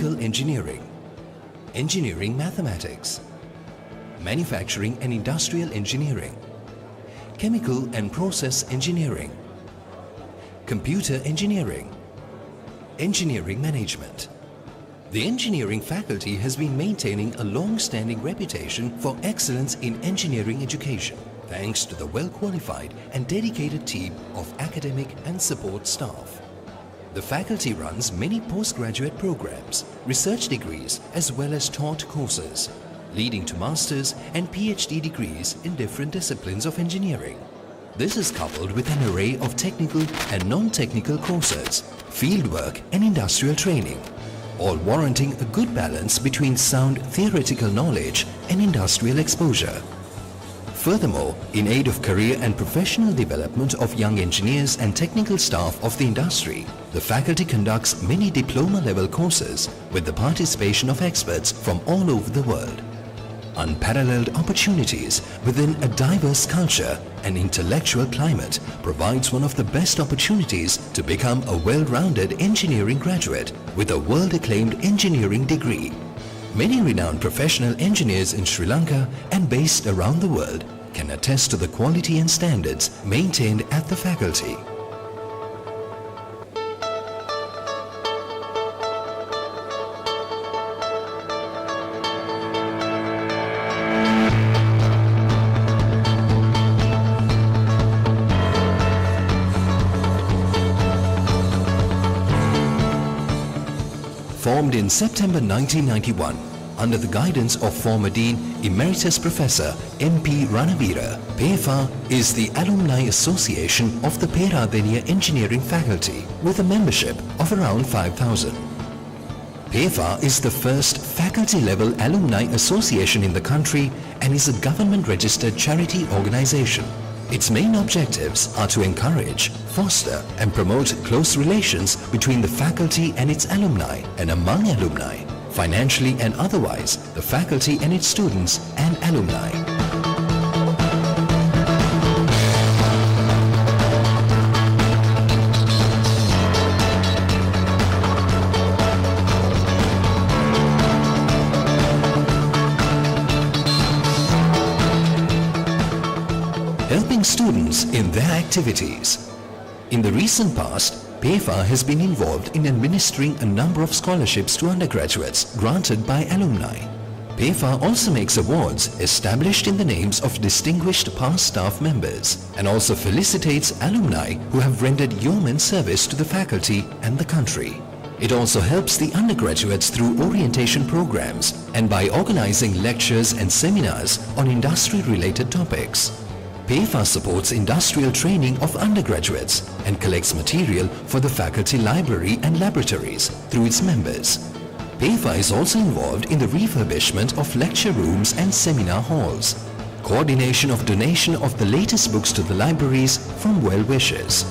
chemical engineering, engineering mathematics, manufacturing and industrial engineering, chemical and process engineering, computer engineering, engineering management. The engineering faculty has been maintaining a long-standing reputation for excellence in engineering education, thanks to the well-qualified and dedicated team of academic and support staff. The faculty runs many postgraduate programs, research degrees as well as taught courses, leading to master's and PhD degrees in different disciplines of engineering. This is coupled with an array of technical and non-technical courses, fieldwork and industrial training, all warranting a good balance between sound theoretical knowledge and industrial exposure. Furthermore, in aid of career and professional development of young engineers and technical staff of the industry, the faculty conducts many diploma-level courses with the participation of experts from all over the world. Unparalleled opportunities within a diverse culture and intellectual climate provides one of the best opportunities to become a well-rounded engineering graduate with a world-acclaimed engineering degree. Many renowned professional engineers in Sri Lanka and based around the world can attest to the quality and standards maintained at the faculty. Formed in September 1991 under the guidance of former Dean Emeritus Professor M.P. Ranavira, PEFA is the Alumni Association of the Peradeniya Engineering Faculty with a membership of around 5,000. PEFA is the first faculty-level alumni association in the country and is a government-registered charity organization. Its main objectives are to encourage, foster and promote close relations between the faculty and its alumni and among alumni, financially and otherwise, the faculty and its students and alumni. Helping students in their activities. In the recent past, PEFA has been involved in administering a number of scholarships to undergraduates granted by alumni. PEFA also makes awards established in the names of distinguished past staff members and also felicitates alumni who have rendered yeoman service to the faculty and the country. It also helps the undergraduates through orientation programs and by organizing lectures and seminars on industry-related topics. PEFA supports industrial training of undergraduates and collects material for the faculty library and laboratories through its members. PEFA is also involved in the refurbishment of lecture rooms and seminar halls, coordination of donation of the latest books to the libraries from well-wishers.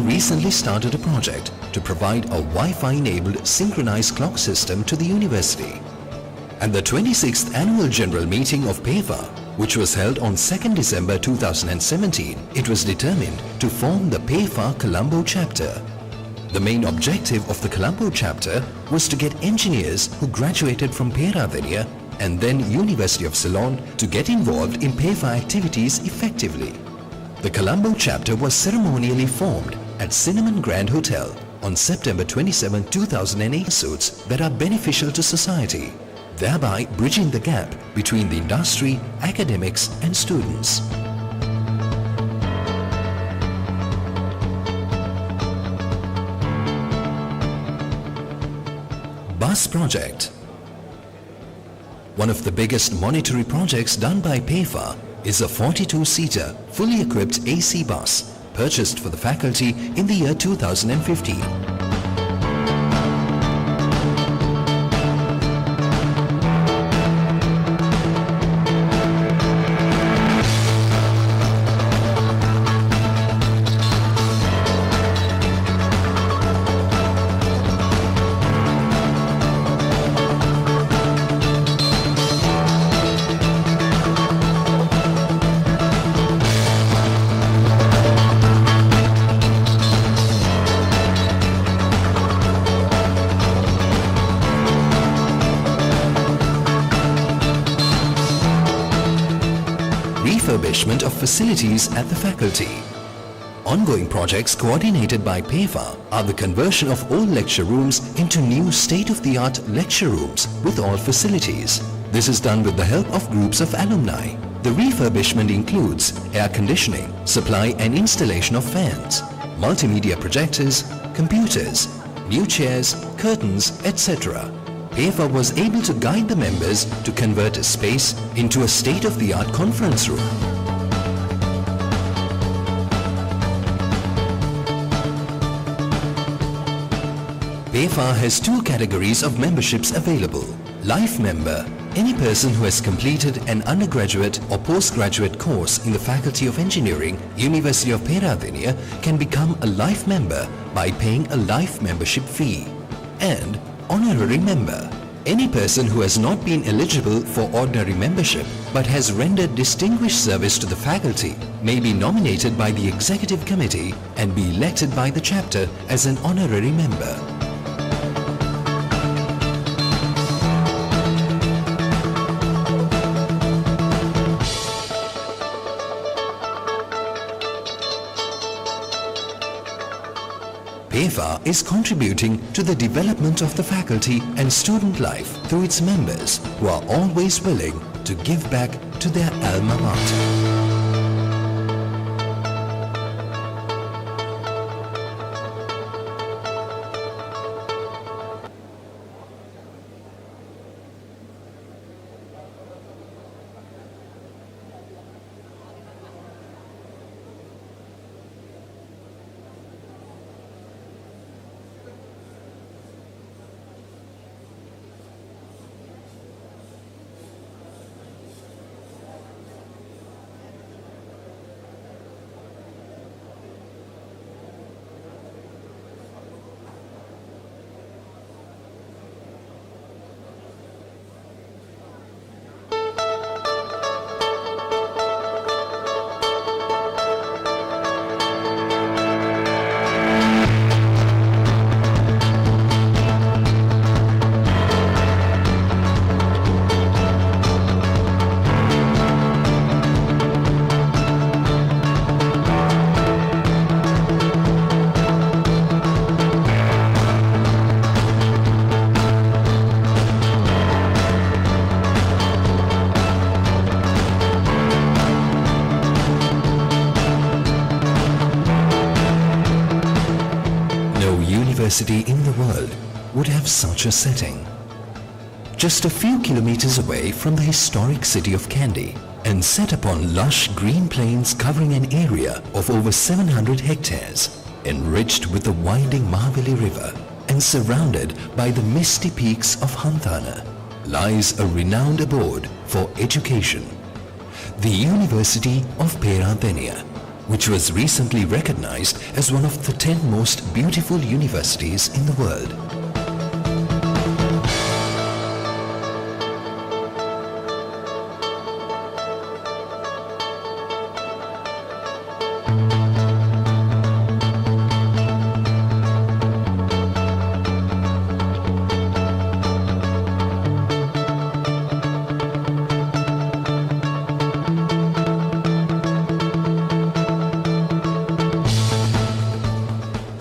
Recently started a project to provide a Wi-Fi enabled synchronized clock system to the university. At the 26th annual general meeting of PEFA, which was held on 2nd December 2017, it was determined to form the PEFA Colombo chapter. The main objective of the Colombo chapter was to get engineers who graduated from Peradeniya and then University of Ceylon to get involved in PEFA activities effectively. The Colombo chapter was ceremonially formed at Cinnamon Grand Hotel on September 27, 2008 suits that are beneficial to society, thereby bridging the gap between the industry, academics and students. Bus project. One of the biggest monetary projects done by PEFA is a 42-seater, fully equipped AC bus purchased for the faculty in the year 2015. Refurbishment of facilities at the faculty. Ongoing projects coordinated by PEFA are the conversion of old lecture rooms into new state-of-the-art lecture rooms with all facilities. This is done with the help of groups of alumni. The refurbishment includes air conditioning, supply and installation of fans, multimedia projectors, computers, new chairs, curtains, etc. PEFA was able to guide the members to convert a space into a state-of-the-art conference room. PEFA has two categories of memberships available. Life member, any person who has completed an undergraduate or postgraduate course in the Faculty of Engineering, University of Peradeniya, can become a life member by paying a life membership fee. And honorary member, any person who has not been eligible for ordinary membership but has rendered distinguished service to the faculty may be nominated by the executive committee and be elected by the chapter as an honorary member. PEFA is contributing to the development of the faculty and student life through its members who are always willing to give back to their alma mater. University in the world would have such a setting. Just a few kilometers away from the historic city of Kandy and set upon lush green plains covering an area of over 700 hectares, enriched with the winding Mahaveli River and surrounded by the misty peaks of Hanthana, lies a renowned abode for education, the University of Peradeniya, which was recently recognized as one of the 10 most beautiful universities in the world.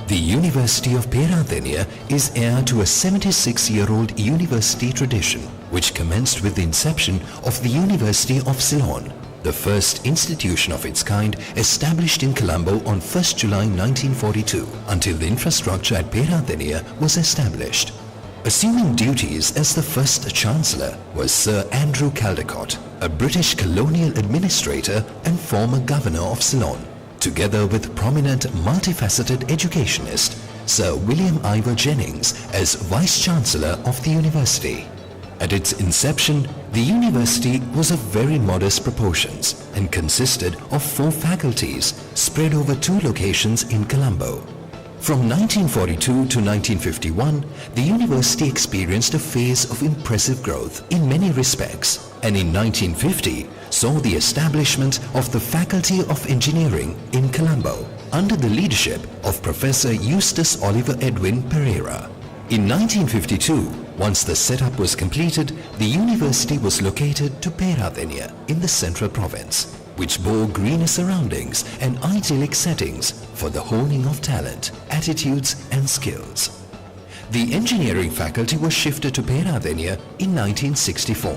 The University of Peradeniya is heir to a 76-year-old university tradition which commenced with the inception of the University of Ceylon, the first institution of its kind established in Colombo on 1st July 1942 until the infrastructure at Peradeniya was established. Assuming duties as the first Chancellor was Sir Andrew Caldecott, a British colonial administrator and former governor of Ceylon. together with prominent multifaceted educationist Sir William Ivor Jennings as Vice-chancellor of the university. At its inception, the university was of very modest proportions and consisted of 4 faculties spread over 2 locations in Colombo. From 1942 to 1951, the university experienced a phase of impressive growth in many respects, and in 1950 saw the establishment of the Faculty of Engineering in Colombo under the leadership of Professor Eustace Oliver Edwin Pereira. In 1952, once the setup was completed, the university was located to Peradeniya in the central province, which bore greener surroundings and idyllic settings for the honing of talent, attitudes and skills. The engineering faculty was shifted to Peradeniya in 1964.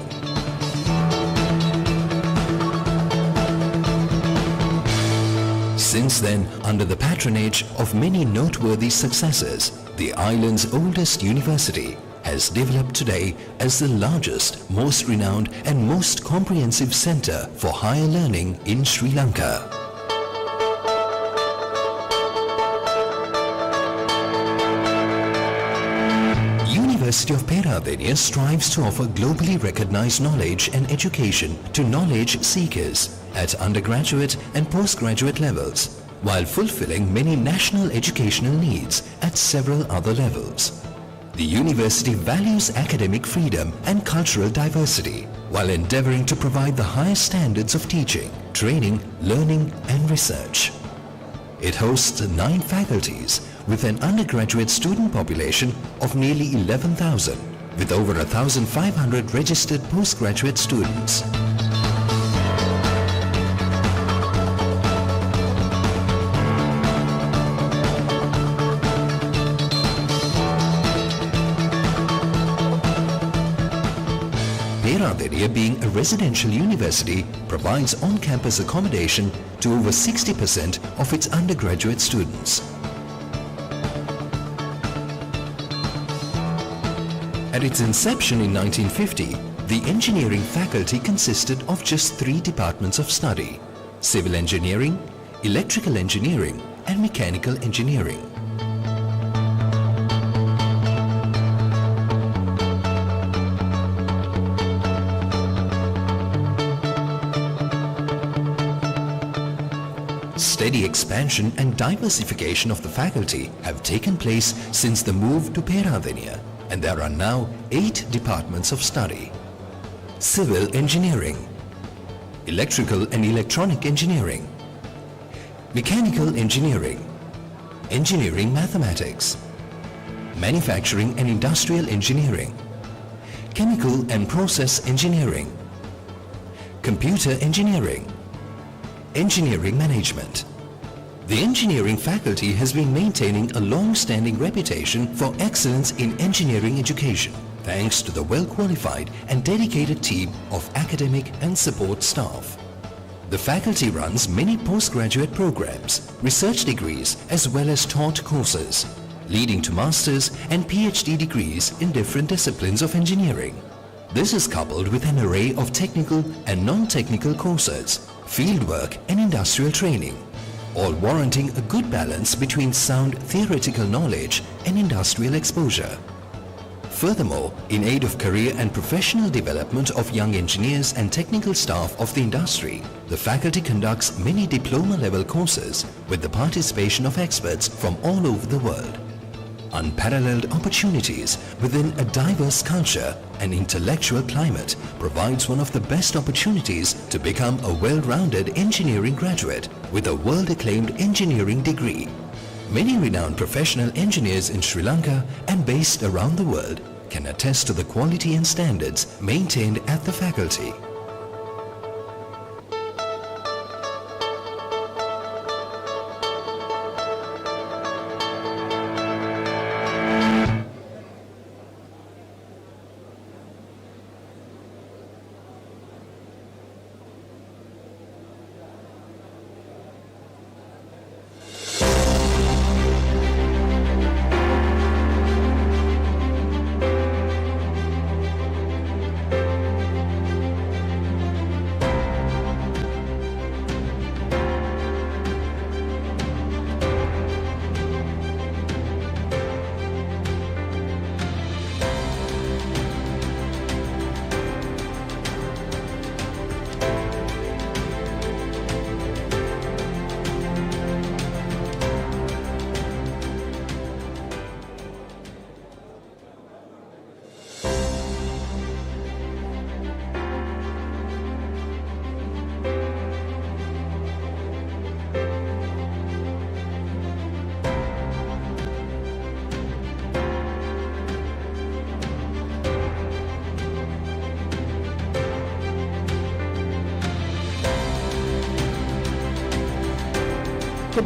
Since then, under the patronage of many noteworthy successors, the island's oldest university has developed today as the largest, most renowned and most comprehensive center for higher learning in Sri Lanka. University of Peradeniya strives to offer globally recognized knowledge and education to knowledge seekers at undergraduate and postgraduate levels, while fulfilling many national educational needs at several other levels. The university values academic freedom and cultural diversity, while endeavoring to provide the highest standards of teaching, training, learning and research. It hosts 9 faculties with an undergraduate student population of nearly 11,000, with over 1,500 registered postgraduate students. Peradeniya, being a residential university, provides on-campus accommodation to over 60% of its undergraduate students. At its inception in 1950, the engineering faculty consisted of just 3 departments of study: civil engineering, electrical engineering, and mechanical engineering. Steady expansion and diversification of the faculty have taken place since the move to Peradeniya, and there are now 8 departments of study: civil engineering, electrical and electronic engineering, mechanical engineering, engineering mathematics, manufacturing and industrial engineering, chemical and process engineering, computer engineering, engineering management. The engineering faculty has been maintaining a long-standing reputation for excellence in engineering education, thanks to the well-qualified and dedicated team of academic and support staff. The faculty runs many postgraduate programs, research degrees as well as taught courses, leading to master's and PhD degrees in different disciplines of engineering. This is coupled with an array of technical and non-technical courses, fieldwork and industrial training, all warranting a good balance between sound theoretical knowledge and industrial exposure. Furthermore, in aid of career and professional development of young engineers and technical staff of the industry, the faculty conducts many diploma-level courses with the participation of experts from all over the world. Unparalleled opportunities within a diverse culture and intellectual climate provides one of the best opportunities to become a well-rounded engineering graduate with a world-acclaimed engineering degree. Many renowned professional engineers in Sri Lanka and based around the world can attest to the quality and standards maintained at the faculty.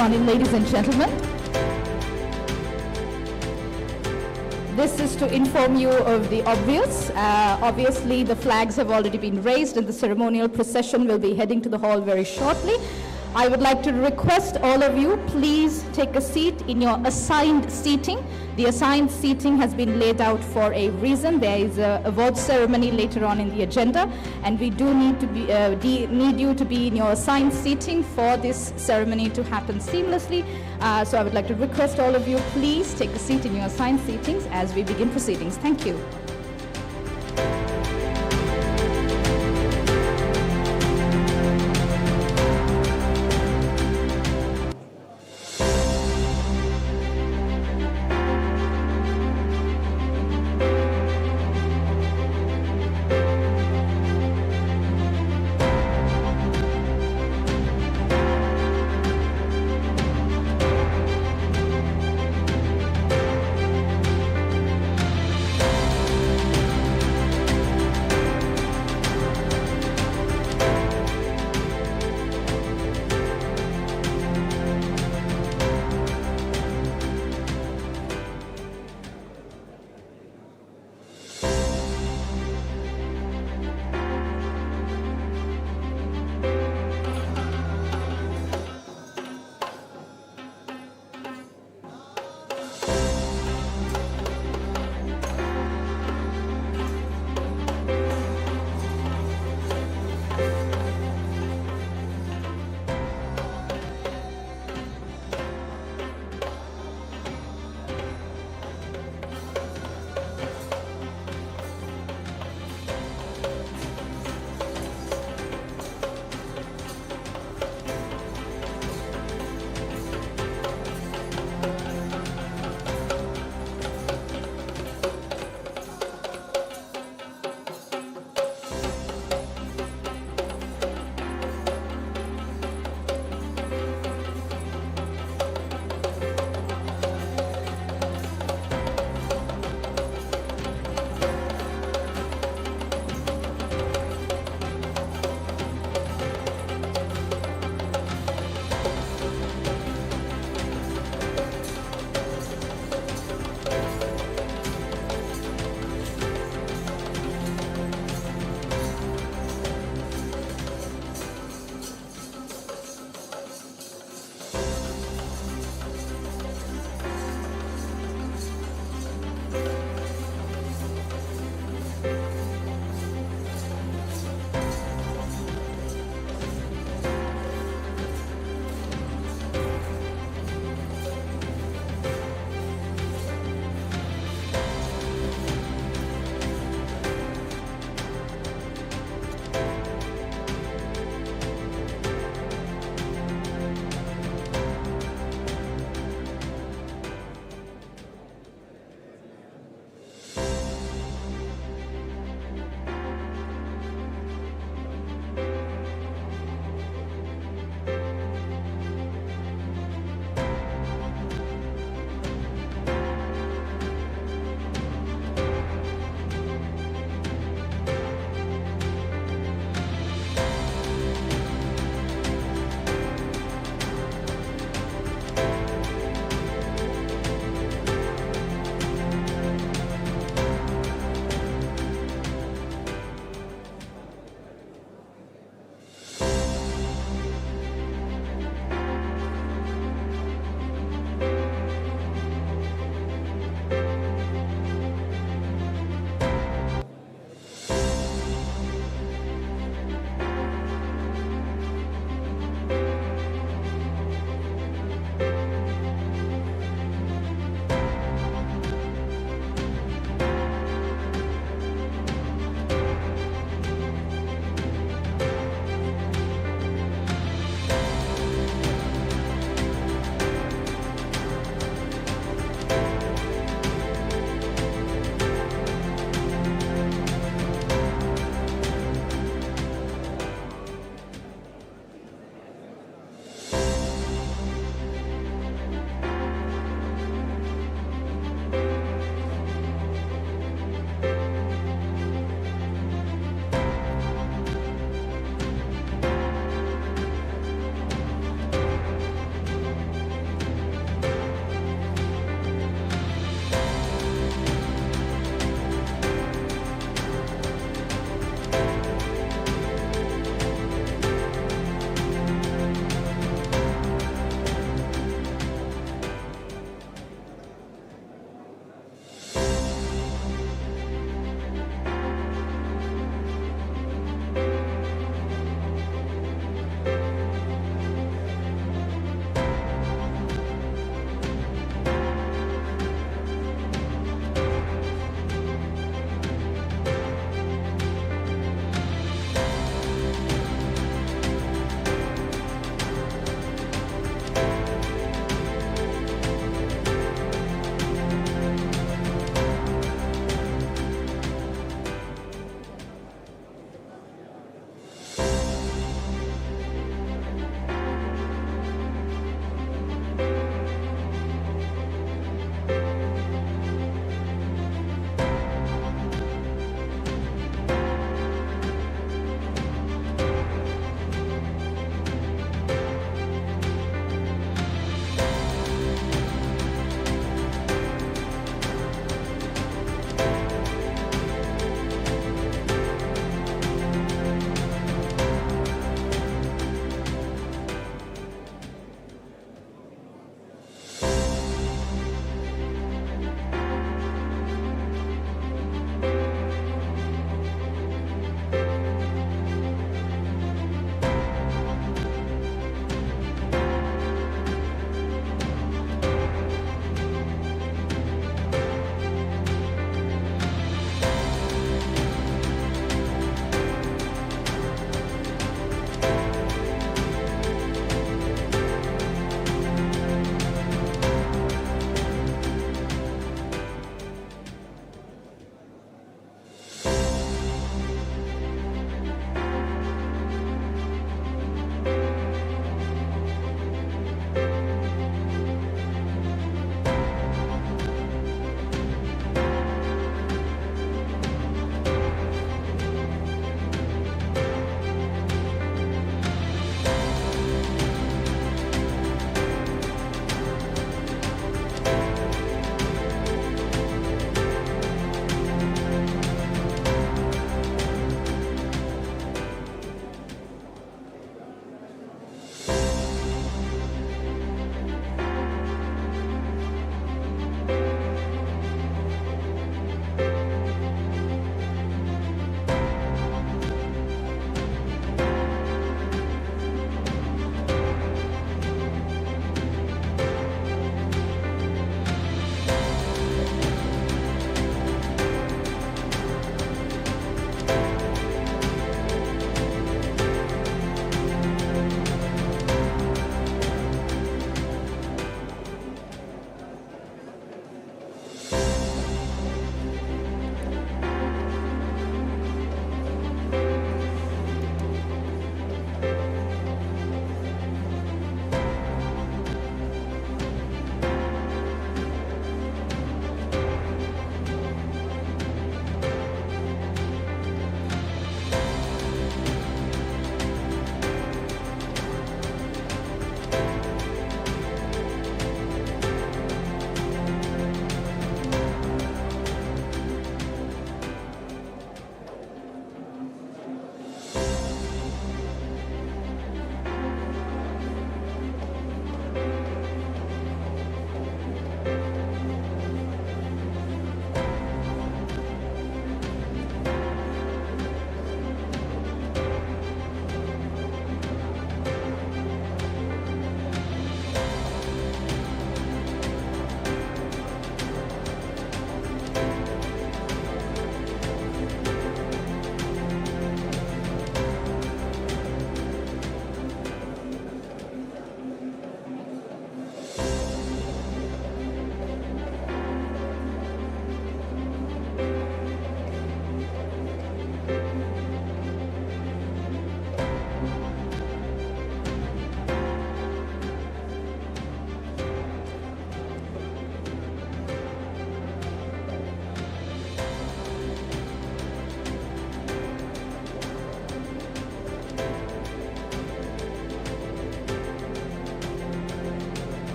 morning, ladies and gentlemen. This is to inform you of the obvious. Obviously, the flags have already been raised and the ceremonial procession will be heading to the hall very shortly. I would like to request all of you, please take a seat in your assigned seating. The assigned seating has been laid out for a reason. There is a award ceremony later on in the agenda, and we do need to be need you to be in your assigned seating for this ceremony to happen seamlessly. So I would like to request all of you, please take a seat in your assigned seatings as we begin proceedings. Thank you.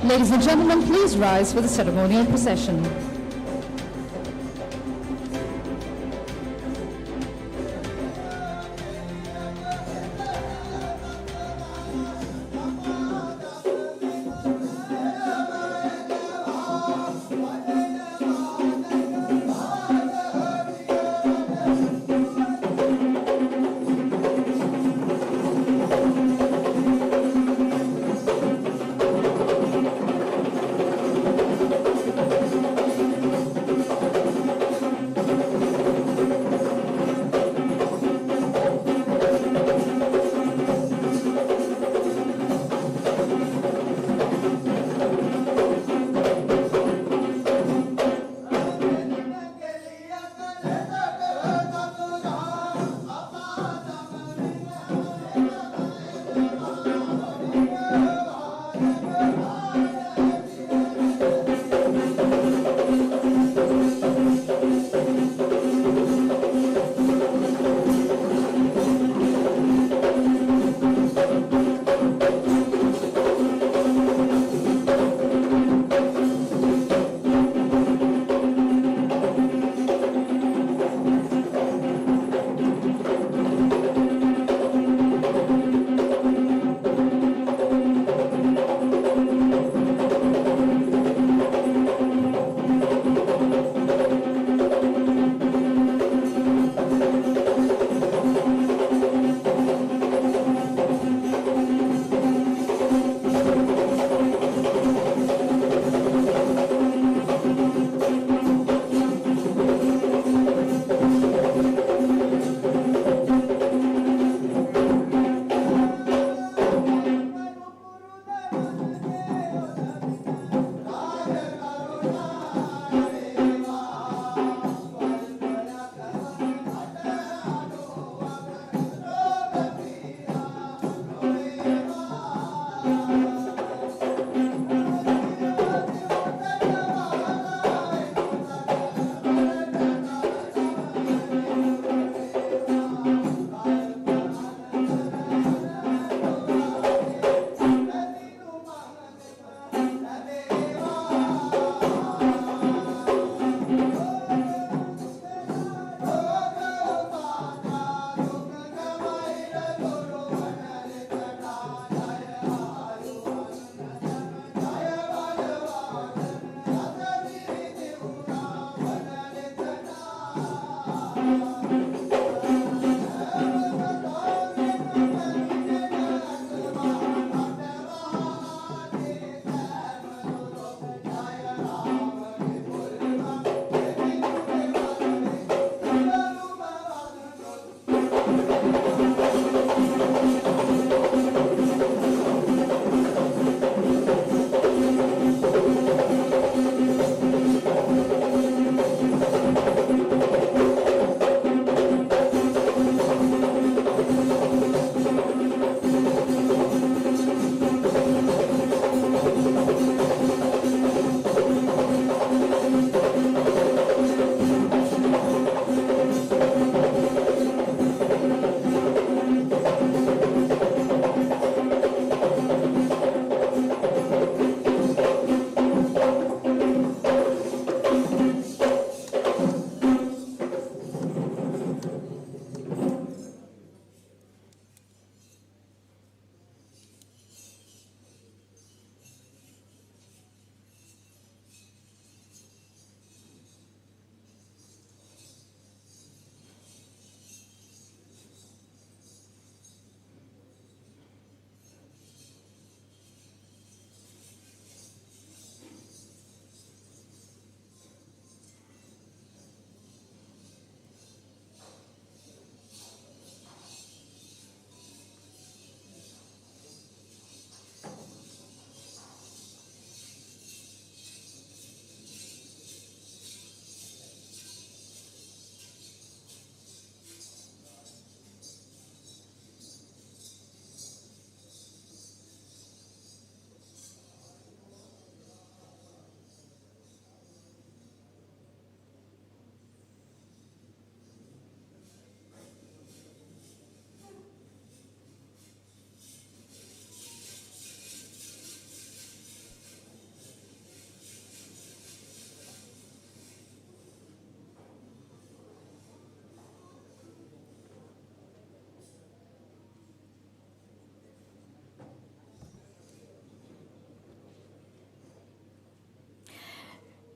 Ladies and gentlemen, please rise for the ceremonial procession.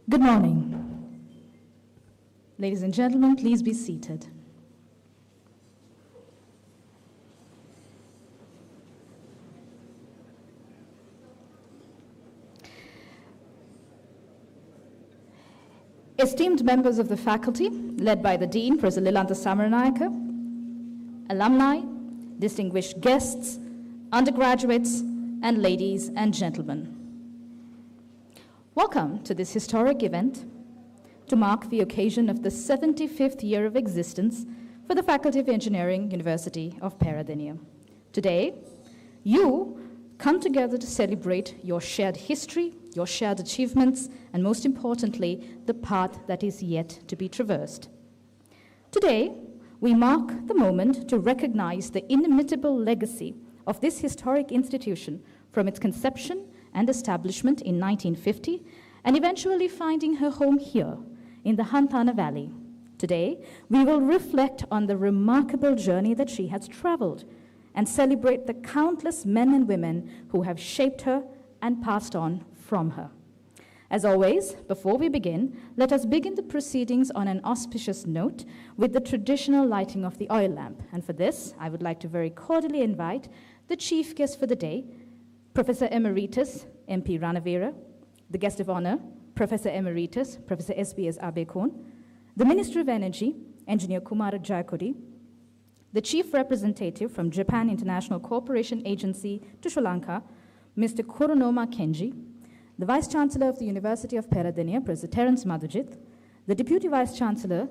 Good morning. Ladies and gentlemen, please be seated. Esteemed members of the faculty, led by the Dean, Professor Lilantha Samaranayake, alumni, distinguished guests, undergraduates, and ladies and gentlemen. Welcome to this historic event to mark the occasion of the 75th year of existence for the Faculty of Engineering, University of Peradeniya. Today, you come together to celebrate your shared history, your shared achievements, and most importantly, the path that is yet to be traversed. Today, we mark the moment to recognize the inimitable legacy of this historic institution from its conception and establishment in 1950, and eventually finding her home here in the Hantana Valley. Today, we will reflect on the remarkable journey that she has traveled and celebrate the countless men and women who have shaped her and passed on from her. As always, before we begin, let us begin the proceedings on an auspicious note with the traditional lighting of the oil lamp. And for this, I would like to very cordially invite the chief guest for the day, Professor Emeritus MP Ranavira, the guest of honor, Professor Emeritus, Professor SBS Abekon, the Minister of Energy, Engineer Kumara Jayakodi, the Chief Representative from Japan International Cooperation Agency to Sri Lanka, Mr. Koronoma Kenji, the Vice-chancellor of the University of Peradeniya, Professor Terence Madhujit, the Deputy Vice-chancellor,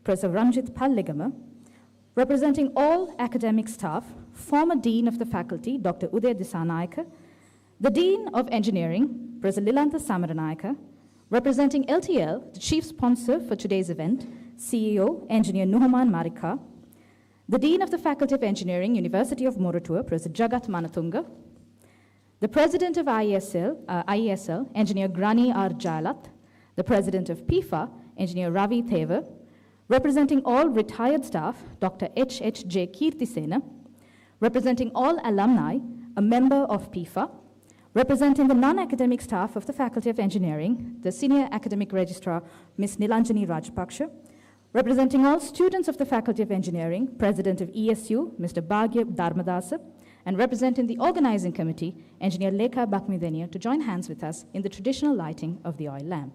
Professor Ramjit Palligama, representing all academic staff, former Dean of the Faculty, Dr. Uday Disanayake, the Dean of Engineering, Professor Lilantha Samaranayake, representing LTL, the chief sponsor for today's event, CEO, Engineer Nuhaman Marika, the Dean of the Faculty of Engineering, University of Moratuwa, Professor Jagat Manatunga, the President of IESL, Engineer Grani R. Jayalat, the President of PIFA, Engineer Ravi Theva, representing all retired staff, Dr. H.H.J. Kirtisena, representing all alumni, a member of PIFA, representing the non-academic staff of the Faculty of Engineering, the Senior Academic Registrar, Ms. Nilanjani Rajpaksha, representing all students of the Faculty of Engineering, President of ESU, Mr. Bhagya Dharmadasa, and representing the organizing committee, Engineer Lekha Bakmidenia, to join hands with us in the traditional lighting of the oil lamp.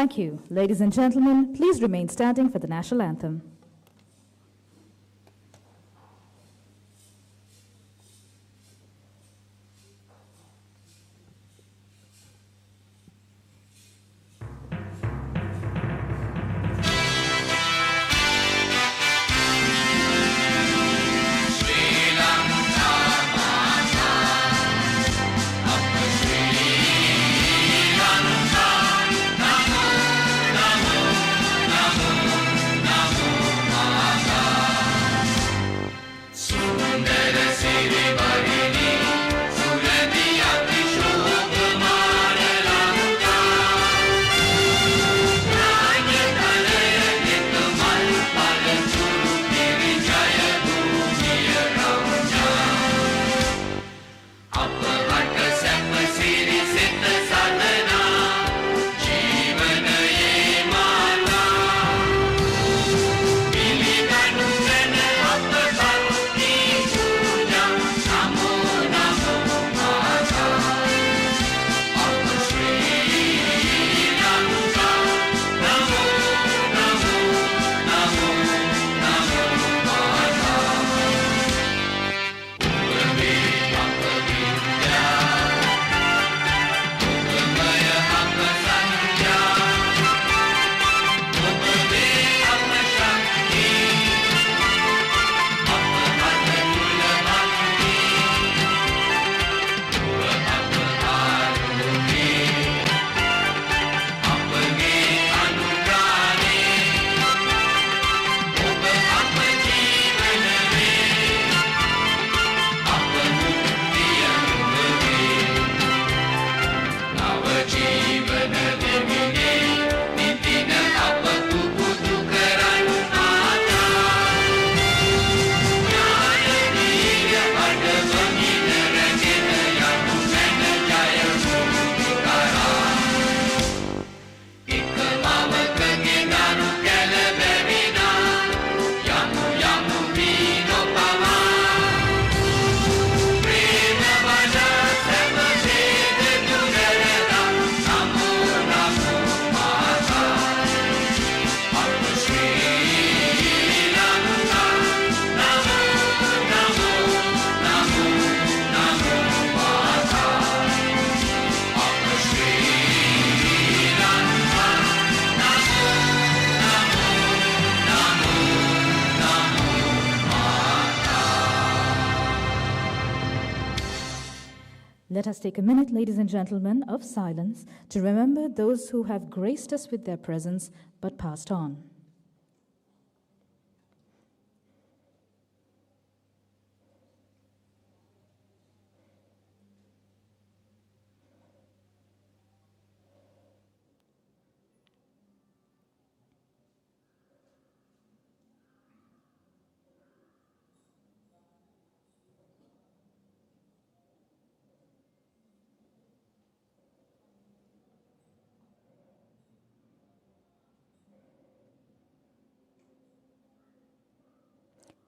Thank you. Ladies and gentlemen, please remain standing for the national anthem. Let us take a minute, ladies and gentlemen, of silence to remember those who have graced us with their presence but passed on.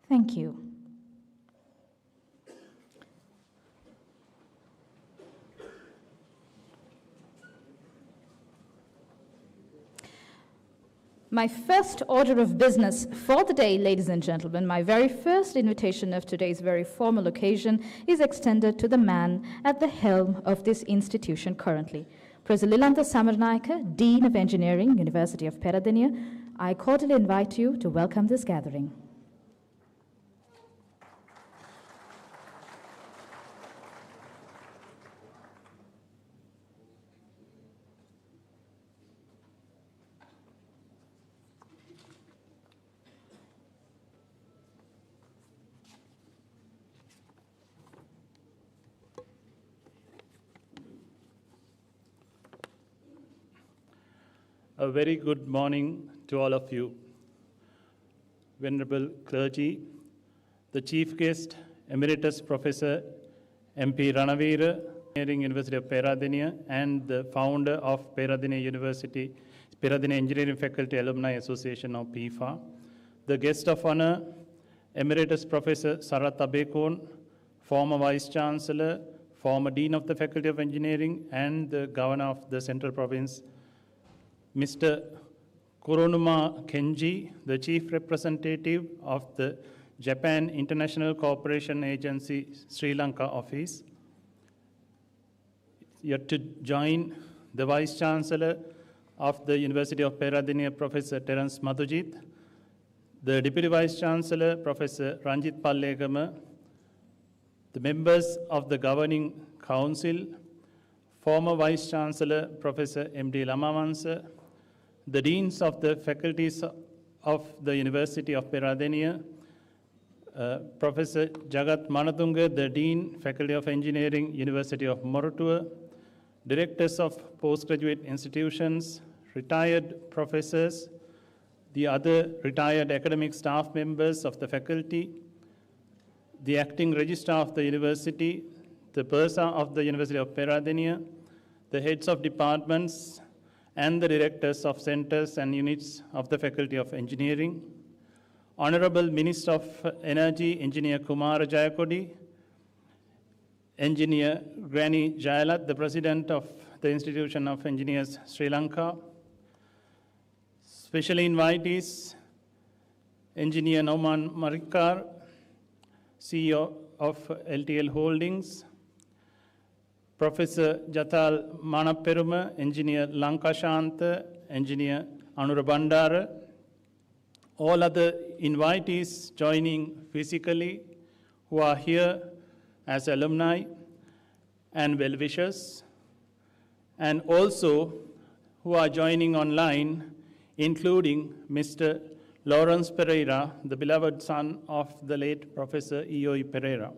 Thank you. My first order of business for the day, ladies and gentlemen, my very first invitation of today's very formal occasion is extended to the man at the helm of this institution currently, Professor Lilantha Samarnayaka, Dean of Engineering, University of Peradeniya. I cordially invite you to welcome this gathering. A very good morning to all of you. Venerable clergy, the chief guest, Emeritus Professor MP Ranavira, Engineering University of Peradeniya, and the founder of Peradeniya University, Peradeniya Engineering Faculty Alumni Association of PIFA. The guest of honor, Emeritus Professor Sarat Abekon, former Vice-chancellor, former Dean of the Faculty of Engineering, and the Governor of the Central Province Mr. Koronuma Kenji, the Chief Representative of the Japan International Cooperation Agency, Sri Lanka office. Yet to join the Vice-chancellor of the University of Peradeniya, Professor Terence Madhujit, the Deputy Vice-chancellor, Professor Ranjit Pallegama, the members of the Governing Council, former Vice-chancellor, Professor M.D. Lamavansa, the deans of the faculties of the University of Peradeniya, Professor Jagat Manatunga, the Dean, Faculty of Engineering, University of Moratuwa, directors of postgraduate institutions, retired professors, the other retired academic staff members of the faculty, the acting registrar of the university, the Pursa of the University of Peradeniya, the heads of departments, and the directors of centers and units of the Faculty of Engineering, Honorable Minister of Energy, Engineer Kumara Jayakodi, Engineer Granny Jayalat, the President of the Institution of Engineers, Sri Lanka, special invitees, Engineer Nauman Marikar, CEO of LTL Holdings, Professor Jatal Manaperuma, Engineer Lankashanta, Engineer Anura Bandara, all other invitees joining physically who are here as alumni and well-wishers, and also who are joining online, including Mr. Lawrence Pereira, the beloved son of the late Professor E.O.E. Pereira.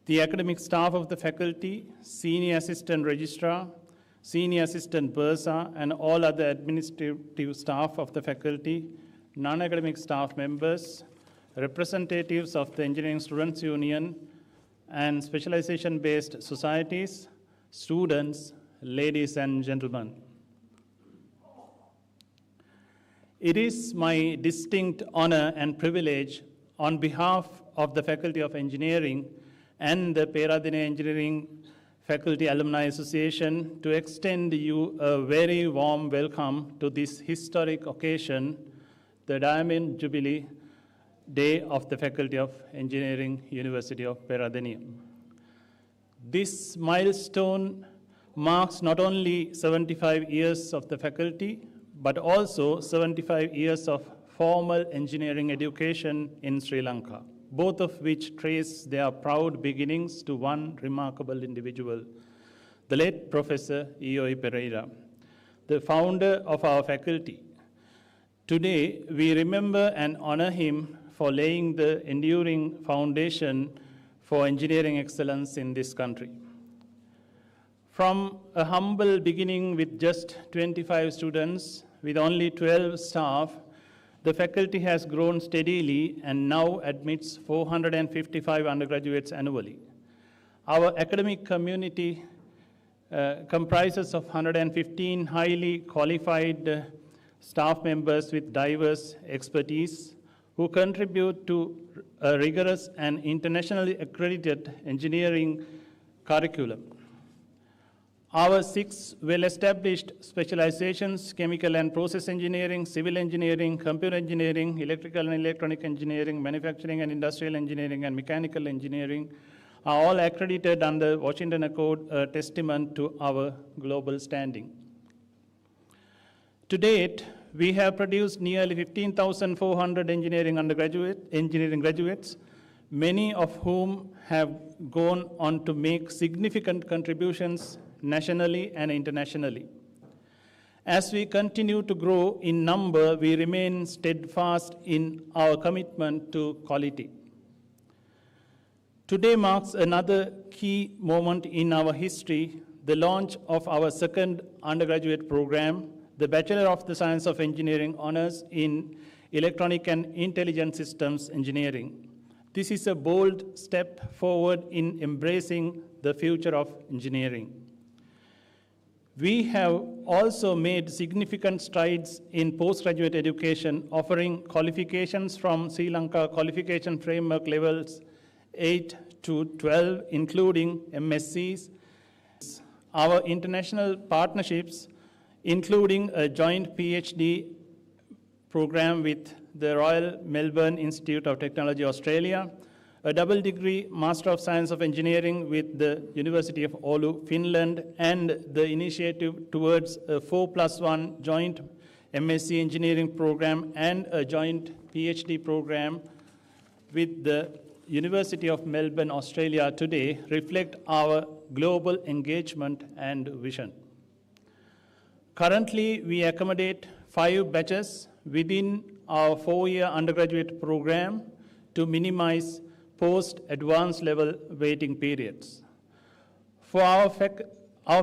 The academic staff of the faculty, Senior Assistant Registrar, Senior Assistant Pursa, and all other administrative staff of the faculty, non-academic staff members, representatives of the Engineering Students Union, and specialization-based societies, students, ladies and gentlemen. It is my distinct honor and privilege on behalf of the Faculty of Engineering and the Peradeniya Engineering Faculty Alumni Association to extend you a very warm welcome to this historic occasion, the Diamond Jubilee Day of the Faculty of Engineering, University of Peradeniya. This milestone marks not only 75 years of the faculty, but also 75 years of formal engineering education in Sri Lanka, both of which trace their proud beginnings to one remarkable individual, the late Professor E.O.E. Pereira, the founder of our faculty. Today, we remember and honor him for laying the enduring foundation for engineering excellence in this country. From a humble beginning with just 25 students, with only 12 staff, the faculty has grown steadily and now admits 455 undergraduates annually. Our academic community comprises of 115 highly qualified staff members with diverse expertise who contribute to a rigorous and internationally accredited engineering curriculum. Our 6 well-established specializations, chemical and process engineering, civil engineering, computer engineering, electrical and electronic engineering, manufacturing and industrial engineering, and mechanical engineering, are all accredited under Washington Accord, a testament to our global standing. To date, we have produced nearly 15,400 engineering graduates, many of whom have gone on to make significant contributions nationally and internationally. As we continue to grow in number, we remain steadfast in our commitment to quality. Today marks another key moment in our history, the launch of our second undergraduate program, the Bachelor of the Science of Engineering Honors in Electronic and Intelligent Systems Engineering. This is a bold step forward in embracing the future of engineering. We have also made significant strides in postgraduate education, offering qualifications from Sri Lanka Qualification Framework levels 8 to 12, including MScs. Our international partnerships including a joint PhD program with the Royal Melbourne Institute of Technology, Australia, a double degree Master of Science of Engineering with the University of Oulu, Finland, and the initiative towards a 4+1 joint MSc Engineering program and a joint PhD program with the University of Melbourne, Australia today reflect our global engagement and vision. Currently, we accommodate 5 batches within our 4-year undergraduate program to minimize post-advanced level waiting periods. For our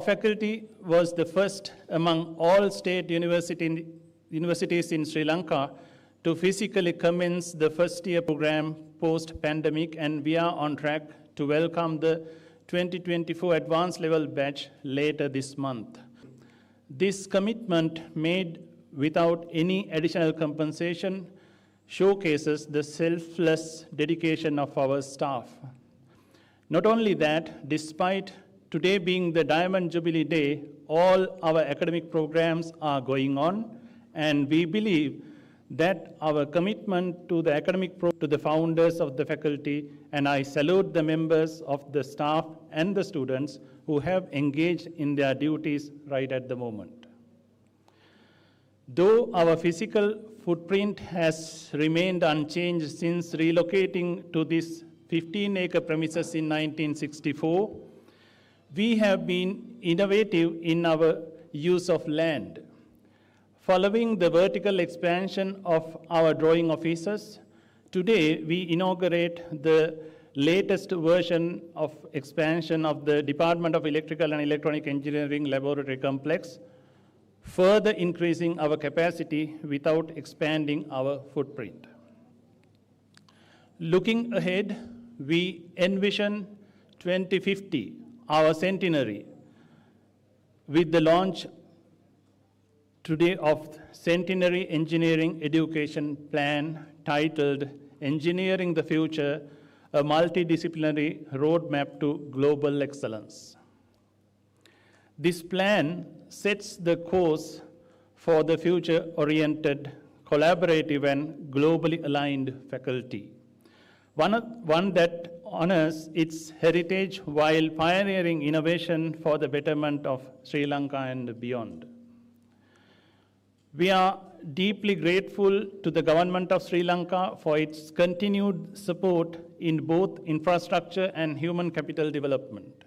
faculty was the first among all state universities in Sri Lanka to physically commence the first-year program post-pandemic, and we are on track to welcome the 2024 advanced level batch later this month. This commitment, made without any additional compensation, showcases the selfless dedication of our staff. Not only that, despite today being the Diamond Jubilee Day, all our academic programs are going on, and we believe that our commitment to the to the founders of the faculty, and I salute the members of the staff and the students who have engaged in their duties right at the moment. Though our physical footprint has remained unchanged since relocating to this 15-acre premises in 1964, we have been innovative in our use of land. Following the vertical expansion of our drawing offices, today we inaugurate the latest version of expansion of the Department of Electrical and Electronic Engineering Laboratory Complex, further increasing our capacity without expanding our footprint. Looking ahead, we envision 2050, our centenary, with the launch today of Centenary Engineering Education Plan titled Engineering the Future, a multidisciplinary roadmap to global excellence. This plan sets the course for the future-oriented, collaborative, and globally aligned faculty. One that honors its heritage while pioneering innovation for the betterment of Sri Lanka and beyond. We are deeply grateful to the government of Sri Lanka for its continued support in both infrastructure and human capital development.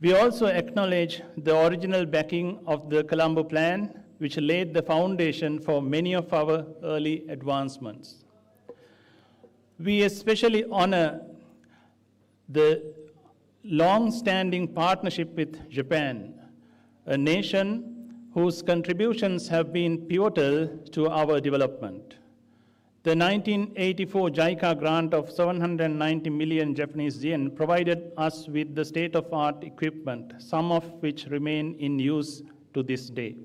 We also acknowledge the original backing of the Colombo Plan, which laid the foundation for many of our early advancements. We especially honor the long-standing partnership with Japan, a nation whose contributions have been pivotal to our development. The 1984 JICA grant of 790 million Japanese yen provided us with the state-of-art equipment, some of which remain in use to this day.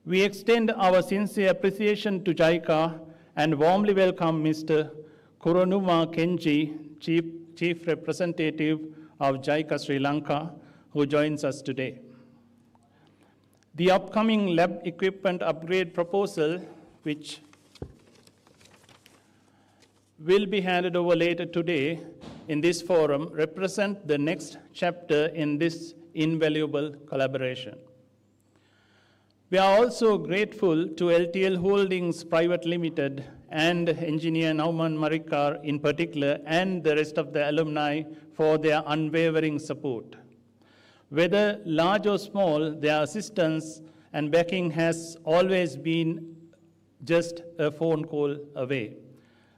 We extend our sincere appreciation to JICA and warmly welcome Mr. Kuronuma Kenji, Chief Representative of JICA Sri Lanka, who joins us today. The upcoming lab equipment upgrade proposal, which will be handed over later today in this forum, represent the next chapter in this invaluable collaboration. We are also grateful to LTL Holdings Private Limited and engineer Nauman Marikar in particular, and the rest of the alumni for their unwavering support. Whether large or small, their assistance and backing has always been just a phone call away,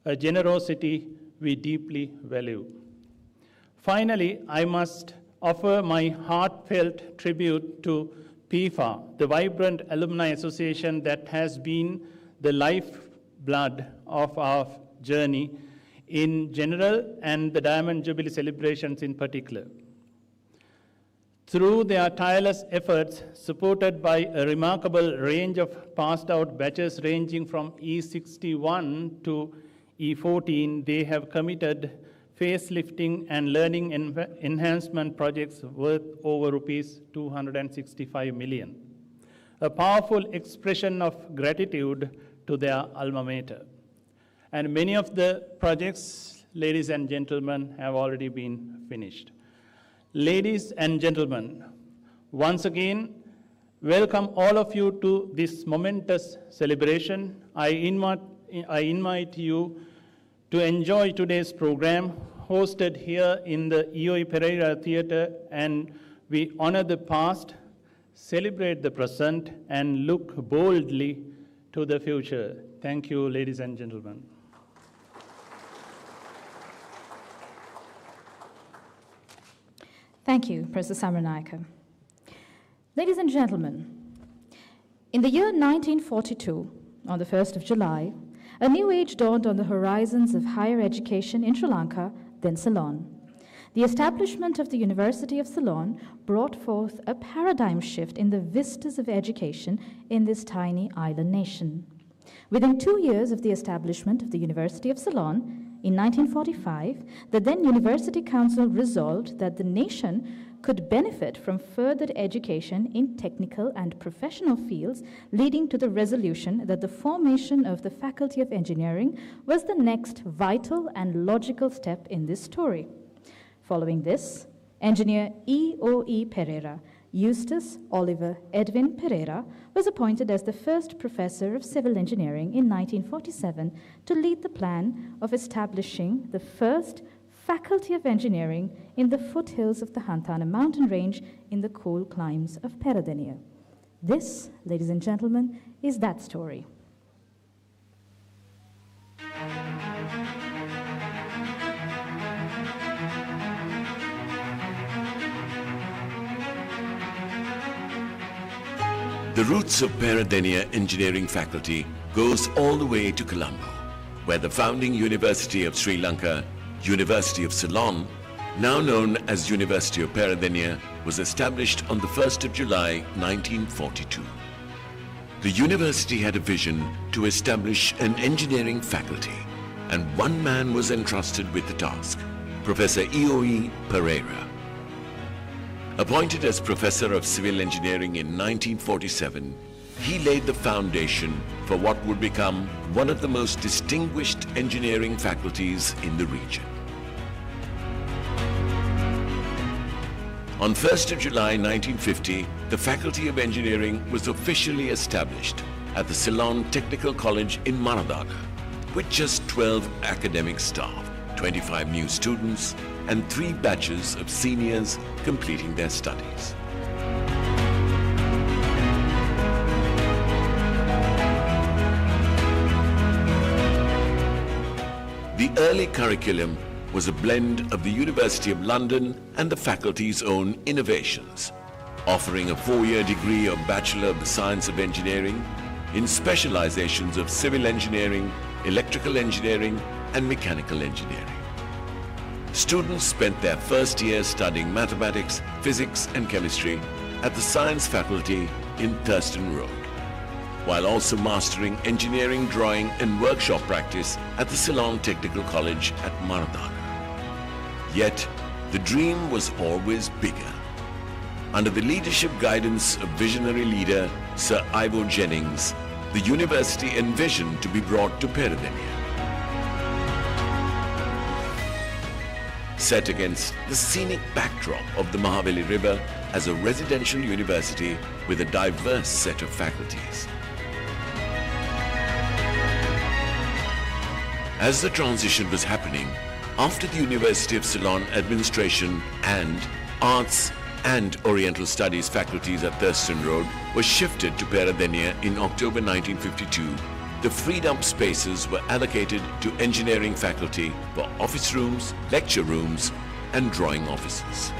a generosity we deeply value. Finally, I must offer my heartfelt tribute to PIFA, the vibrant alumni association that has been the lifeblood of our journey in general and the Diamond Jubilee celebrations in particular. Through their tireless efforts, supported by a remarkable range of passed out batches ranging from E61 to E14, they have committed facelifting and learning enhancement projects worth over rupees 265 million. A powerful expression of gratitude to their alma mater. And many of the projects, ladies and gentlemen, have already been finished. Ladies and gentlemen, once again, welcome all of you to this momentous celebration. I invite you to enjoy today's program hosted here in the EOE Pereira Theatre, and we honor the past, celebrate the present, and look boldly to the future. Thank you, ladies and gentlemen. Thank you, Professor Samaranayake. Ladies and gentlemen, in the year 1942, on the 1st of July, a new age dawned on the horizons of higher education in Sri Lanka, then Ceylon. The establishment of the University of Ceylon brought forth a paradigm shift in the vistas of education in this tiny island nation. Within 2 years of the establishment of the University of Ceylon, in 1945, the then University Council resolved that the nation could benefit from further education in technical and professional fields, leading to the resolution that the formation of the Faculty of Engineering was the next vital and logical step in this story. Following this, engineer E.O.E. Pereira, Eustace Oliver Edwin Pereira, was appointed as the first professor of civil engineering in 1947 to lead the plan of establishing the first Faculty of Engineering in the foothills of the Hantana mountain range in the cool climes of Peradeniya. This, ladies and gentlemen, is that story. The roots of Peradeniya Engineering Faculty goes all the way to Colombo, where the founding University of Sri Lanka, University of Ceylon, now known as University of Peradeniya, was established on the 1st of July 1942. The university had a vision to establish an engineering faculty, and one man was entrusted with the task, Professor E.O.E. Pereira. Appointed as Professor of Civil Engineering in 1947, he laid the foundation for what would become one of the most distinguished engineering faculties in the region. On 1st of July 1950, the Faculty of Engineering was officially established at the Ceylon Technical College in Maradana, with just 12 academic staff, 25 new students, and 3 batches of seniors completing their studies. The early curriculum was a blend of the University of London and the faculty's own innovations, offering a 4-year degree of Bachelor of the Science of Engineering in specializations of civil engineering, electrical engineering, and mechanical engineering. Students spent their first year studying mathematics, physics, and chemistry at the Science Faculty in Thurston Road, while also mastering engineering, drawing, and workshop practice at the Ceylon Technical College at Maradana. Yet, the dream was always bigger. Under the leadership guidance of visionary leader Sir Ivo Jennings, the university envisioned to be brought to Peradeniya. Set against the scenic backdrop of the Mahaveli River as a residential university with a diverse set of faculties. As the transition was happening, after the University of Ceylon administration and arts and Oriental Studies faculties at Thurston Road were shifted to Peradeniya in October 1952, the freed up spaces were allocated to engineering faculty for office rooms, lecture rooms, and drawing offices.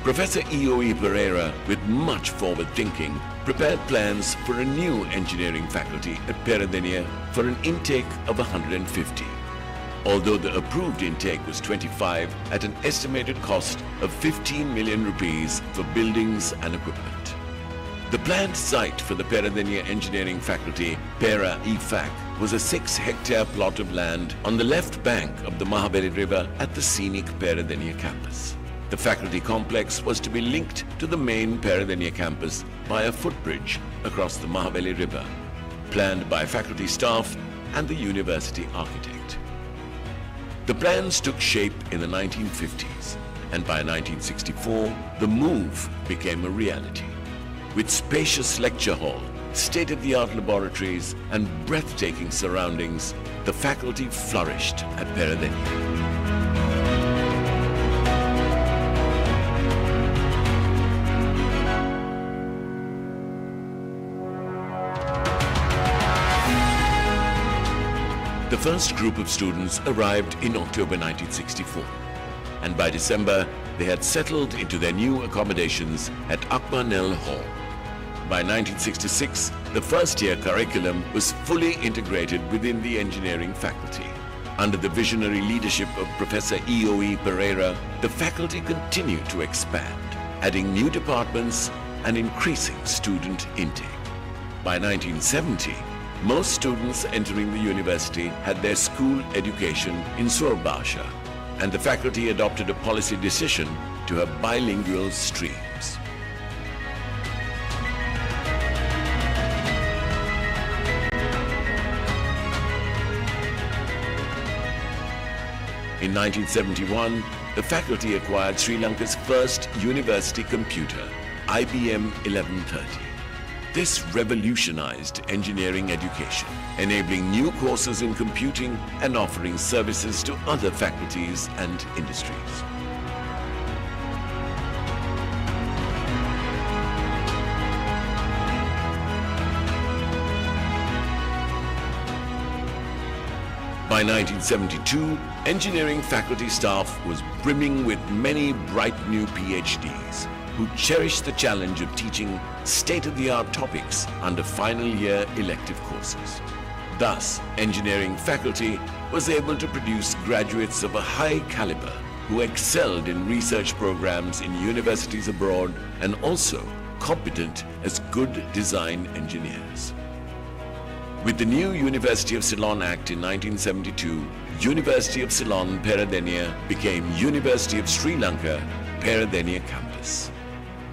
Professor E.O.E. Pereira, with much forward thinking, prepared plans for a new engineering faculty at Peradeniya for an intake of 150. Although the approved intake was 25 at an estimated cost of 15 million rupees for buildings and equipment. The planned site for the Peradeniya Engineering Faculty, Pera-EFAC, was a 6-hectare plot of land on the left bank of the Mahabali River at the scenic Peradeniya campus. The faculty complex was to be linked to the main Peradeniya campus by a footbridge across the Mahabali River, planned by faculty staff and the university architect. The plans took shape in the 1950s, and by 1964, the move became a reality. With spacious lecture hall, state-of-the-art laboratories, and breathtaking surroundings, the faculty flourished at Peradeniya. The first group of students arrived in October 1964, and by December, they had settled into their new accommodations at Akbarnel Hall. By 1966, the first-year curriculum was fully integrated within the engineering faculty. Under the visionary leadership of Professor E.O.E. Pereira, the faculty continued to expand, adding new departments and increasing student intake. By 1970, most students entering the university had their school education in Surbasha, and the faculty adopted a policy decision to have bilingual streams. In 1971, the faculty acquired Sri Lanka's first university computer, IBM 1130. This revolutionized engineering education, enabling new courses in computing and offering services to other faculties and industries. By 1972, engineering faculty staff was brimming with many bright new PhDs who cherished the challenge of teaching state-of-the-art topics under final year elective courses. Thus, engineering faculty was able to produce graduates of a high caliber who excelled in research programs in universities abroad and also competent as good design engineers. With the new University of Ceylon Act in 1972, University of Ceylon Peradeniya became University of Sri Lanka Peradeniya campus.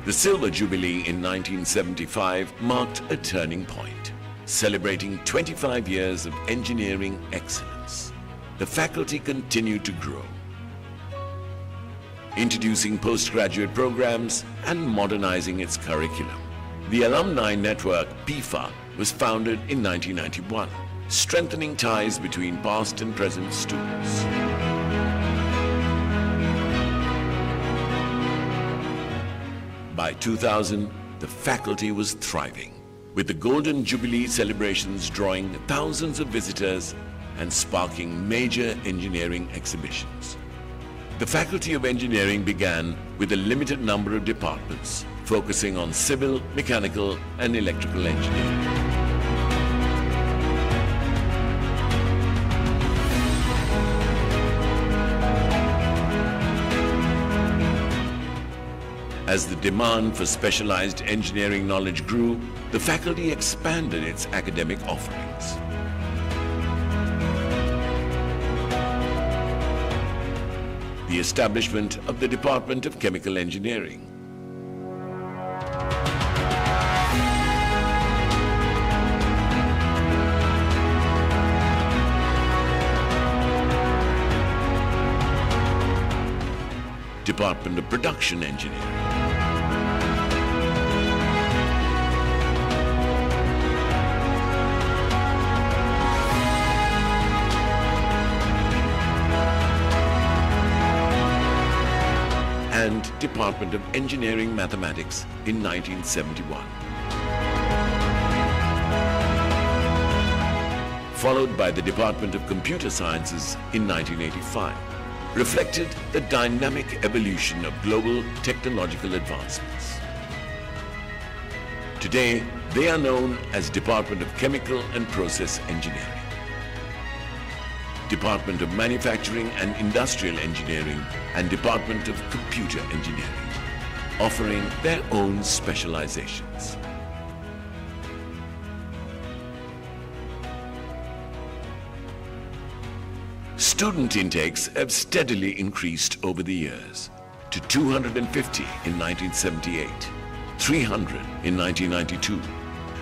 The Silver Jubilee in 1975 marked a turning point, celebrating 25 years of engineering excellence. The faculty continued to grow, introducing postgraduate programs and modernizing its curriculum. The Alumni Network, PIFA, was founded in 1991, strengthening ties between past and present students. By 2000, the faculty was thriving, with the Golden Jubilee celebrations drawing thousands of visitors and sparking major engineering exhibitions. The Faculty of Engineering began with a limited number of departments, focusing on civil, mechanical, and electrical engineering. As the demand for specialized engineering knowledge grew, the faculty expanded its academic offerings. The establishment of the Department of Chemical Engineering, Department of Production Engineering, and Department of Engineering Mathematics in 1971. Followed by the Department of Computer Sciences in 1985, reflected the dynamic evolution of global technological advancements. Today, they are known as Department of Chemical and Process Engineering, Department of Manufacturing and Industrial Engineering, and Department of Computer Engineering, offering their own specializations. Student intakes have steadily increased over the years to 250 in 1978, 300 in 1992,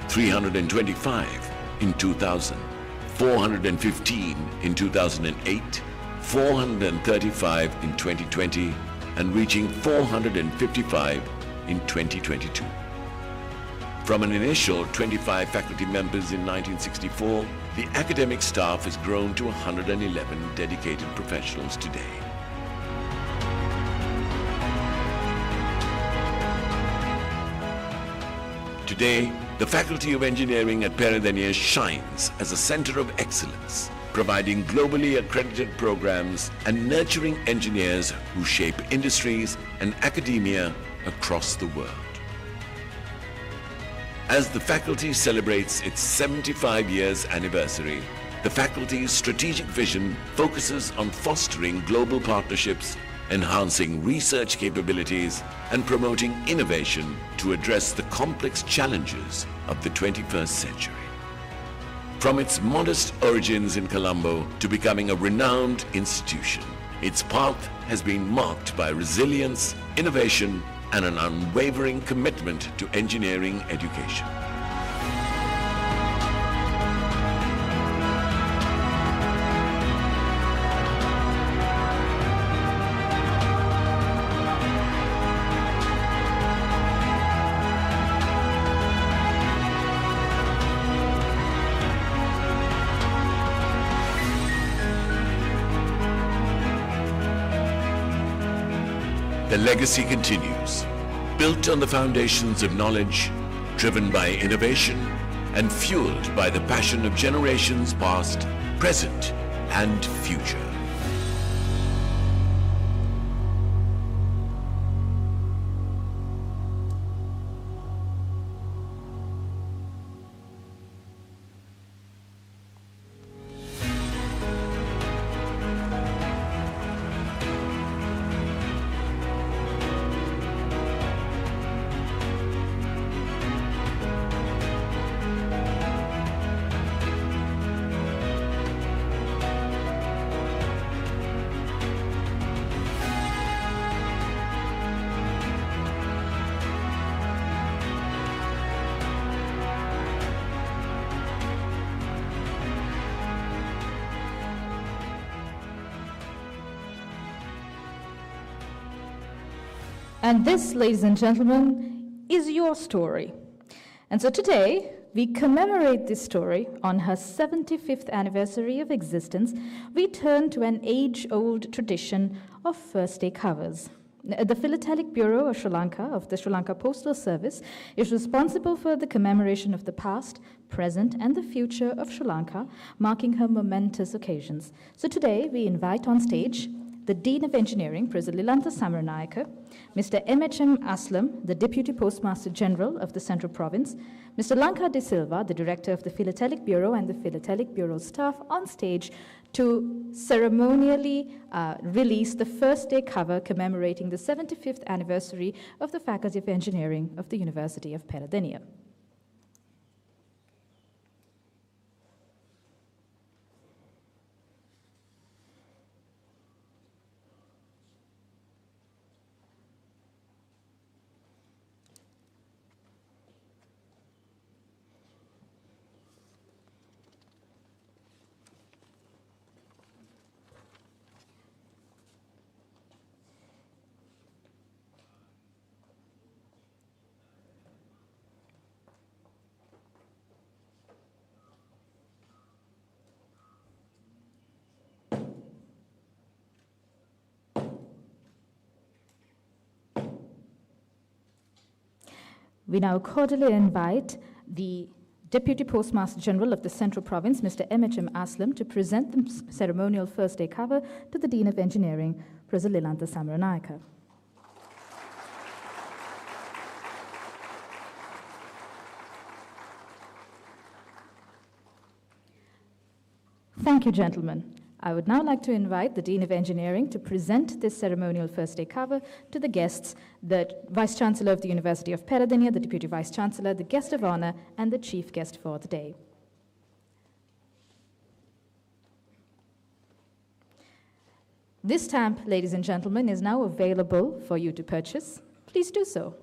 325 in 2000, 415 in 2008, 435 in 2020, and reaching 455 in 2022. From an initial 25 faculty members in 1964, the academic staff has grown to 111 dedicated professionals today. Today, the Faculty of Engineering at Peradeniya shines as a center of excellence, providing globally accredited programs and nurturing engineers who shape industries and academia across the world. As the faculty celebrates its 75 years anniversary, the faculty's strategic vision focuses on fostering global partnerships, enhancing research capabilities, and promoting innovation to address the complex challenges of the 21st century. From its modest origins in Colombo to becoming a renowned institution, its path has been marked by resilience, innovation, and an unwavering commitment to engineering education. The legacy continues, built on the foundations of knowledge, driven by innovation, and fueled by the passion of generations past, present, and future. And this, ladies and gentlemen, is your story. And so today, we commemorate this story on her 75th anniversary of existence. We turn to an age-old tradition of first-day covers. The Philatelic Bureau of Sri Lanka, of the Sri Lanka Postal Service, is responsible for the commemoration of the past, present, and the future of Sri Lanka, marking her momentous occasions. So today, we invite on stage the Dean of Engineering, Professor Lilantha Samaranayake, Mr. M.H.M. Aslam, the Deputy Postmaster General of the Central Province, Mr. Lanka De Silva, the Director of the Philatelic Bureau, and the Philatelic Bureau staff on stage to ceremonially release the first-day cover commemorating the 75th anniversary of the Faculty of Engineering of the University of Peradeniya. We now cordially invite the Deputy Postmaster General of the Central Province, Mr. M.H.M. Aslam, to present the ceremonial first-day cover to the Dean of Engineering, Professor Lilantha Samaranayake. Thank you, gentlemen. I would now like to invite the Dean of Engineering to present this ceremonial first-day cover to the guests, the Vice-chancellor of the University of Peradeniya, the Deputy Vice-chancellor, the guest of honor, and the chief guest for the day. This stamp, ladies and gentlemen, is now available for you to purchase. Please do so.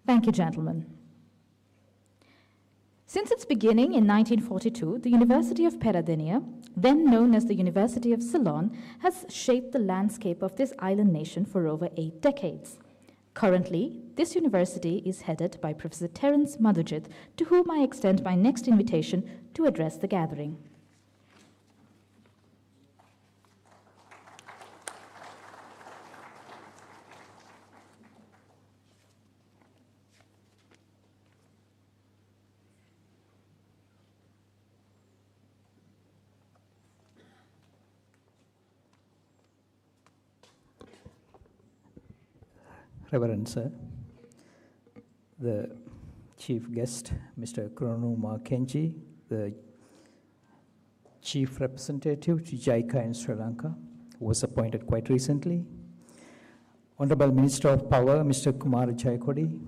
Thank you, gentlemen. Since its beginning in 1942, the University of Peradeniya, then known as the University of Ceylon, has shaped the landscape of this island nation for over 8 decades. Currently, this university is headed by Professor Terence Madhujit, to whom I extend my next invitation to address the gathering. Reverend Sir, the chief guest, Mr. Kurunuma Kenji, the chief representative to JICA in Sri Lanka, who was appointed quite recently, Honorable Minister of Power, Mr. Kumar Jayakodi,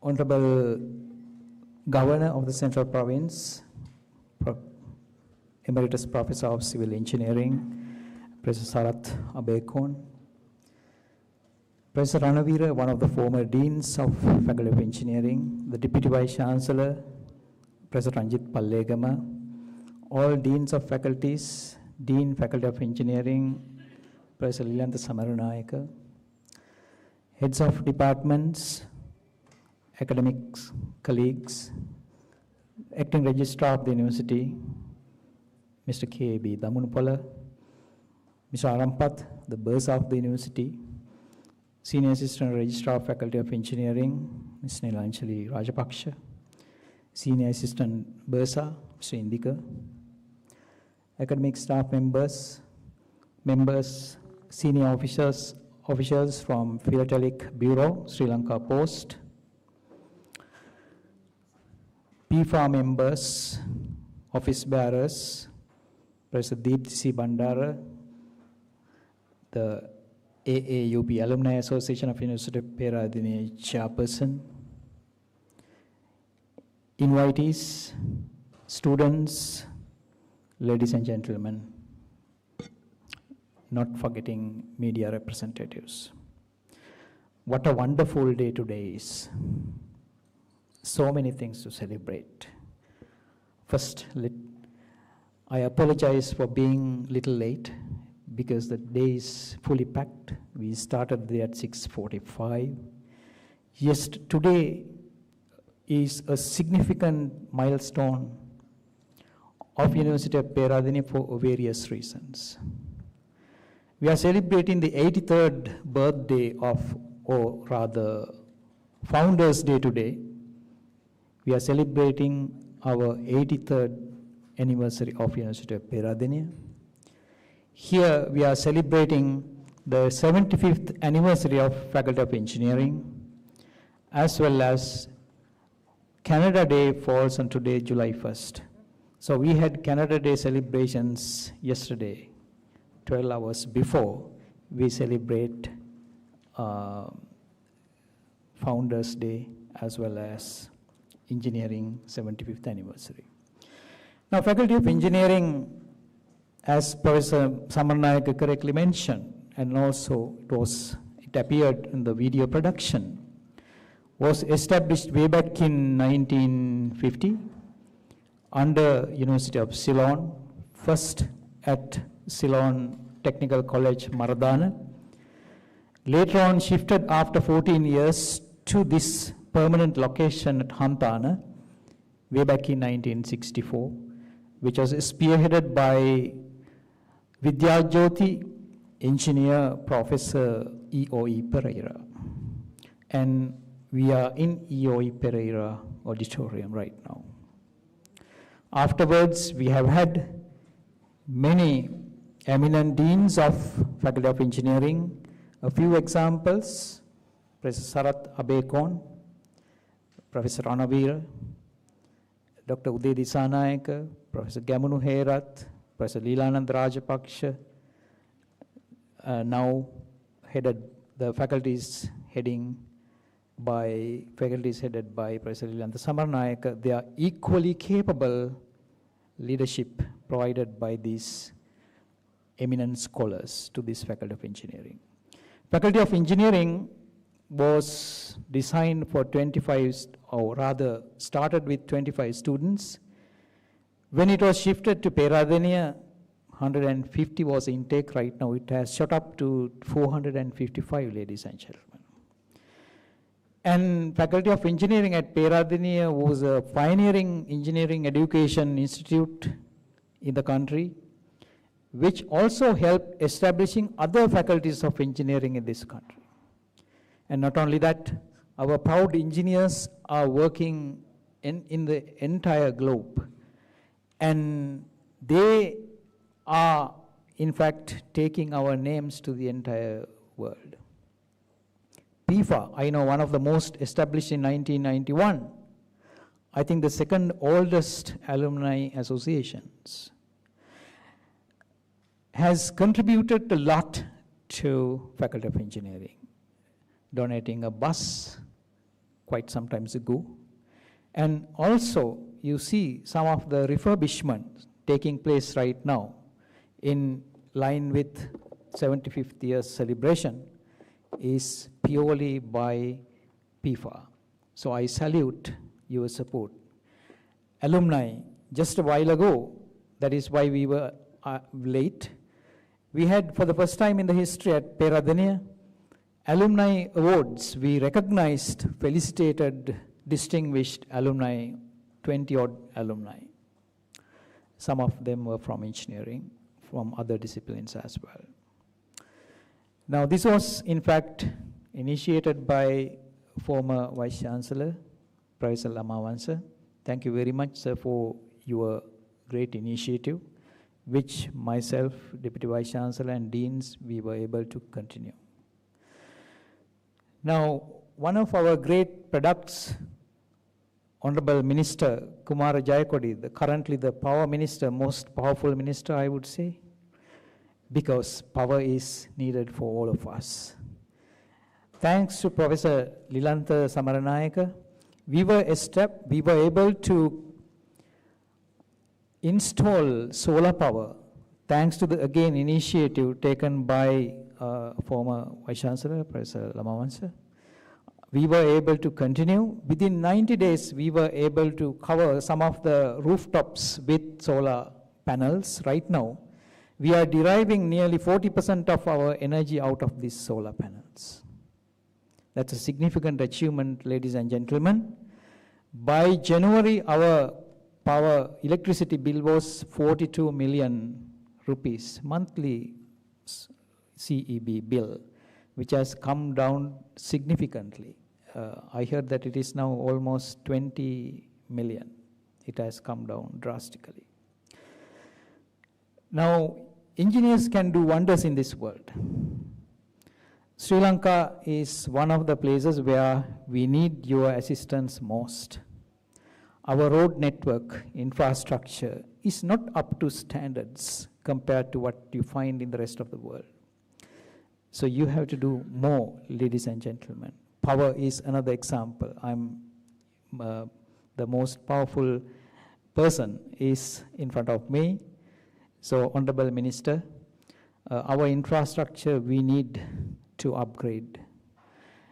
Honorable Governor of the Central Province, Emeritus Professor of Civil Engineering, Professor Sarath Abekon, Professor Ranavira, one of the former deans of Faculty of Engineering, the Deputy Vice-chancellor, Professor Ranjit Pallegama, all deans of faculties, Dean, Faculty of Engineering, Professor Lilantha Samaranayaka, heads of departments, academics, colleagues, acting registrar of the university, Mr. K.B. Damunupala, Mr. Arampat, the bursar of the university, Senior Assistant Registrar of Faculty of Engineering, Ms. Nilanchali Rajapaksha, Senior Assistant Bursar, Mr. Indika, academic staff members, senior officials from Philatelic Bureau, Sri Lanka Post, PFA members, office bearers, Professor Deepthi C. Bandara, the AAUP Alumni Association of University of Peradeniya chairperson, invitees, students, ladies and gentlemen, not forgetting media representatives. What a wonderful day today is. So many things to celebrate. First, I apologize for being a little late, because the day is fully packed. We started there at 6:45. Yes, today is a significant milestone of University of Peradeniya for various reasons. We are celebrating the 83rd birthday of, or rather, Founders Day today. We are celebrating our 83rd anniversary of University of Peradeniya. Here we are celebrating the 75th anniversary of Faculty of Engineering, as well as Canada Day falls on today, July 1st. So we had Canada Day celebrations yesterday, 12 hours before we celebrate Founders Day as well as Engineering 75th anniversary. Now, Faculty of Engineering, as Professor Samaranayaka correctly mentioned, and also it appeared in the video production, was established way back in 1950 under University of Ceylon, first at Ceylon Technical College, Maradana. Later on shifted after 14 years to this permanent location at Hantana way back in 1964, which was spearheaded by Vidyajyoti engineer Professor E.O.E. Pereira. And we are in E.O.E. Pereira auditorium right now. Afterwards, we have had many eminent deans of Faculty of Engineering. A few examples: Professor Sarath Abekon, Professor Ranavira, Dr. Uday Disanayaka, Professor Gamunu Herath, Professor Leelanand Rajapaksha, now headed the faculties headed by Professor Leelanand Samaranayaka. They are equally capable leadership provided by these eminent scholars to this Faculty of Engineering. Faculty of Engineering was designed for 25, or rather started with 25 students. When it was shifted to Peradeniya, 150 was intake. Right now it has shot up to 455, ladies and gentlemen. And Faculty of Engineering at Peradeniya was a pioneering engineering education institute in the country, which also helped establishing other faculties of engineering in this country. And not only that, our proud engineers are working in the entire globe. And they are, in fact, taking our names to the entire world. PIFA, I know one of the most, established in 1991. I think the second oldest alumni associations, has contributed a lot to Faculty of Engineering, donating a bus quite some time ago. And also, you see some of the refurbishment taking place right now in line with 75th year celebration is purely by PIFA. So I salute your support. Alumni, just a while ago, that is why we were late, we had, for the first time in the history at Peradeniya, Alumni Awards. We recognized, felicitated, distinguished alumni, 20-odd alumni. Some of them were from engineering, from other disciplines as well. Now, this was, in fact, initiated by former Vice-chancellor, Professor Lamavansa. Thank you very much, sir, for your great initiative, which myself, Deputy Vice-chancellor, and deans, we were able to continue. Now, one of our great products, Honorable Minister Kumara Jayakodi, currently the power minister, most powerful minister, I would say, because power is needed for all of us. Thanks to Professor Leelanand Samaranayaka, we were able to install solar power, thanks to the, again, initiative taken by former Vice-chancellor, Professor Lamavansa. We were able to continue. Within 90 days, we were able to cover some of the rooftops with solar panels. Right now, we are deriving nearly 40% of our energy out of these solar panels. That's a significant achievement, ladies and gentlemen. By January, our power electricity bill was 42 million rupees, monthly CEB bill, which has come down significantly. I heard that it is now almost 20 million. It has come down drastically. Now, engineers can do wonders in this world. Sri Lanka is one of the places where we need your assistance most. Our road network infrastructure is not up to standards compared to what you find in the rest of the world. So you have to do more, ladies and gentlemen. Power is another example. I'm the most powerful person is in front of me. So, Honorable Minister, our infrastructure we need to upgrade.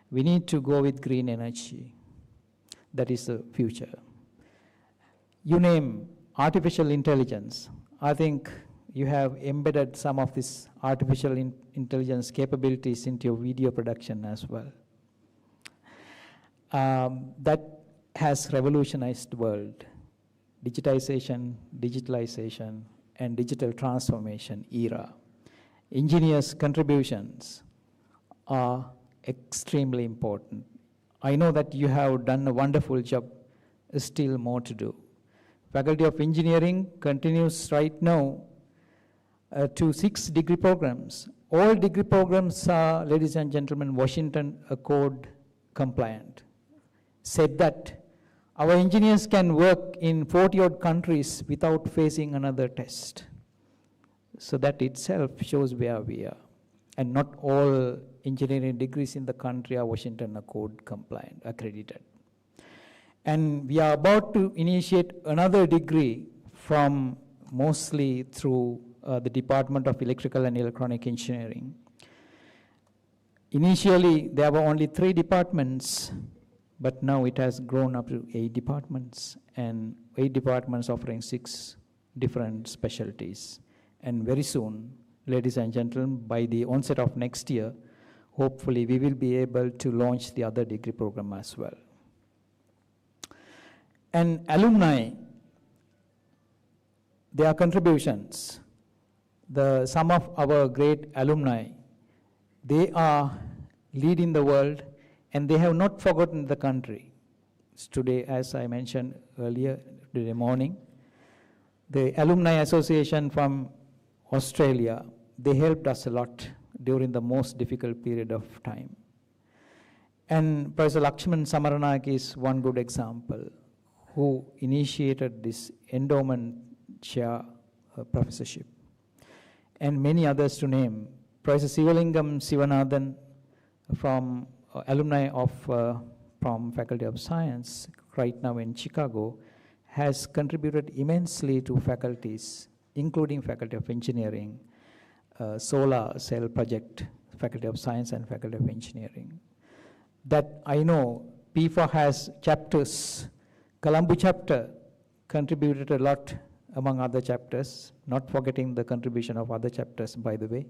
We need to go with green energy. That is the future. You name artificial intelligence. I think you have embedded some of this artificial intelligence capabilities into your video production as well. That has revolutionized the world. digitization, digitalization, and digital transformation era. Engineers' contributions are extremely important. I know that you have done a wonderful job, still more to do. Faculty of Engineering continues right now to 6 degree programs. All degree programs are, ladies and gentlemen, Washington Accord compliant. Said that our engineers can work in 40-odd countries without facing another test. So that itself shows where we are. And not all engineering degrees in the country are Washington Accord compliant, accredited. And we are about to initiate another degree from mostly through the Department of Electrical and Electronic Engineering. Initially, there were only 3 departments, but now it has grown up to 8 departments, and 8 departments offering 6 different specialties. And very soon, ladies and gentlemen, by the onset of next year, hopefully we will be able to launch the other degree program as well. And alumni, their contributions, some of our great alumni, they are leading the world, and they have not forgotten the country. Today, as I mentioned earlier, today morning, the Alumni Association from Australia, they helped us a lot during the most difficult period of time. And Professor Lakshman Samaranayake is one good example, who initiated this endowment chair professorship. And many others to name. Professor Sivalingam Sivanathan from alumni of from Faculty of Science right now in Chicago has contributed immensely to faculties, including Faculty of Engineering, solar cell project, Faculty of Science and Faculty of Engineering. That I know PIFA has chapters. Colombo chapter contributed a lot among other chapters, not forgetting the contribution of other chapters, by the way.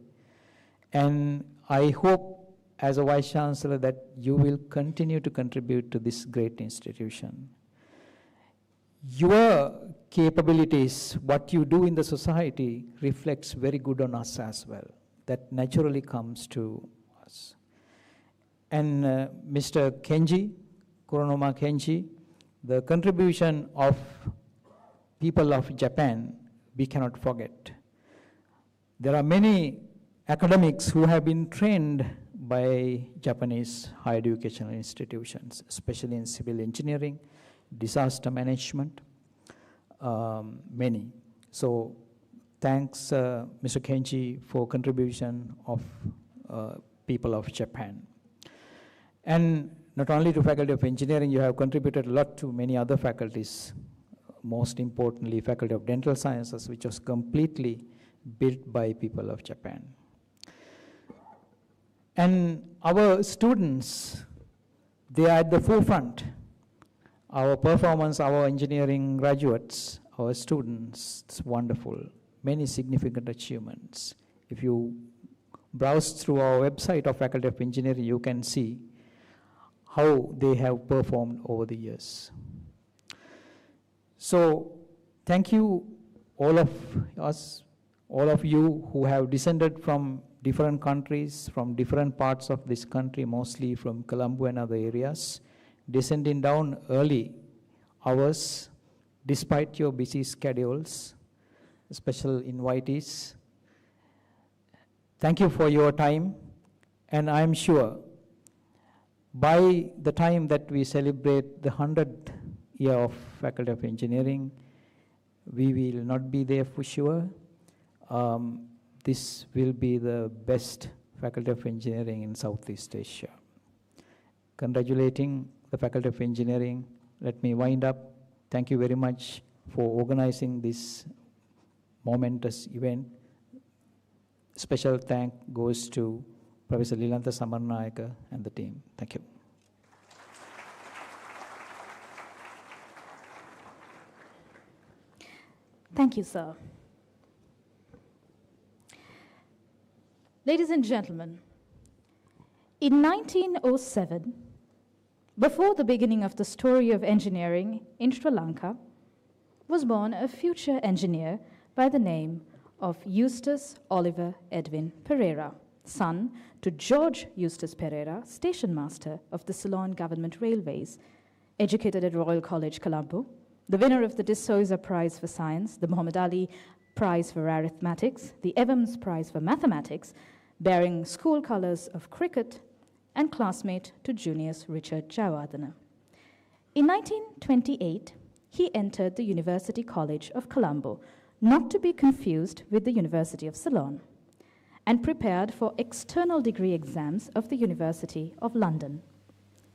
And I hope as a Vice-Chancellor that you will continue to contribute to this great institution. Your capabilities, what you do in the society, reflects very good on us as well. That naturally comes to us. And Mr. Kenji, Koronoma Kenji, the contribution of people of Japan, we cannot forget. There are many academics who have been trained by Japanese higher educational institutions, especially in civil engineering, disaster management, many. So thanks, Mr. Kenji, for contribution of people of Japan. And not only to Faculty of Engineering, you have contributed a lot to many other faculties, most importantly, Faculty of Dental Sciences, which was completely built by people of Japan. And our students, they are at the forefront. Our performance, our engineering graduates, our students, it's wonderful. Many significant achievements. If you browse through our website of Faculty of Engineering, you can see how they have performed over the years. So thank you, all of us, all of you who have descended from different countries, from different parts of this country, mostly from Colombo and other areas, descending down early hours, despite your busy schedules, special invitees. Thank you for your time, and I'm sure by the time that we celebrate the 100th year of Faculty of Engineering, we will not be there for sure. This will be the best Faculty of Engineering in Southeast Asia. Congratulating the Faculty of Engineering. Let me wind up. Thank you very much for organizing this momentous event. Special thank goes to Professor Lilantha Samaranayake and the team. Thank you. Thank you, sir. Ladies and gentlemen, in 1907, before the beginning of the story of engineering in Sri Lanka, was born a future engineer by the name of Eustace Oliver Edwin Pereira, son to George Eustace Pereira, station master of the Ceylon Government Railways, educated at Royal College, Colombo, the winner of the de Souza Prize for Science, the Muhammad Ali Prize for Arithmetics, the Evans Prize for Mathematics, bearing school colours of cricket, and classmate to Junius Richard Jayawardena. In 1928, he entered the University College of Colombo, not to be confused with the University of Ceylon, and prepared for external degree exams of the University of London.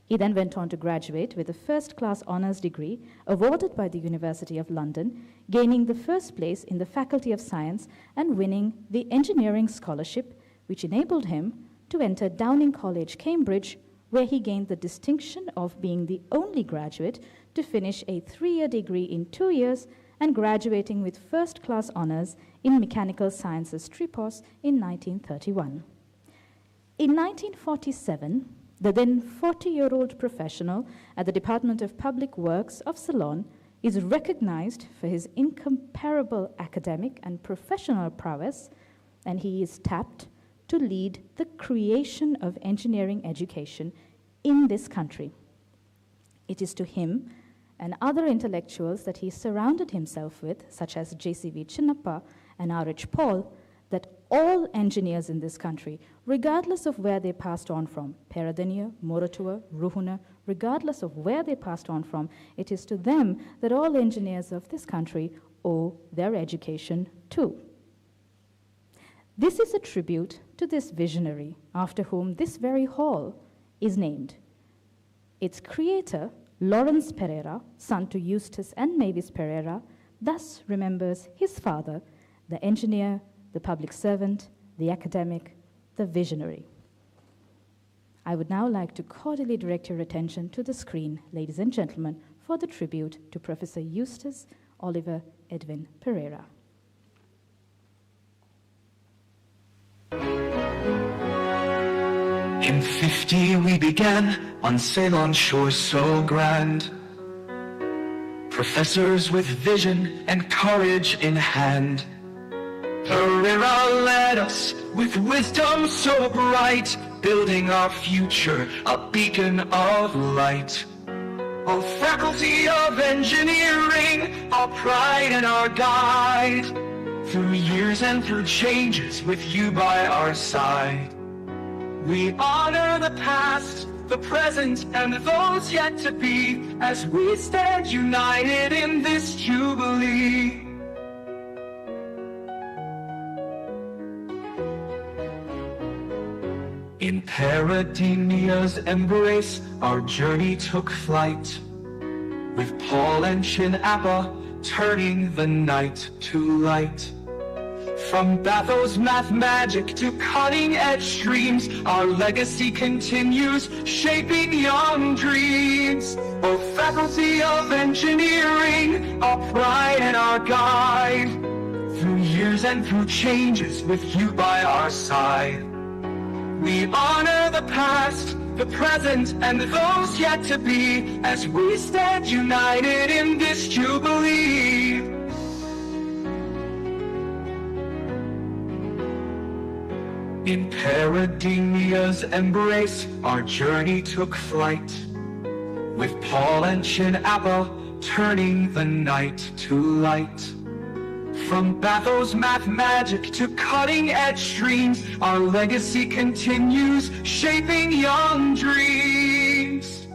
He then went on to graduate with a first-class honours degree awarded by the University of London, gaining the first place in the Faculty of Science and winning the Engineering Scholarship, which enabled him to enter Downing College, Cambridge, where he gained the distinction of being the only graduate to finish a 3-year degree in 2 years and graduating with first-class honours in Mechanical Sciences Tripos in 1931. In 1947, the then 40-year-old professional at the Department of Public Works of Ceylon is recognized for his incomparable academic and professional prowess, and he is tapped to lead the creation of engineering education in this country. It is to him and other intellectuals that he surrounded himself with, such as J.C.V. Chinnappa and R.H. Paul, that all engineers in this country, regardless of where they passed on from, Peradeniya, Moratuwa, Ruhuna, regardless of where they passed on from, it is to them that all engineers of this country owe their education too. This is a tribute to this visionary, after whom this very hall is named. Its creator, Lawrence Pereira, son to Eustace and Mavis Pereira, thus remembers his father, the engineer, the public servant, the academic, the visionary. I would now like to cordially direct your attention to the screen, ladies and gentlemen, for the tribute to Professor Eustace Oliver Edwin Pereira. In 50 we began on Ceylon shores so grand, professors with vision and courage in hand. Pereira led us with wisdom so bright, building our future a beacon of light. O Faculty of Engineering, our pride and our guide, through years and through changes with you by our side. We honor the past, the present, and those yet to be, as we stand united in this Jubilee. In Peradeniya's embrace, our journey took flight, with Paul and Chinnappa turning the night to light. From Batho's math magic to cutting-edge streams, our legacy continues, shaping young dreams. O Faculty of Engineering, our pride and our guide, through years and through changes with you by our side. We honor the past, the present, and those yet to be, as we stand united in this Jubilee. In Peradeniya's embrace, our journey took flight, with Paul and Chinnappa turning the night to light. From Batho's math magic to cutting-edge streams, our legacy continues, shaping young dreams.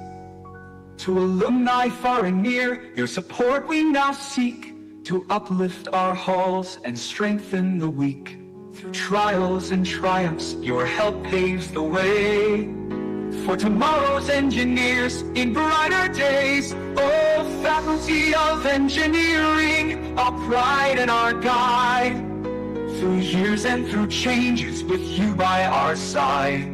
To alumni far and near, your support we now seek, to uplift our halls and strengthen the weak. Through trials and triumphs, your help paves the way for tomorrow's engineers in brighter days. Oh, Faculty of Engineering, our pride and our guide, through years and through changes with you by our side.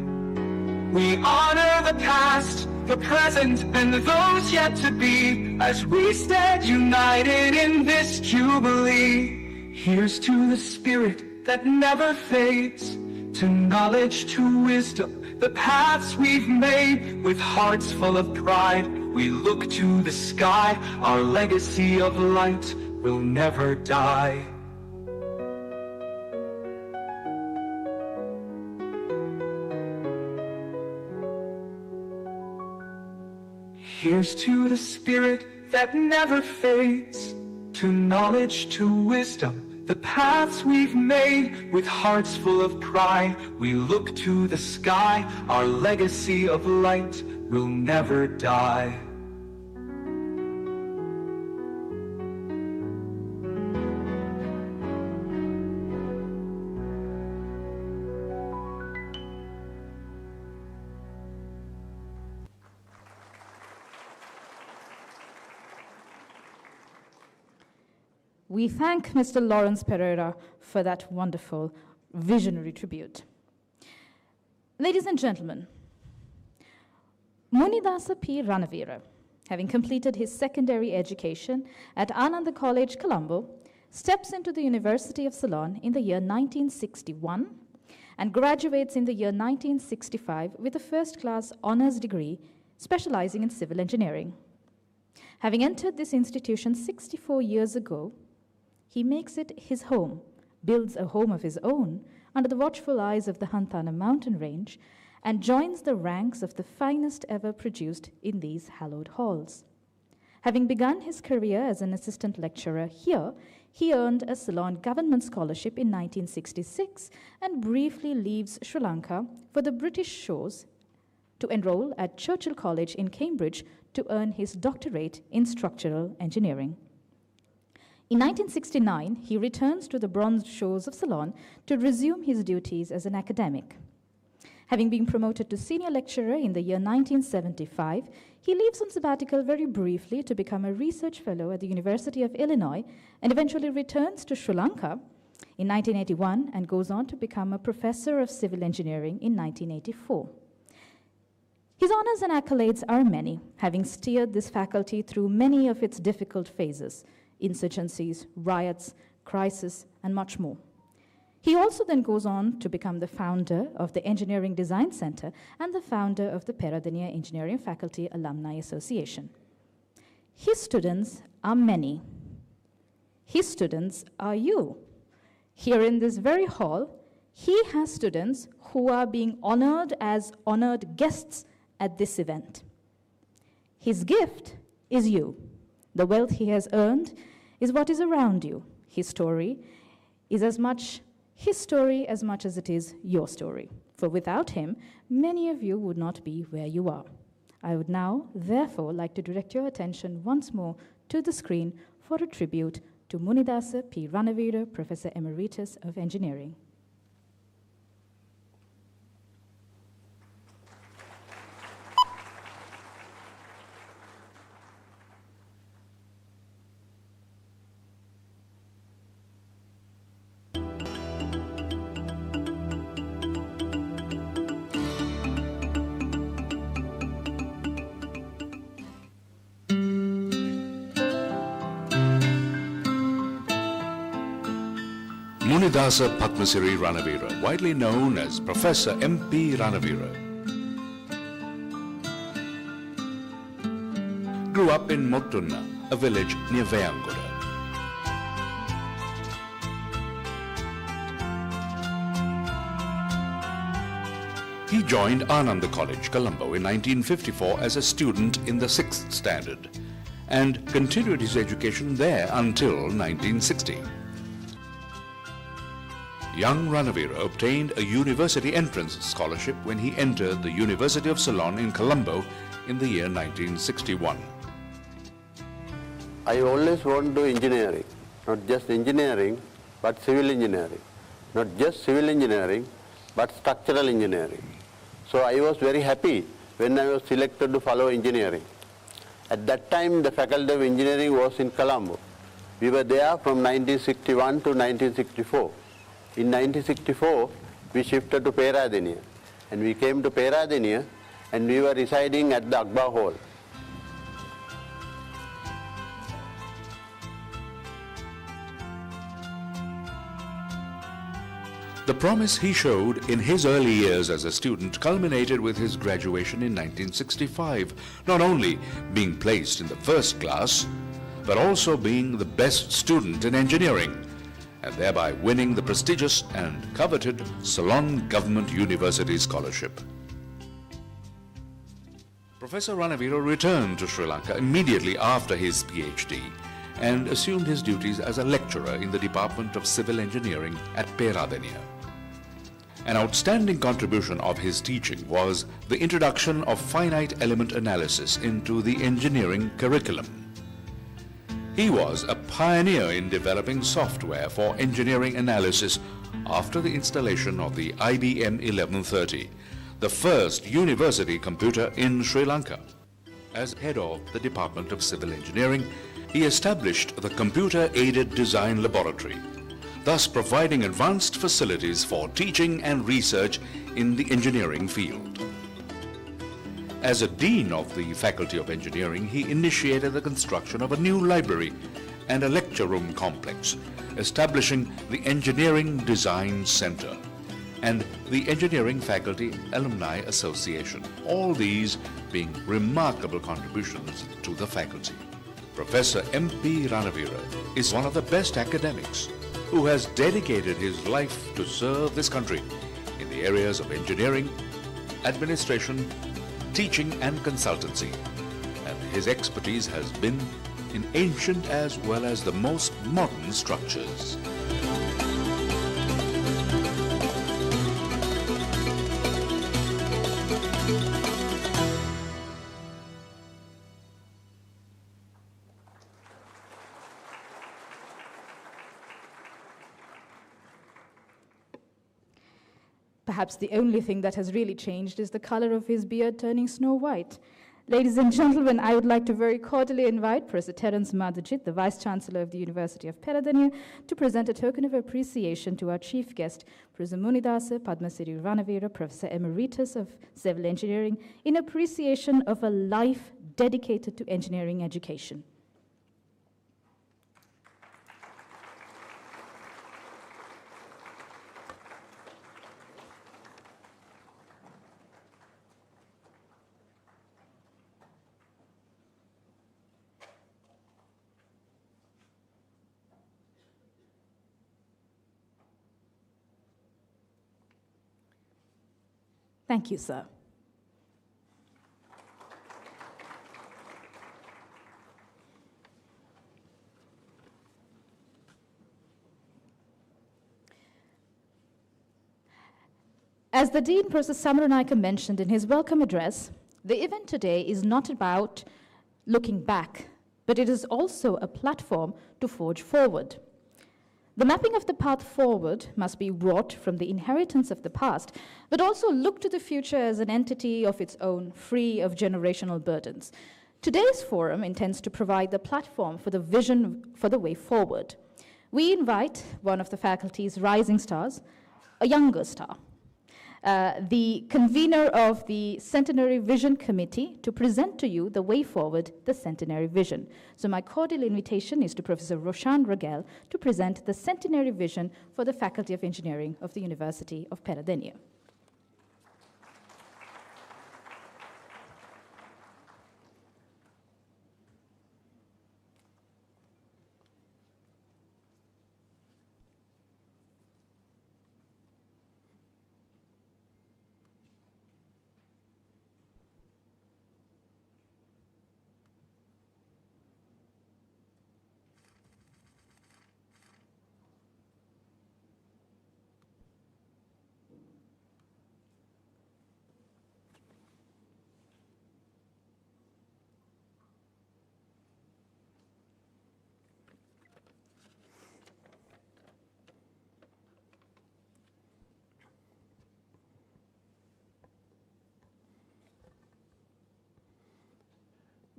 We honor the past, the present, and those yet to be, as we stand united in this Jubilee. Here's to the spirit that never fades, to knowledge, to wisdom, the paths we've made. With hearts full of pride, we look to the sky, our legacy of light, will never die. Here's to the spirit that never fades, to knowledge, to wisdom, the paths we've made. With hearts full of pride, we look to the sky. Our legacy of light will never die. We thank Mr. Lawrence Pereira for that wonderful visionary tribute. Ladies and gentlemen, Munidasa P. Ranavira, having completed his secondary education at Ananda College, Colombo, steps into the University of Ceylon in the year 1961 and graduates in the year 1965 with a first-class honors degree specializing in civil engineering. Having entered this institution 64 years ago, he makes it his home, builds a home of his own under the watchful eyes of the Hantana mountain range, and joins the ranks of the finest ever produced in these hallowed halls. Having begun his career as an assistant lecturer here, he earned a Ceylon government scholarship in 1966 and briefly leaves Sri Lanka for the British shores to enroll at Churchill College in Cambridge to earn his doctorate in structural engineering. In 1969, he returns to the bronze shores of Ceylon to resume his duties as an academic. Having been promoted to senior lecturer in the year 1975, he leaves on sabbatical very briefly to become a research fellow at the University of Illinois and eventually returns to Sri Lanka in 1981 and goes on to become a professor of civil engineering in 1984. His honors and accolades are many, having steered this faculty through many of its difficult phases: insurgencies, riots, crisis, and much more. He also then goes on to become the founder of the Engineering Design Center and the founder of the Peradeniya Engineering Faculty Alumni Association. His students are many. His students are you. Here in this very hall, he has students who are being honored as honored guests at this event. His gift is you. The wealth he has earned is what is around you. His story is as much his story as much as it is your story. For without him, many of you would not be where you are. I would now, therefore, like to direct your attention once more to the screen for a tribute to Munidasa P. Ranavira, Professor Emeritus of Engineering. Munidasa Padmasiri Ranavira, widely known as Professor M.P. Ranavira, grew up in Mottunna, a village near Vayangoda. He joined Ananda College, Colombo in 1954 as a student in the 6th standard and continued his education there until 1960. Young Ranavira obtained a university entrance scholarship when he entered the University of Ceylon in Colombo in the year 1961. I always want to do engineering, not just engineering, but civil engineering. Not just civil engineering, but structural engineering. So I was very happy when I was selected to follow engineering. At that time, the Faculty of Engineering was in Colombo. We were there from 1961 to 1964. In 1964, we shifted to Peradeniya, and we came to Peradeniya, and we were residing at the Akbar Hall. The promise he showed in his early years as a student culminated with his graduation in 1965, not only being placed in the first class, but also being the best student in engineering, and thereby winning the prestigious and coveted Ceylon Government University Scholarship. Professor Ranavira returned to Sri Lanka immediately after his PhD and assumed his duties as a lecturer in the Department of Civil Engineering at Peradeniya. An outstanding contribution of his teaching was the introduction of finite element analysis into the engineering curriculum. He was a pioneer in developing software for engineering analysis after the installation of the IBM 1130, the first university computer in Sri Lanka. As head of the Department of Civil Engineering, he established the Computer-Aided Design Laboratory, thus providing advanced facilities for teaching and research in the engineering field. As a dean of the Faculty of Engineering, he initiated the construction of a new library and a lecture room complex, establishing the Engineering Design Center and the Engineering Faculty Alumni Association, all these being remarkable contributions to the faculty. Professor M.P. Ranavira is one of the best academics who has dedicated his life to serve this country in the areas of engineering, administration, teaching and consultancy, and his expertise has been in ancient as well as the most modern structures. Perhaps the only thing that has really changed is the color of his beard turning snow white. Ladies and gentlemen, I would like to very cordially invite Professor Terence Madhujit, the Vice-chancellor of the University of Peradeniya, to present a token of appreciation to our chief guest, Professor Munidasa Padmasiri Ranavira, Professor Emeritus of Civil Engineering, in appreciation of a life dedicated to engineering education. Thank you, sir. As the Dean, Professor Samaranayake, mentioned in his welcome address, the event today is not about looking back, but it is also a platform to forge forward. The mapping of the path forward must be wrought from the inheritance of the past, but also look to the future as an entity of its own, free of generational burdens. Today's forum intends to provide the platform for the vision for the way forward. We invite one of the faculty's rising stars, a younger star, the convener of the Centenary Vision Committee, to present to you the way forward, the Centenary Vision. So my cordial invitation is to Professor Roshan Ragel to present the Centenary Vision for the Faculty of Engineering of the University of Peradeniya.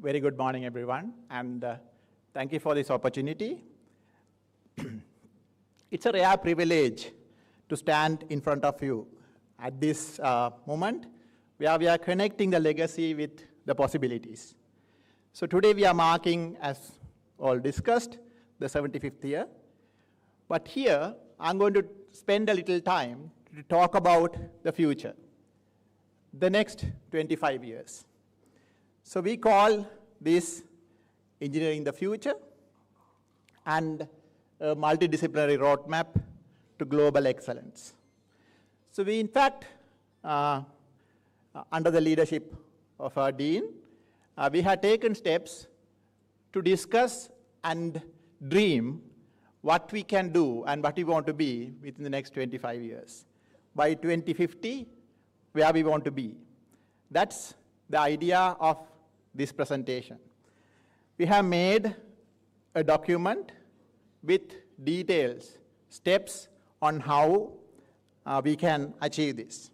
Very good morning, everyone, and thank you for this opportunity. It's a rare privilege to stand in front of you at this moment where we are connecting the legacy with the possibilities. So today we are marking, as all discussed, the 75th year. But here, I'm going to spend a little time to talk about the future, the next 25 years. So we call this Engineering the Future, and a multidisciplinary roadmap to global excellence. So we, in fact, under the leadership of our Dean, we have taken steps to discuss and dream what we can do and what we want to be within the next 25 years. By 2050, where we want to be. That's the idea of this presentation. We have made a document with details, steps on how we can achieve this.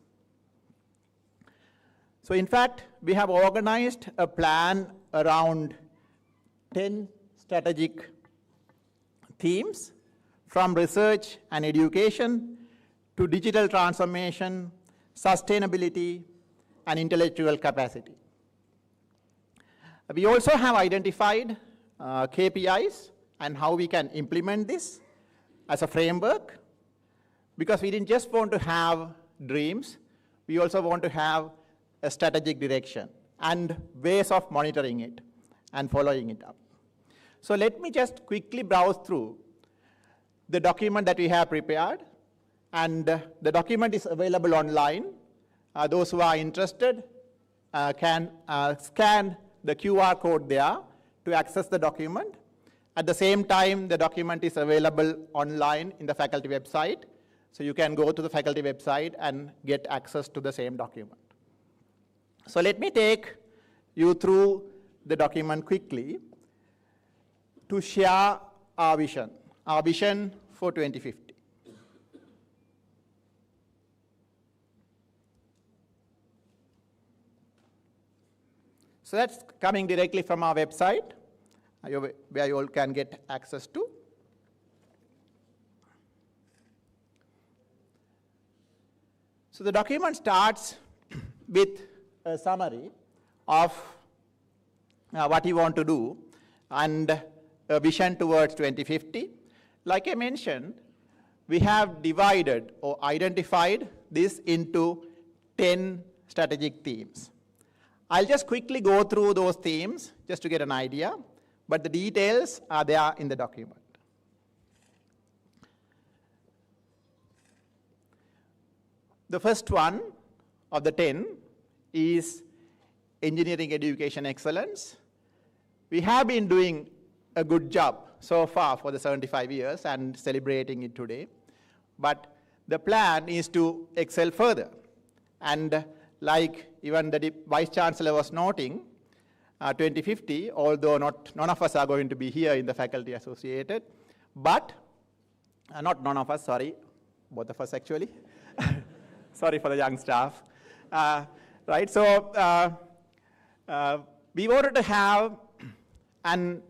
So in fact, we have organized a plan around 10 strategic themes, from research and education to digital transformation, sustainability, and intellectual capacity. We also have identified KPIs and how we can implement this as a framework, because we didn't just want to have dreams, we also want to have a strategic direction and ways of monitoring it and following it up. So let me just quickly browse through the document that we have prepared, and the document is available online. Those who are interested can scan the QR code there to access the document. At the same time, the document is available online in the faculty website, so you can go to the faculty website and get access to the same document. So let me take you through the document quickly to share our vision for 2050. So that's coming directly from our website, where you all can get access to. So the document starts with a summary of what you want to do and a vision towards 2050. Like I mentioned, we have divided or identified this into 10 strategic themes. I'll just quickly go through those themes just to get an idea, but the details are there in the document. The first one of the 10 is engineering education excellence. We have been doing a good job so far for the 75 years and celebrating it today, but the plan is to excel further. And like even the Vice-chancellor was noting, 2050, although none of us are going to be here in the faculty associated, but, not none of us, sorry, both of us actually. Sorry for the young staff. Right, so we wanted to have an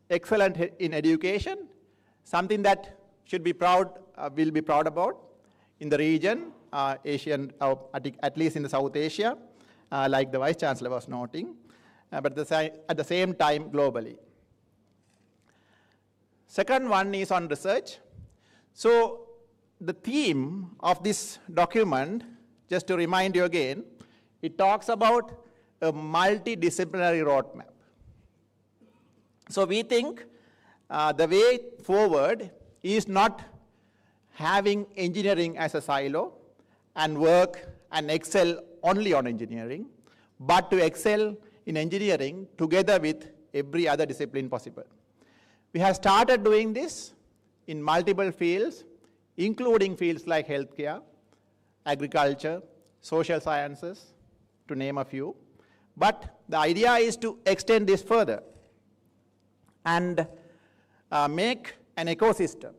excellent in education, something that should be proud, will be proud about in the region, Asian, at least in the South Asia, like the Vice-chancellor was noting, but at the same time globally. Second one is on research. So the theme of this document, just to remind you again, it talks about a multidisciplinary roadmap. So we think the way forward is not having engineering as a silo and work and excel only on engineering, but to excel in engineering together with every other discipline possible. We have started doing this in multiple fields, including fields like healthcare, agriculture, social sciences, to name a few. But the idea is to extend this further and make an ecosystem,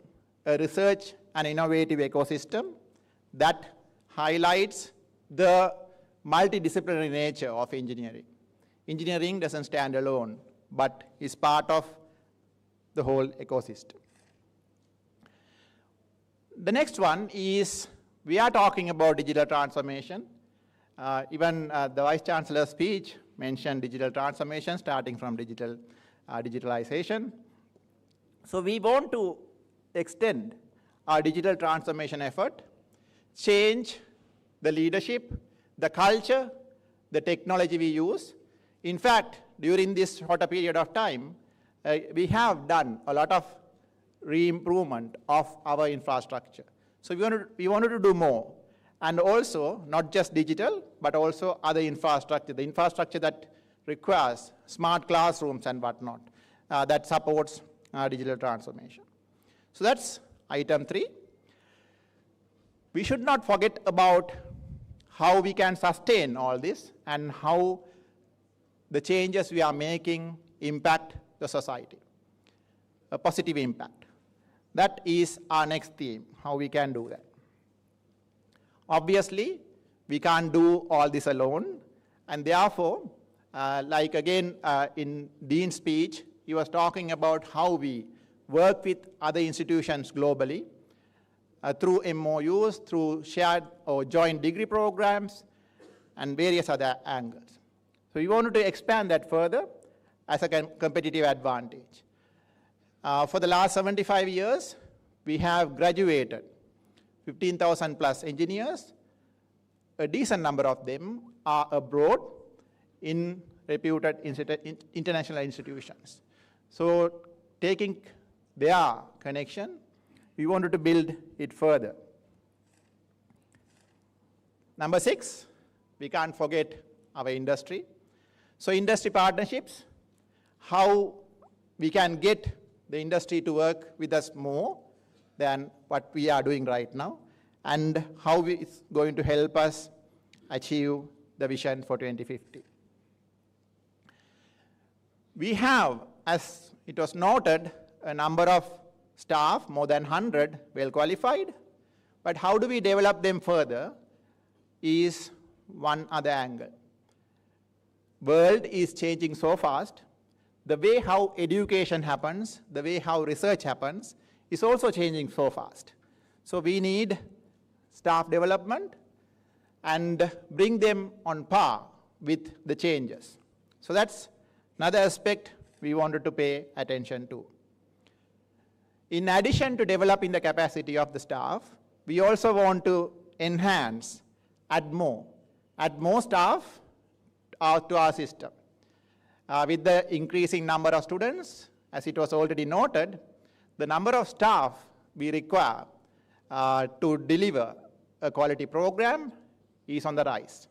a research and innovative ecosystem that highlights the multidisciplinary nature of engineering. Engineering doesn't stand alone, but is part of the whole ecosystem. The next one is, we are talking about digital transformation. Even the Vice-chancellor's speech mentioned digital transformation, starting from digitalization. So we want to extend our digital transformation effort, change the leadership, the culture, the technology we use. In fact, during this shorter period of time, we have done a lot of re-improvement of our infrastructure. So we wanted to do more. And also, not just digital, but also other infrastructure, the infrastructure that requires smart classrooms and whatnot, that supports digital transformation. So that's item 3. We should not forget about how we can sustain all this and how the changes we are making impact the society, a positive impact. That is our next theme, how we can do that. Obviously, we can't do all this alone, and therefore, like again in Dean's speech, he was talking about how we work with other institutions globally through MOUs, through shared or joint degree programs, and various other angles. So we wanted to expand that further as a competitive advantage. For the last 75 years, we have graduated 15,000 plus engineers. A decent number of them are abroad in reputed international institutions. So taking their connection, we wanted to build it further. Number 6, we can't forget our industry. So industry partnerships, how we can get the industry to work with us more than what we are doing right now, and how it's going to help us achieve the vision for 2050. We have, as it was noted, a number of staff, more than 100, well qualified, but how do we develop them further is one other angle. World is changing so fast. The way how education happens, the way how research happens, is also changing so fast. So we need staff development and bring them on par with the changes. So that's another aspect we wanted to pay attention to. In addition to developing the capacity of the staff, we also want to enhance, add more staff to our system. With the increasing number of students, as it was already noted, the number of staff we require to deliver a quality program is on the rise.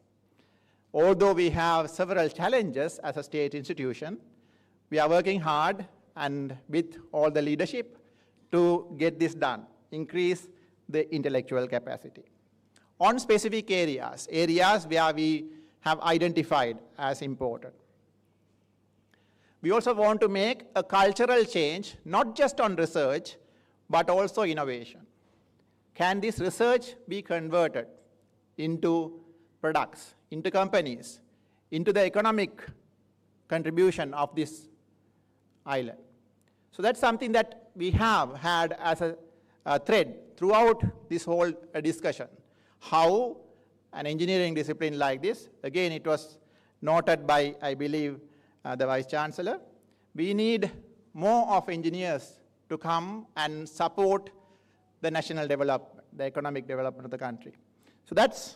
Although we have several challenges as a state institution, we are working hard and with all the leadership to get this done, increase the intellectual capacity. On specific areas where we have identified as important. We also want to make a cultural change, not just on research, but also innovation. Can this research be converted into products, into companies, into the economic contribution of this island? So that's something that we have had as a thread throughout this whole discussion. How an engineering discipline like this, again it was noted by, I believe, the Vice-chancellor, we need more of engineers to come and support the national development, the economic development of the country. So that's,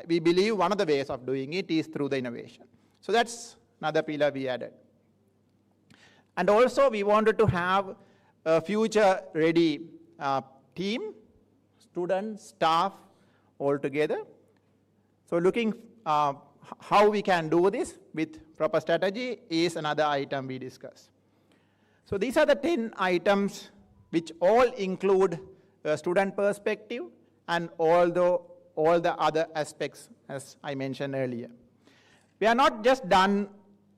we believe, one of the ways of doing it is through the innovation. So that's another pillar we added. And also we wanted to have a future-ready team, students, staff, all together. So looking how we can do this with proper strategy is another item we discuss. So these are the 10 items which all include a student perspective and all the other aspects as I mentioned earlier. We are not just done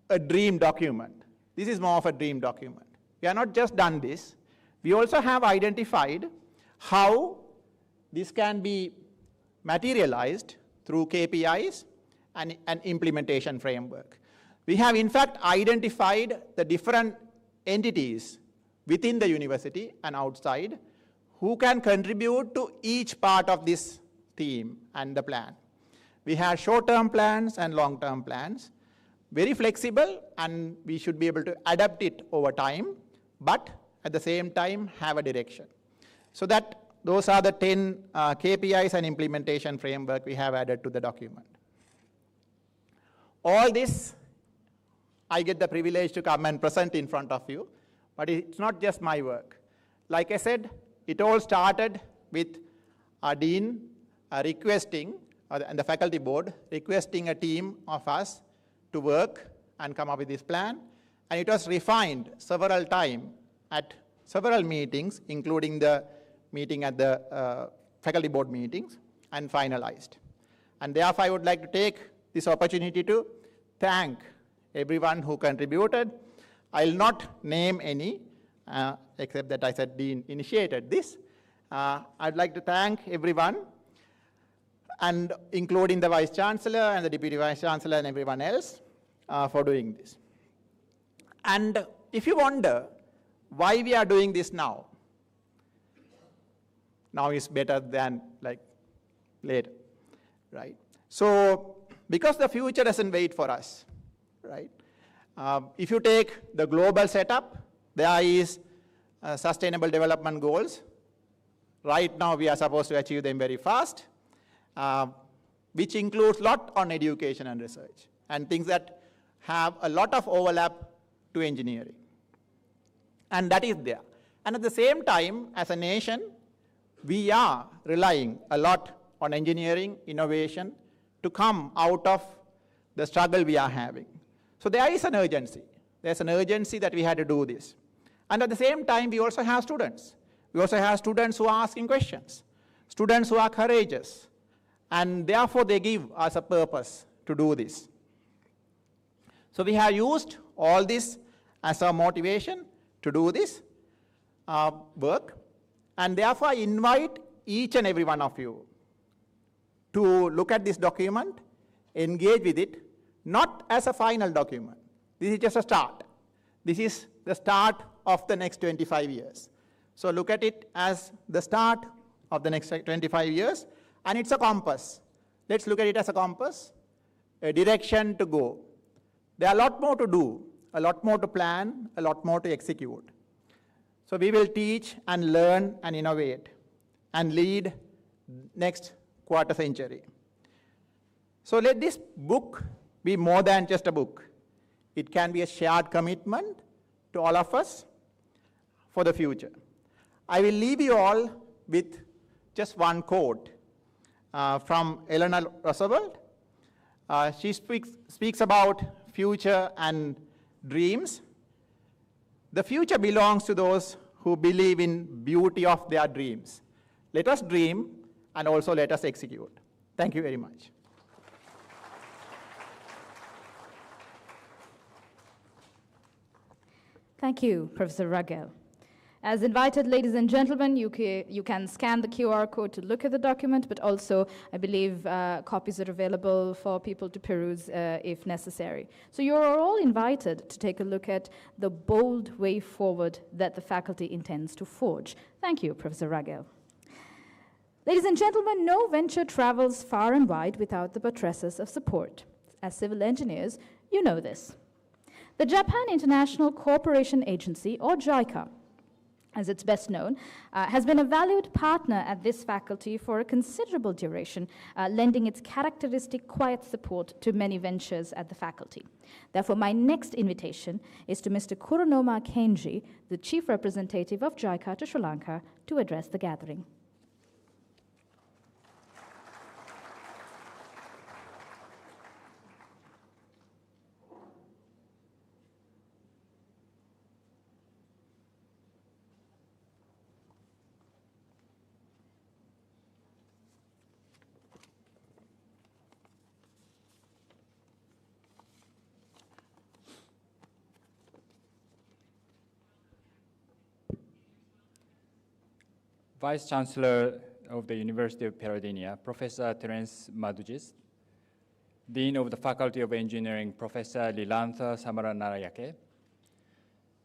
a dream document. This is more of a dream document. We are not just done this. We also have identified how this can be materialized through KPIs and an implementation framework. We have in fact identified the different entities within the university and outside who can contribute to each part of this theme and the plan. We have short-term plans and long-term plans, very flexible, and we should be able to adapt it over time, but at the same time have a direction. So that those are the 10 KPIs and implementation framework we have added to the document. All this, I get the privilege to come and present in front of you, but it's not just my work. like I said, it all started with our dean requesting, and the faculty board requesting a team of us to work and come up with this plan. And it was refined several times at several meetings, including the meeting at the faculty board meetings, and finalized. And therefore, I would like to take this opportunity to thank everyone who contributed. I'll not name any, except that I said Dean initiated this. I'd like to thank everyone, and including the Vice-chancellor and the Deputy Vice-chancellor and everyone else for doing this. And if you wonder why we are doing this now is better than like later, right? So, because the future doesn't wait for us, right? If you take the global setup, there is sustainable development goals. Right now, we are supposed to achieve them very fast, which includes a lot on education and research, and things that have a lot of overlap to engineering. And that is there. And at the same time, as a nation, we are relying a lot on engineering, innovation, to come out of the struggle we are having. So there is an urgency. There's an urgency that we had to do this. And at the same time, we also have students. We also have students who are asking questions, students who are courageous, and therefore they give us a purpose to do this. So we have used all this as our motivation to do this work, and therefore I invite each and every one of you to look at this document, engage with it, not as a final document. This is just a start. This is the start of the next 25 years. So look at it as the start of the next 25 years, and it's a compass. Let's look at it as a compass, a direction to go. There are a lot more to do, a lot more to plan, a lot more to execute. So we will teach and learn and innovate and lead next quarter century. So let this book be more than just a book. It can be a shared commitment to all of us for the future. I will leave you all with just one quote from Eleanor Roosevelt. She speaks about future and dreams. The future belongs to those who believe in beauty of their dreams. Let us dream and also let us execute. Thank you very much. Thank you, Professor Ragel. As invited, ladies and gentlemen, you can scan the QR code to look at the document, but also, I believe, copies are available for people to peruse if necessary. So you're all invited to take a look at the bold way forward that the faculty intends to forge. Thank you, Professor Ragel. Ladies and gentlemen, no venture travels far and wide without the buttresses of support. As civil engineers, you know this. The Japan International Cooperation Agency, or JICA, as it's best known, has been a valued partner at this faculty for a considerable duration, lending its characteristic quiet support to many ventures at the faculty. Therefore, my next invitation is to Mr. Kuronoma Kenji, the Chief Representative of JICA to Sri Lanka, to address the gathering. Vice-chancellor of the University of Peradeniya, Professor Terence Madhujis, Dean of the Faculty of Engineering, Professor Lilantha Samaranarayake,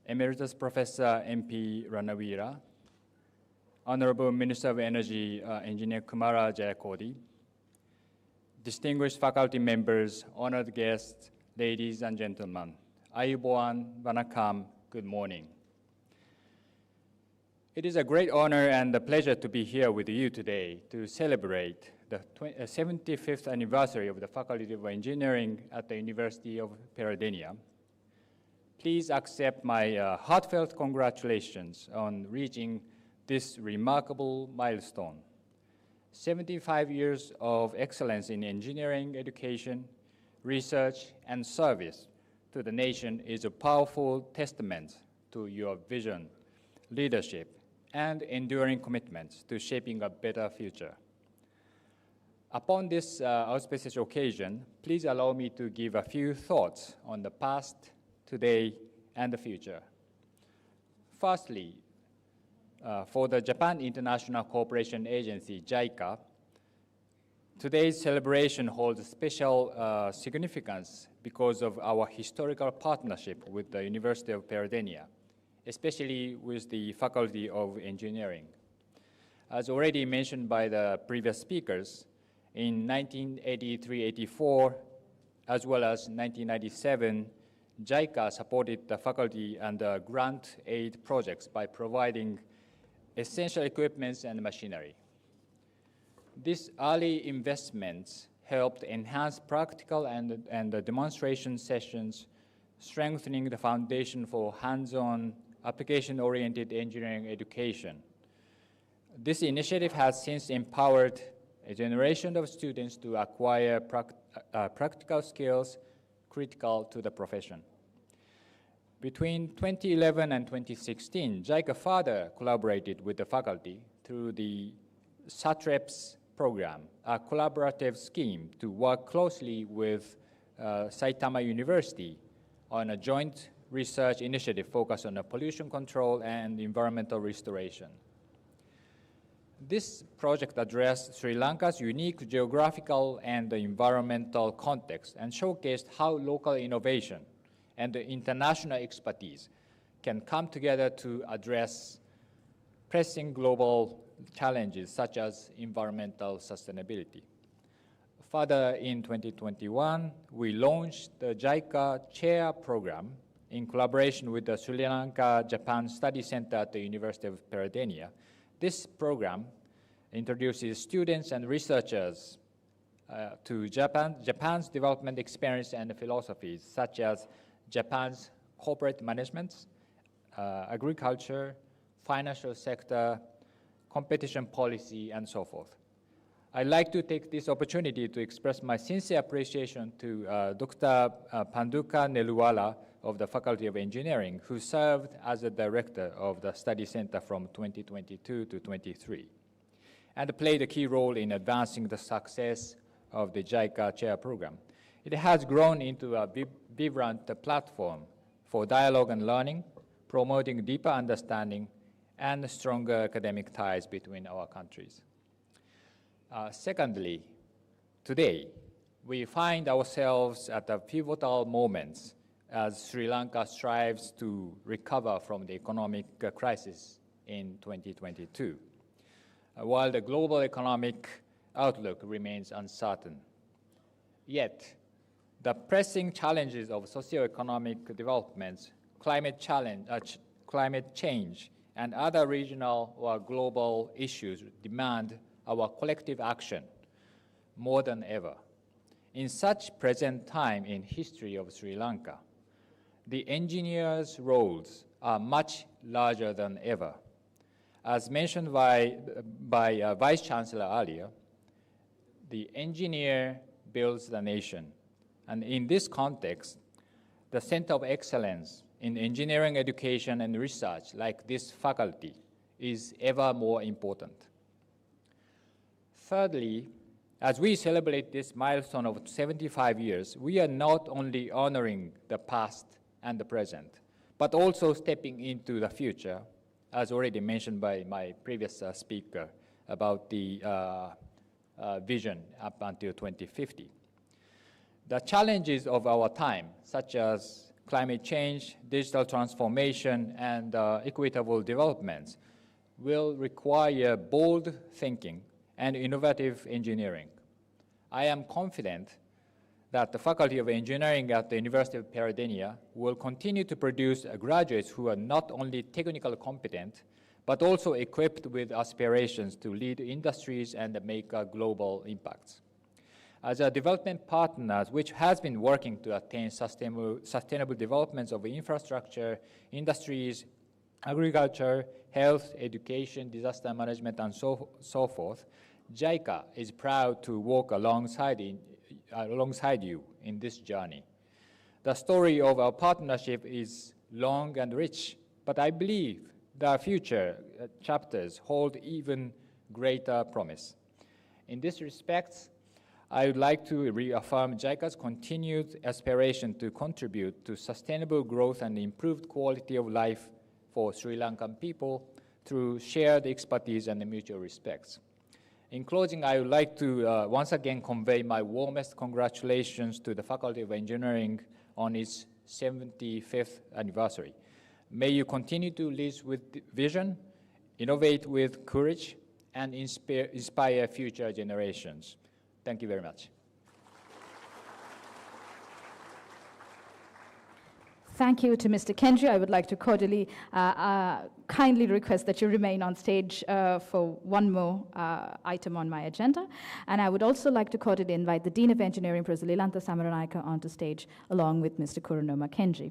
Emeritus Professor MP Ranavira, Honorable Minister of Energy, Engineer Kumara Jayakodi, distinguished faculty members, honored guests, ladies and gentlemen, Ayubowan, Vanakkam, good morning. It is a great honor and a pleasure to be here with you today to celebrate the 75th anniversary of the Faculty of Engineering at the University of Peradeniya. Please accept my heartfelt congratulations on reaching this remarkable milestone. 75 years of excellence in engineering education, research, and service to the nation is a powerful testament to your vision, leadership, and enduring commitments to shaping a better future. Upon this auspicious occasion, please allow me to give a few thoughts on the past, today, and the future. Firstly, for the Japan International Cooperation Agency, JICA, today's celebration holds special significance because of our historical partnership with the University of Peradeniya, especially with the Faculty of Engineering. As already mentioned by the previous speakers, in 1983-84, as well as 1997, JICA supported the faculty and grant aid projects by providing essential equipment and machinery. These early investments helped enhance practical and demonstration sessions, strengthening the foundation for hands-on, application-oriented engineering education. This initiative has since empowered a generation of students to acquire practical skills critical to the profession. Between 2011 and 2016, JICA further collaborated with the faculty through the SATREPS program, a collaborative scheme to work closely with Saitama University on a joint research initiative focused on pollution control and environmental restoration. This project addressed Sri Lanka's unique geographical and environmental context and showcased how local innovation and the international expertise can come together to address pressing global challenges such as environmental sustainability. Further, in 2021, we launched the JICA Chair Program in collaboration with the Sri Lanka-Japan Study Center at the University of Peradeniya. This program introduces students and researchers to Japan's development experience and philosophies, such as Japan's corporate management, agriculture, financial sector, competition policy, and so forth. I'd like to take this opportunity to express my sincere appreciation to Dr. Panduka Neluwala of the Faculty of Engineering, who served as the director of the study center from 2022 to 23, and played a key role in advancing the success of the JICA Chair Program. It has grown into a vibrant platform for dialogue and learning, promoting deeper understanding and stronger academic ties between our countries. Secondly, today, we find ourselves at a pivotal moment as Sri Lanka strives to recover from the economic crisis in 2022, while the global economic outlook remains uncertain. Yet, the pressing challenges of socioeconomic developments, climate change, and other regional or global issues demand our collective action more than ever. In such present time in history of Sri Lanka, the engineers' roles are much larger than ever. As mentioned by Vice-chancellor earlier, the engineer builds the nation. And in this context, the Center of Excellence in Engineering Education and Research, like this faculty, is ever more important. Thirdly, as we celebrate this milestone of 75 years, we are not only honoring the past and the present, but also stepping into the future, as already mentioned by my previous speaker about the vision up until 2050. The challenges of our time, such as climate change, digital transformation, and equitable developments, will require bold thinking and innovative engineering. I am confident that the Faculty of Engineering at the University of Peradeniya will continue to produce graduates who are not only technically competent, but also equipped with aspirations to lead industries and make global impacts. As a development partner which has been working to attain sustainable developments of infrastructure, industries, agriculture, health, education, disaster management, and so forth, JICA is proud to walk alongside you in this journey. The story of our partnership is long and rich, but I believe the future chapters hold even greater promise. In this respect, I would like to reaffirm JICA's continued aspiration to contribute to sustainable growth and improved quality of life for Sri Lankan people through shared expertise and mutual respects. In closing, I would like to once again convey my warmest congratulations to the Faculty of Engineering on its 75th anniversary. May you continue to lead with vision, innovate with courage, and inspire future generations. Thank you very much. Thank you to Mr. Kenji. I would like to cordially, kindly request that you remain on stage for one more item on my agenda. And I would also like to cordially invite the Dean of Engineering, Professor Lilantha Samaranayake, onto stage along with Mr. Kuronoma Kenji.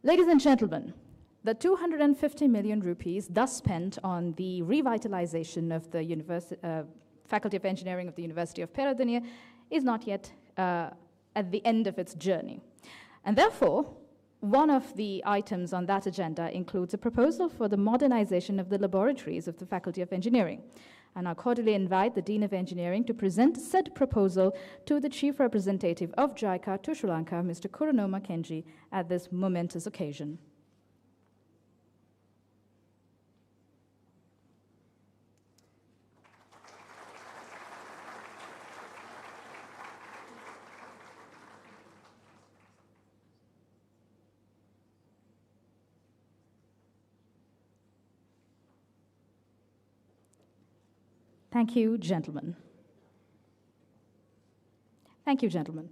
Ladies and gentlemen, the 250 million rupees thus spent on the revitalization of the Faculty of Engineering of the University of Peradeniya is not yet at the end of its journey. And therefore, one of the items on that agenda includes a proposal for the modernization of the laboratories of the Faculty of Engineering. And I cordially invite the Dean of Engineering to present said proposal to the Chief Representative of JICA to Sri Lanka, Mr. Kuronoma Kenji, at this momentous occasion. Thank you, gentlemen. Thank you, gentlemen.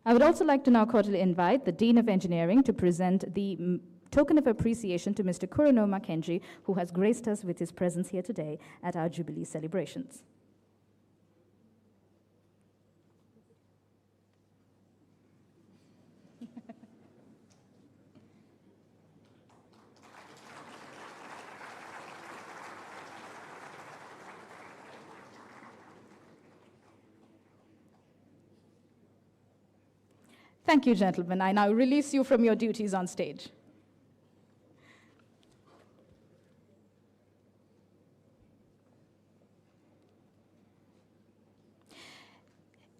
I would also like to now cordially invite the Dean of Engineering to present the token of appreciation to Mr. Kuronoma Kenji, who has graced us with his presence here today at our Jubilee celebrations. Thank you, gentlemen. I now release you from your duties on stage.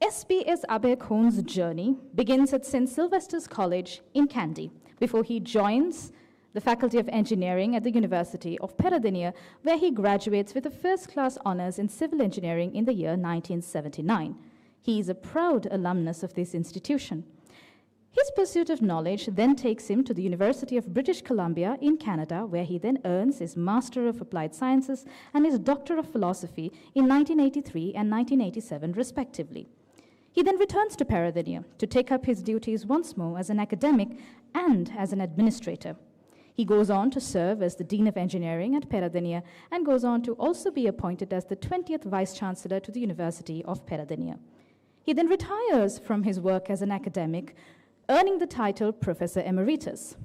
SBS Abekon's journey begins at St. Sylvester's College in Kandy before he joins the Faculty of Engineering at the University of Peradeniya, where he graduates with a first-class honors in civil engineering in the year 1979. He is a proud alumnus of this institution. His pursuit of knowledge then takes him to the University of British Columbia in Canada, where he then earns his Master of Applied Sciences and his Doctor of Philosophy in 1983 and 1987, respectively. He then returns to Peradeniya to take up his duties once more as an academic and as an administrator. He goes on to serve as the Dean of Engineering at Peradeniya and goes on to also be appointed as the 20th Vice-chancellor to the University of Peradeniya. He then retires from his work as an academic, earning the title Professor Emeritus.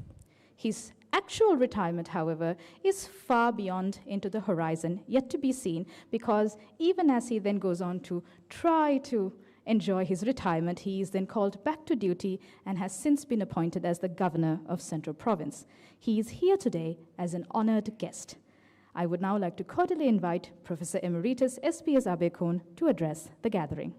His actual retirement, however, is far beyond into the horizon, yet to be seen, because even as he then goes on to try to enjoy his retirement, he is then called back to duty and has since been appointed as the Governor of Central Province. He is here today as an honored guest. I would now like to cordially invite Professor Emeritus SBS Abekon to address the gathering.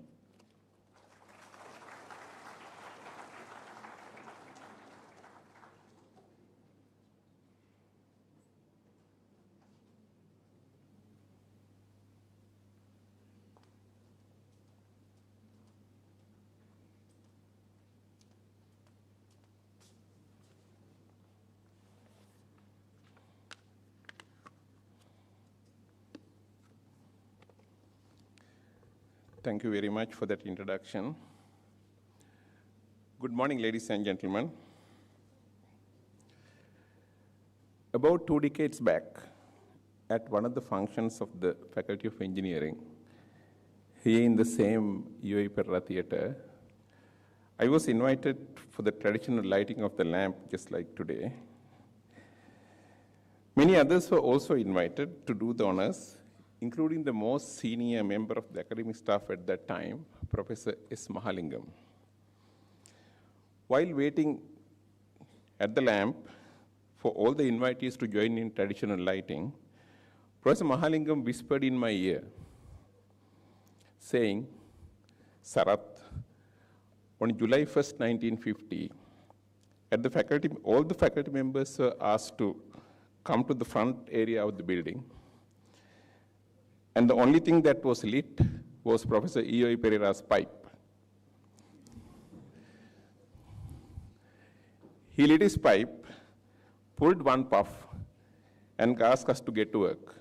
Thank you very much for that introduction. Good morning, ladies and gentlemen. About 2 decades back, at one of the functions of the Faculty of Engineering, here in the same UAE Perra Theatre, I was invited for the traditional lighting of the lamp, just like today. Many others were also invited to do the honors, including the most senior member of the academic staff at that time, Professor S. Mahalingam. While waiting at the lamp for all the invitees to join in traditional lighting, Professor Mahalingam whispered in my ear, saying, Sarath, on July 1st, 1950, all the faculty members were asked to come to the front area of the building. And the only thing that was lit was Professor E.O.E. Pereira's pipe. He lit his pipe, pulled one puff, and asked us to get to work.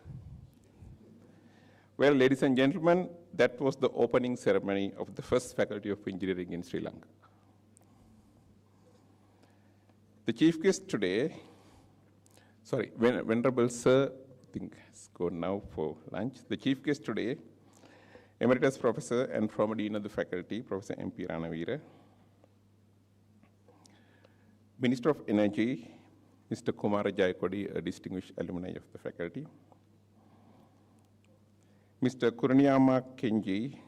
Well, ladies and gentlemen, that was the opening ceremony of the first Faculty of Engineering in Sri Lanka. The chief guest today, Venerable Sir, I think has gone now for lunch. The chief guest today, Emeritus Professor and former Dean of the Faculty, Professor M.P. Ranavira. Minister of Energy, Mr. Kumara Jayakodi, a distinguished alumni of the faculty. Mr. Kuraniyama Kenji,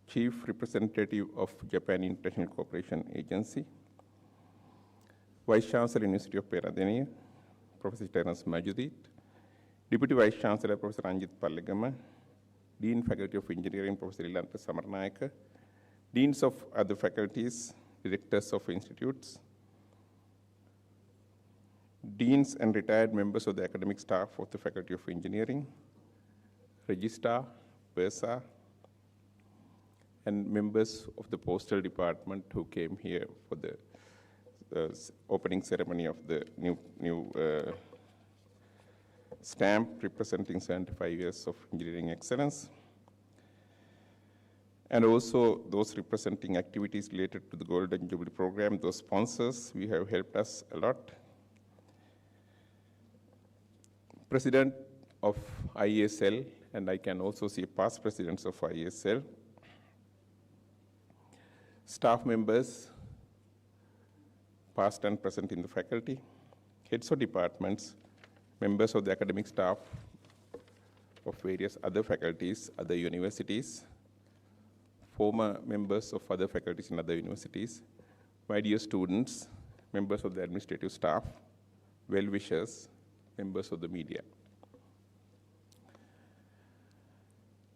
Chief Representative of Japan International Cooperation Agency. Vice-chancellor, University of Peradeniya, Professor Terence Majudit. Deputy Vice-chancellor, Professor Ranjit Pallegama. Dean, Faculty of Engineering, Professor Ilanta Samarnayaka. Deans of other faculties, directors of institutes. Deans and retired members of the academic staff of the Faculty of Engineering. Registrar, Versa, and members of the postal department who came here for the opening ceremony of the new stamp representing 75 years of engineering excellence, and also those representing activities related to the Golden Jubilee program, those sponsors who have helped us a lot. President of IESL, and I can also see past presidents of IESL, staff members, past and present in the faculty, heads of departments, members of the academic staff of various other faculties, other universities, former members of other faculties in other universities, my dear students, members of the administrative staff, well-wishers, members of the media.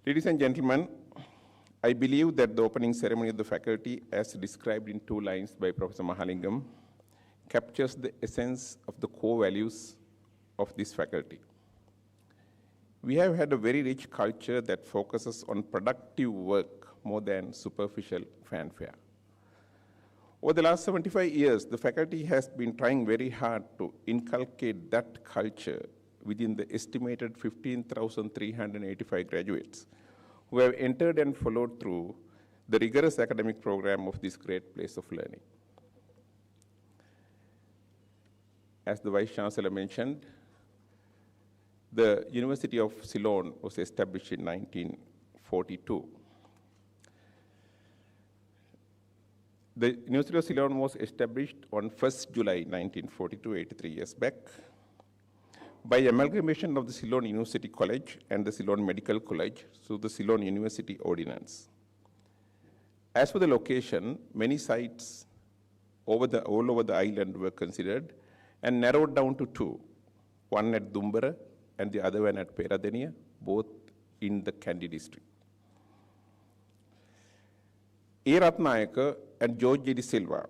Ladies and gentlemen, I believe that the opening ceremony of the faculty, as described in 2 lines by Professor Mahalingam, captures the essence of the core values of this faculty. We have had a very rich culture that focuses on productive work more than superficial fanfare. Over the last 75 years, the faculty has been trying very hard to inculcate that culture within the estimated 15,385 graduates who have entered and followed through the rigorous academic program of this great place of learning. As the Vice-chancellor mentioned, the University of Ceylon was established in 1942. The University of Ceylon was established on 1st July 1942, 83 years back, by amalgamation of the Ceylon University College and the Ceylon Medical College through the Ceylon University Ordinance. As for the location, many sites all over the island were considered and narrowed down to 2, one at Dumbara and the other one at Peradeniya, both in the Kandy district. A. Ratnayaka and George J. De Silva,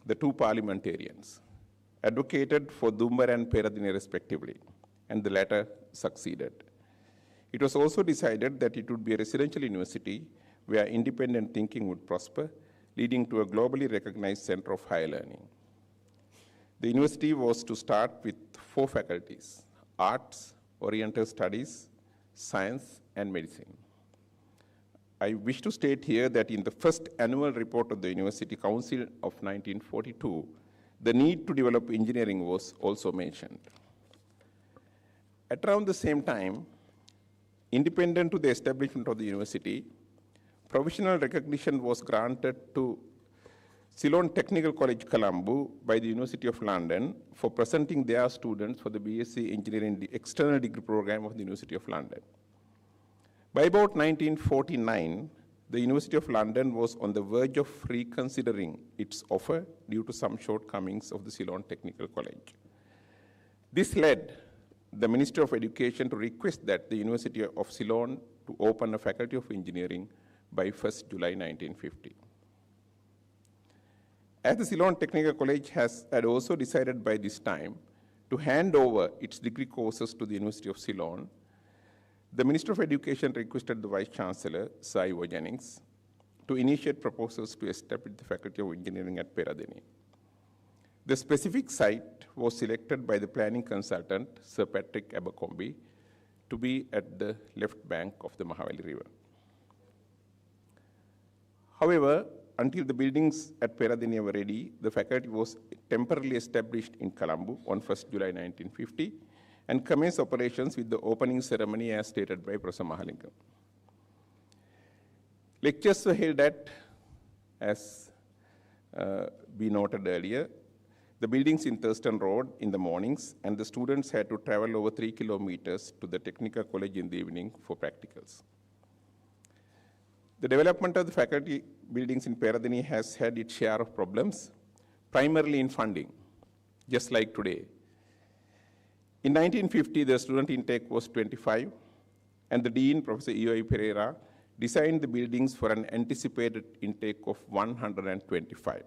the 2 parliamentarians, advocated for Dumbara and Peradeniya respectively, and the latter succeeded. It was also decided that it would be a residential university where independent thinking would prosper, leading to a globally recognized center of higher learning. The university was to start with 4 faculties: arts, oriental studies, science, and medicine. I wish to state here that in the first annual report of the University Council of 1942, the need to develop engineering was also mentioned. At around the same time, independent to the establishment of the university, provisional recognition was granted to Ceylon Technical College, Colombo by the University of London for presenting their students for the BSc Engineering External Degree Program of the University of London. By about 1949, the University of London was on the verge of reconsidering its offer due to some shortcomings of the Ceylon Technical College. This led the Minister of Education to request that the University of Ceylon to open a Faculty of Engineering by 1st July 1950. As the Ceylon Technical College had also decided by this time to hand over its degree courses to the University of Ceylon, the Minister of Education requested the Vice-chancellor, Sir Ivor Jennings, to initiate proposals to establish the Faculty of Engineering at Peradeniya. The specific site was selected by the planning consultant, Sir Patrick Abercrombie, to be at the left bank of the Mahaweli River. However, until the buildings at Peradeniya were ready, the faculty was temporarily established in Colombo on 1st July 1950 and commenced operations with the opening ceremony as stated by Professor Mahalingam. Lectures were held at, as we noted earlier, the buildings in Thurston Road in the mornings, and the students had to travel over 3 kilometers to the Technical College in the evening for practicals. The development of the faculty buildings in Peradeniya has had its share of problems, primarily in funding, just like today. In 1950, the student intake was 25, and the Dean, Professor E.O.I. Pereira, designed the buildings for an anticipated intake of 125.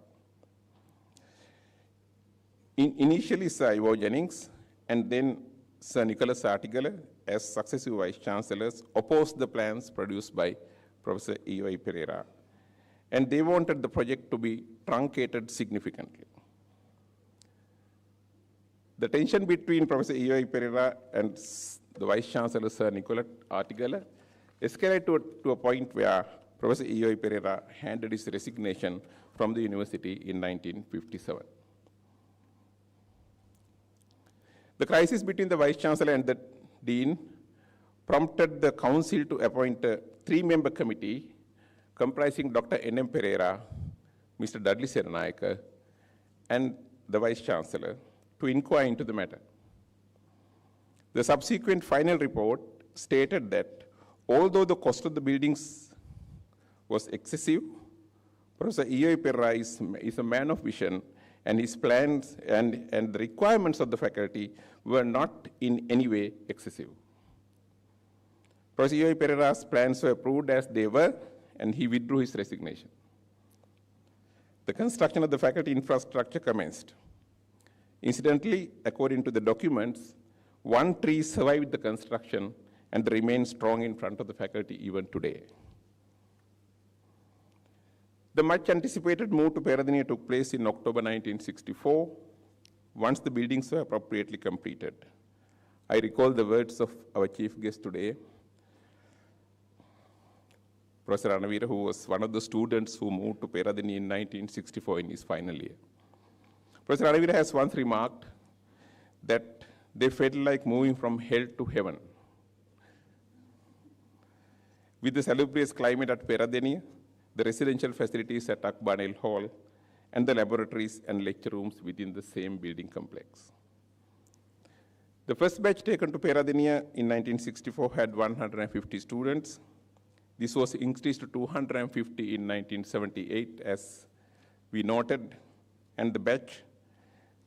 Initially, Sir Ivor Jennings and then Sir Nicholas Artigala, as successive vice-chancellors, opposed the plans produced by Professor E.O.I. Pereira, and they wanted the project to be truncated significantly. The tension between Professor E.O.I. Pereira and the Vice-Chancellor, Sir Nicholas Artigala, escalated to a point where Professor E.O.I. Pereira handed his resignation from the university in 1957. The crisis between the Vice-Chancellor and the Dean prompted the Council to appoint a 3-member committee comprising Dr. N.M. Pereira, Mr. Dudley Seranayake, and the Vice-Chancellor to inquire into the matter. The subsequent final report stated that although the cost of the buildings was excessive, Professor E.O.I. Pereira is a man of vision, and his plans and the requirements of the faculty were not in any way excessive. Professor E.O.I. Pereira's plans were approved as they were, and he withdrew his resignation. The construction of the faculty infrastructure commenced. Incidentally, according to the documents, one tree survived the construction and remains strong in front of the faculty even today. The much anticipated move to Peradeniya took place in October 1964, once the buildings were appropriately completed. I recall the words of our chief guest today, Professor Ranavira, who was one of the students who moved to Peradeniya in 1964 in his final year. Professor Ranavira has once remarked that they felt like moving from hell to heaven. With the salubrious climate at Peradeniya, the residential facilities at Akbarnel Hall, and the laboratories and lecture rooms within the same building complex. The first batch taken to Peradeniya in 1964 had 150 students. This was increased to 250 in 1978, as we noted, and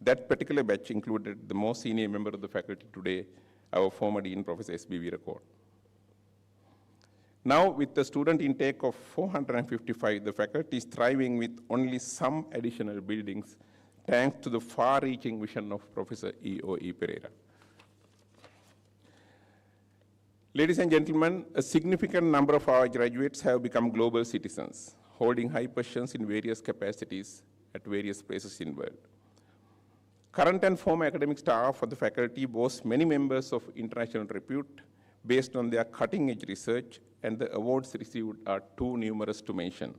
that particular batch included the most senior member of the faculty today, our former Dean, Professor S.B. Veerakoon. Now, with the student intake of 455, the faculty is thriving with only some additional buildings, thanks to the far-reaching vision of Professor E.O.I. Pereira. Ladies and gentlemen, a significant number of our graduates have become global citizens, holding high positions in various capacities at various places in the world. Current and former academic staff of the faculty boast many members of international repute based on their cutting-edge research, and the awards received are too numerous to mention.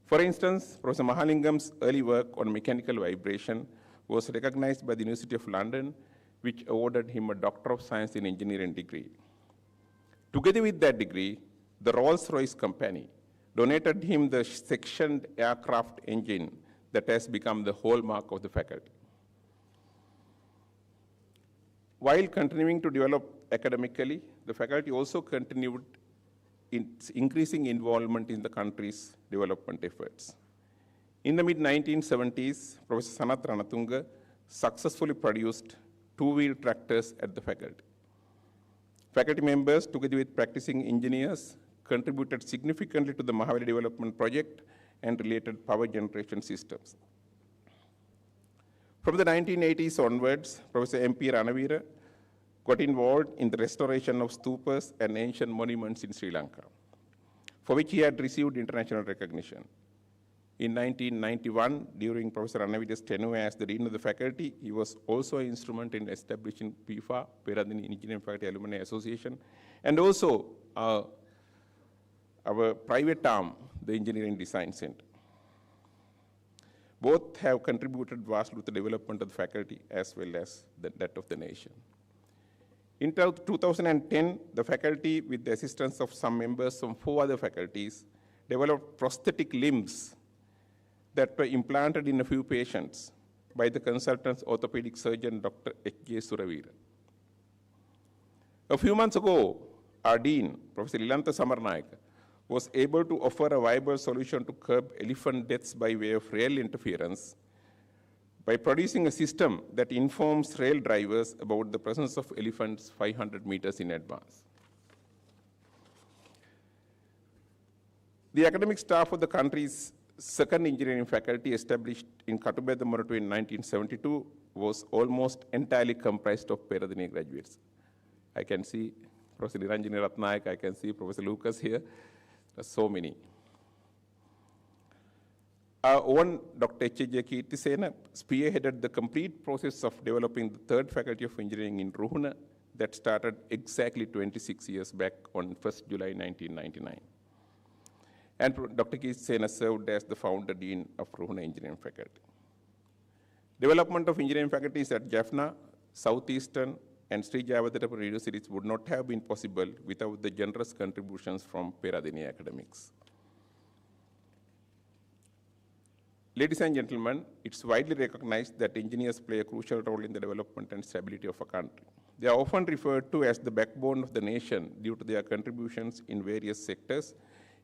For instance, Professor Mahalingam's early work on mechanical vibration was recognized by the University of London, which awarded him a Doctor of Science in Engineering degree. Together with that degree, the Rolls-Royce company donated him the sectioned aircraft engine that has become the hallmark of the faculty. While continuing to develop academically, the faculty also continued its increasing involvement in the country's development efforts. In the mid-1970s, Professor Sanath Ranatunga successfully produced two-wheel tractors at the faculty. Faculty members, together with practicing engineers, contributed significantly to the Mahavali development project and related power generation systems. From the 1980s onwards, Professor M.P. Ranavira got involved in the restoration of stupas and ancient monuments in Sri Lanka, for which he had received international recognition. In 1991, during Professor Ranavira's tenure as the Dean of the Faculty, he was also an instrument in establishing PIFA, Peradeniya Engineering Faculty Alumni Association, and also our private arm, the Engineering Design Center. Both have contributed vastly to the development of the faculty as well as that of the nation. In 2010, the faculty, with the assistance of some members from 4 other faculties, developed prosthetic limbs that were implanted in a few patients by the consultant orthopedic surgeon, Dr. H.J. Suravira. A few months ago, our dean, Professor Lilantha Samaranayaka, was able to offer a viable solution to curb elephant deaths by way of rail interference by producing a system that informs rail drivers about the presence of elephants 500 meters in advance. The academic staff of the country's second engineering faculty, established in Katubeda Moratu in 1972, was almost entirely comprised of Peradeniya graduates. I can see Professor Niranjani Ratnayak, I can see Professor Lucas here. There's so many. Our own Dr. H.J. Kirtisena spearheaded the complete process of developing the third faculty of engineering in Ruhuna that started exactly 26 years back on 1st July 1999. And Dr. Kirtisena served as the founder dean of Ruhuna Engineering Faculty. Development of engineering faculties at Jaffna, Southeastern, and Sri Jayawardena universities would not have been possible without the generous contributions from Peradeniya academics. Ladies and gentlemen, it's widely recognized that engineers play a crucial role in the development and stability of a country. They are often referred to as the backbone of the nation due to their contributions in various sectors,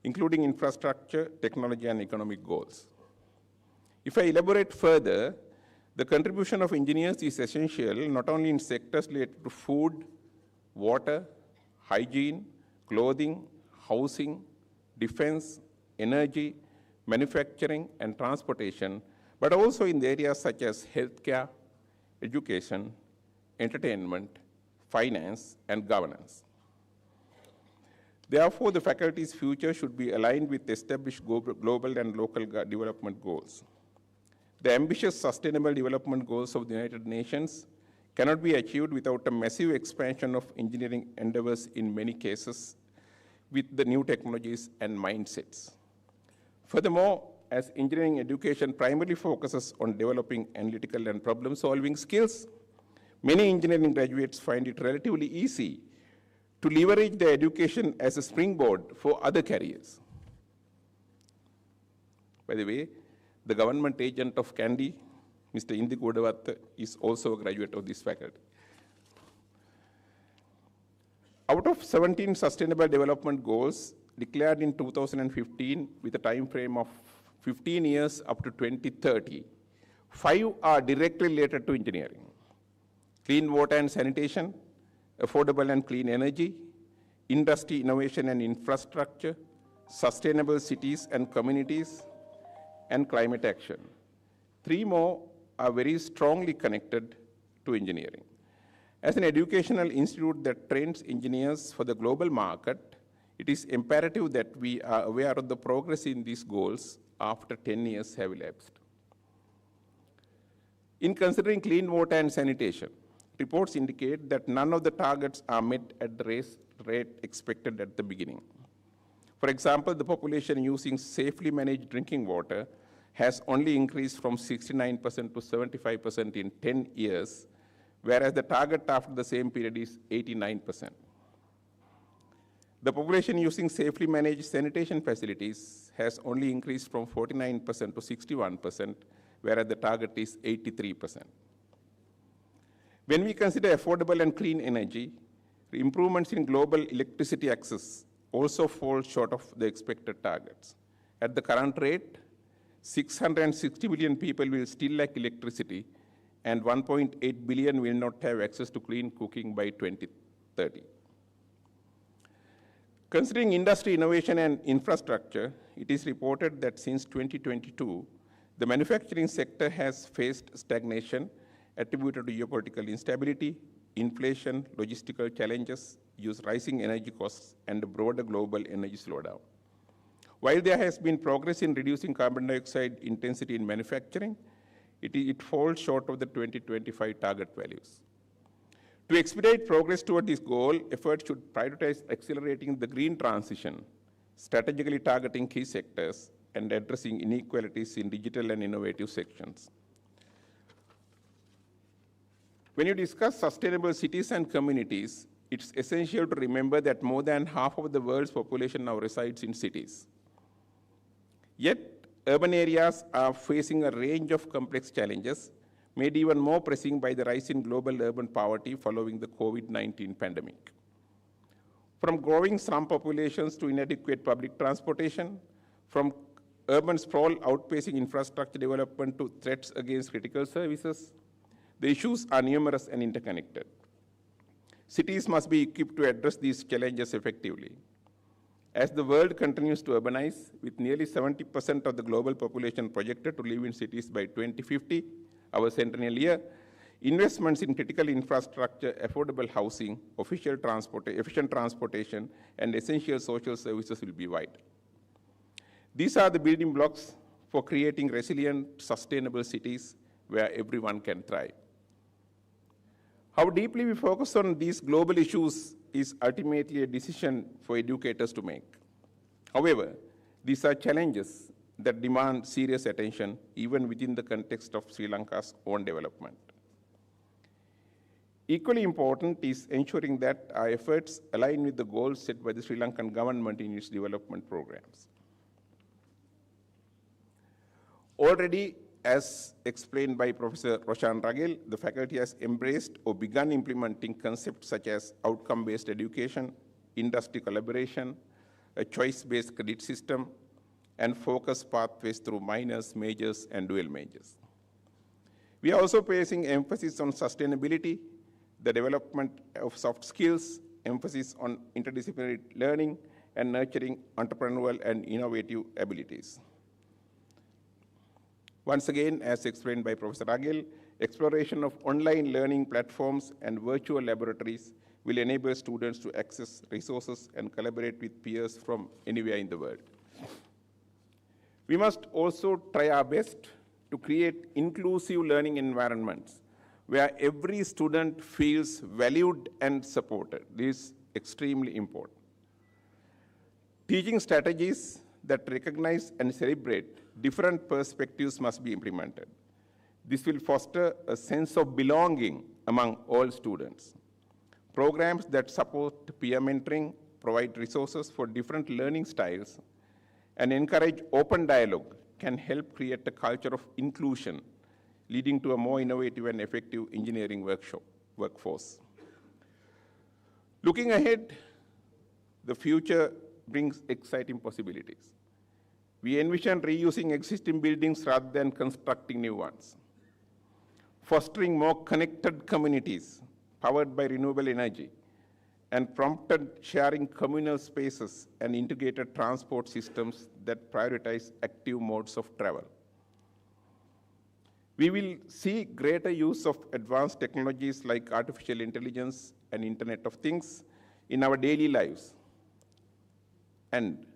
including infrastructure, technology, and economic goals. If I elaborate further, the contribution of engineers is essential not only in sectors related to food, water, hygiene, clothing, housing, defense, energy, manufacturing, and transportation, but also in the areas such as healthcare, education, entertainment, finance, and governance. Therefore, the faculty's future should be aligned with established global and local development goals. The ambitious sustainable development goals of the United Nations cannot be achieved without a massive expansion of engineering endeavors in many cases with the new technologies and mindsets. Furthermore, as engineering education primarily focuses on developing analytical and problem-solving skills, many engineering graduates find it relatively easy to leverage their education as a springboard for other careers. By the way, the government agent of Kandy, Mr. Indi Godavath, is also a graduate of this faculty. Out of 17 Sustainable Development Goals declared in 2015 with a time frame of 15 years up to 2030, 5 are directly related to engineering: clean water and sanitation, affordable and clean energy, industry, innovation and infrastructure, sustainable cities and communities, and climate action. 3 more are very strongly connected to engineering. As an educational institute that trains engineers for the global market, it is imperative that we are aware of the progress in these goals after 10 years have elapsed. In considering clean water and sanitation, reports indicate that none of the targets are met at the rate expected at the beginning. For example, the population using safely managed drinking water has only increased from 69% to 75% in 10 years, whereas the target after the same period is 89%. The population using safely managed sanitation facilities has only increased from 49% to 61%, whereas the target is 83%. When we consider affordable and clean energy, the improvements in global electricity access also fall short of the expected targets. At the current rate, 660 million people will still lack electricity, and 1.8 billion will not have access to clean cooking by 2030. Considering industry innovation and infrastructure, it is reported that since 2022, the manufacturing sector has faced stagnation attributed to geopolitical instability, inflation, logistical challenges, rising energy costs, and a broader global energy slowdown. While there has been progress in reducing carbon dioxide intensity in manufacturing, it falls short of the 2025 target values. To expedite progress toward this goal, efforts should prioritize accelerating the green transition, strategically targeting key sectors, and addressing inequalities in digital and innovative sections. When you discuss sustainable cities and communities, it's essential to remember that more than half of the world's population now resides in cities. Yet, urban areas are facing a range of complex challenges, made even more pressing by the rise in global urban poverty following the COVID-19 pandemic. From growing slum populations to inadequate public transportation, from urban sprawl outpacing infrastructure development to threats against critical services, the issues are numerous and interconnected. Cities must be equipped to address these challenges effectively. As the world continues to urbanize, with nearly 70% of the global population projected to live in cities by 2050, our centennial year, investments in critical infrastructure, affordable housing, efficient transportation, and essential social services will be wide. These are the building blocks for creating resilient, sustainable cities where everyone can thrive. How deeply we focus on these global issues is ultimately a decision for educators to make. However, these are challenges that demand serious attention even within the context of Sri Lanka's own development. Equally important is ensuring that our efforts align with the goals set by the Sri Lankan government in its development programs. Already, as explained by Professor Roshan Ragil, the faculty has embraced or begun implementing concepts such as outcome-based education, industry collaboration, a choice-based credit system, and focused pathways through minors, majors, and dual majors. We are also placing emphasis on sustainability, the development of soft skills, emphasis on interdisciplinary learning, and nurturing entrepreneurial and innovative abilities. Once again, as explained by Professor Ragil, exploration of online learning platforms and virtual laboratories will enable students to access resources and collaborate with peers from anywhere in the world. We must also try our best to create inclusive learning environments where every student feels valued and supported. This is extremely important. Teaching strategies that recognize and celebrate different perspectives must be implemented. This will foster a sense of belonging among all students. Programs that support peer mentoring, provide resources for different learning styles, and encourage open dialogue can help create a culture of inclusion, leading to a more innovative and effective engineering workforce. Looking ahead, the future brings exciting possibilities. We envision reusing existing buildings rather than constructing new ones, fostering more connected communities powered by renewable energy, and prompted sharing communal spaces and integrated transport systems that prioritize active modes of travel. We will see greater use of advanced technologies like artificial intelligence and Internet of Things in our daily lives. And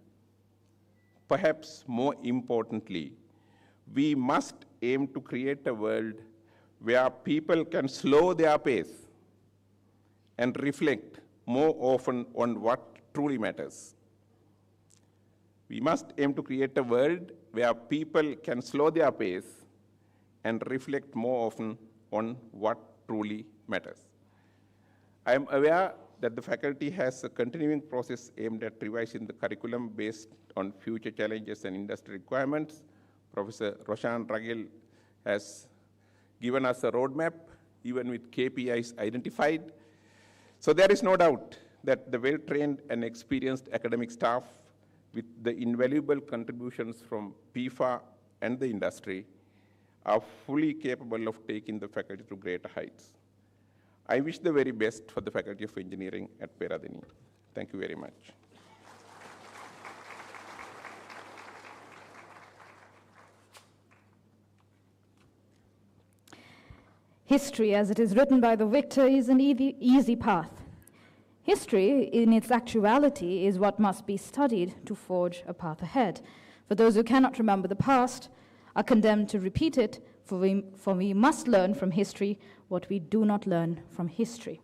perhaps more importantly, we must aim to create a world where people can slow their pace and reflect more often on what truly matters. We must aim to create a world where people can slow their pace and reflect more often on what truly matters. I am aware that the faculty has a continuing process aimed at revising the curriculum based on future challenges and industry requirements. Professor Roshan Ragil has given us a roadmap, even with KPIs identified. So there is no doubt that the well-trained and experienced academic staff, with the invaluable contributions from PIFA and the industry, are fully capable of taking the faculty to greater heights. I wish the very best for the Faculty of Engineering at Peradeniya. Thank you very much. History, as it is written by the victor, is an easy path. History, in its actuality, is what must be studied to forge a path ahead. For those who cannot remember the past are condemned to repeat it, for we must learn from history what we do not learn from history.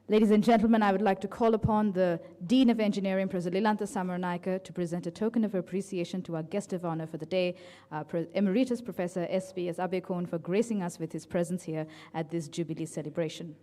Ladies and gentlemen, I would like to call upon the Dean of Engineering, Professor Lilantha Samaranayake, to present a token of appreciation to our guest of honor for the day, Emeritus Professor S.B.S. Abekon, for gracing us with his presence here at this Jubilee celebration.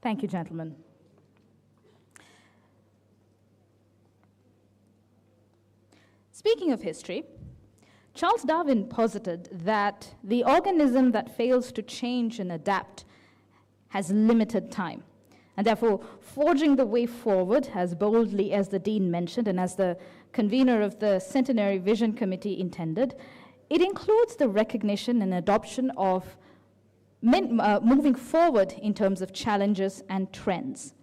Thank you, gentlemen. Speaking of history, Charles Darwin posited that the organism that fails to change and adapt has limited time. And therefore, forging the way forward, as boldly as the Dean mentioned and as the convener of the Centenary Vision Committee intended, it includes the recognition and adoption of moving forward in terms of challenges and trends.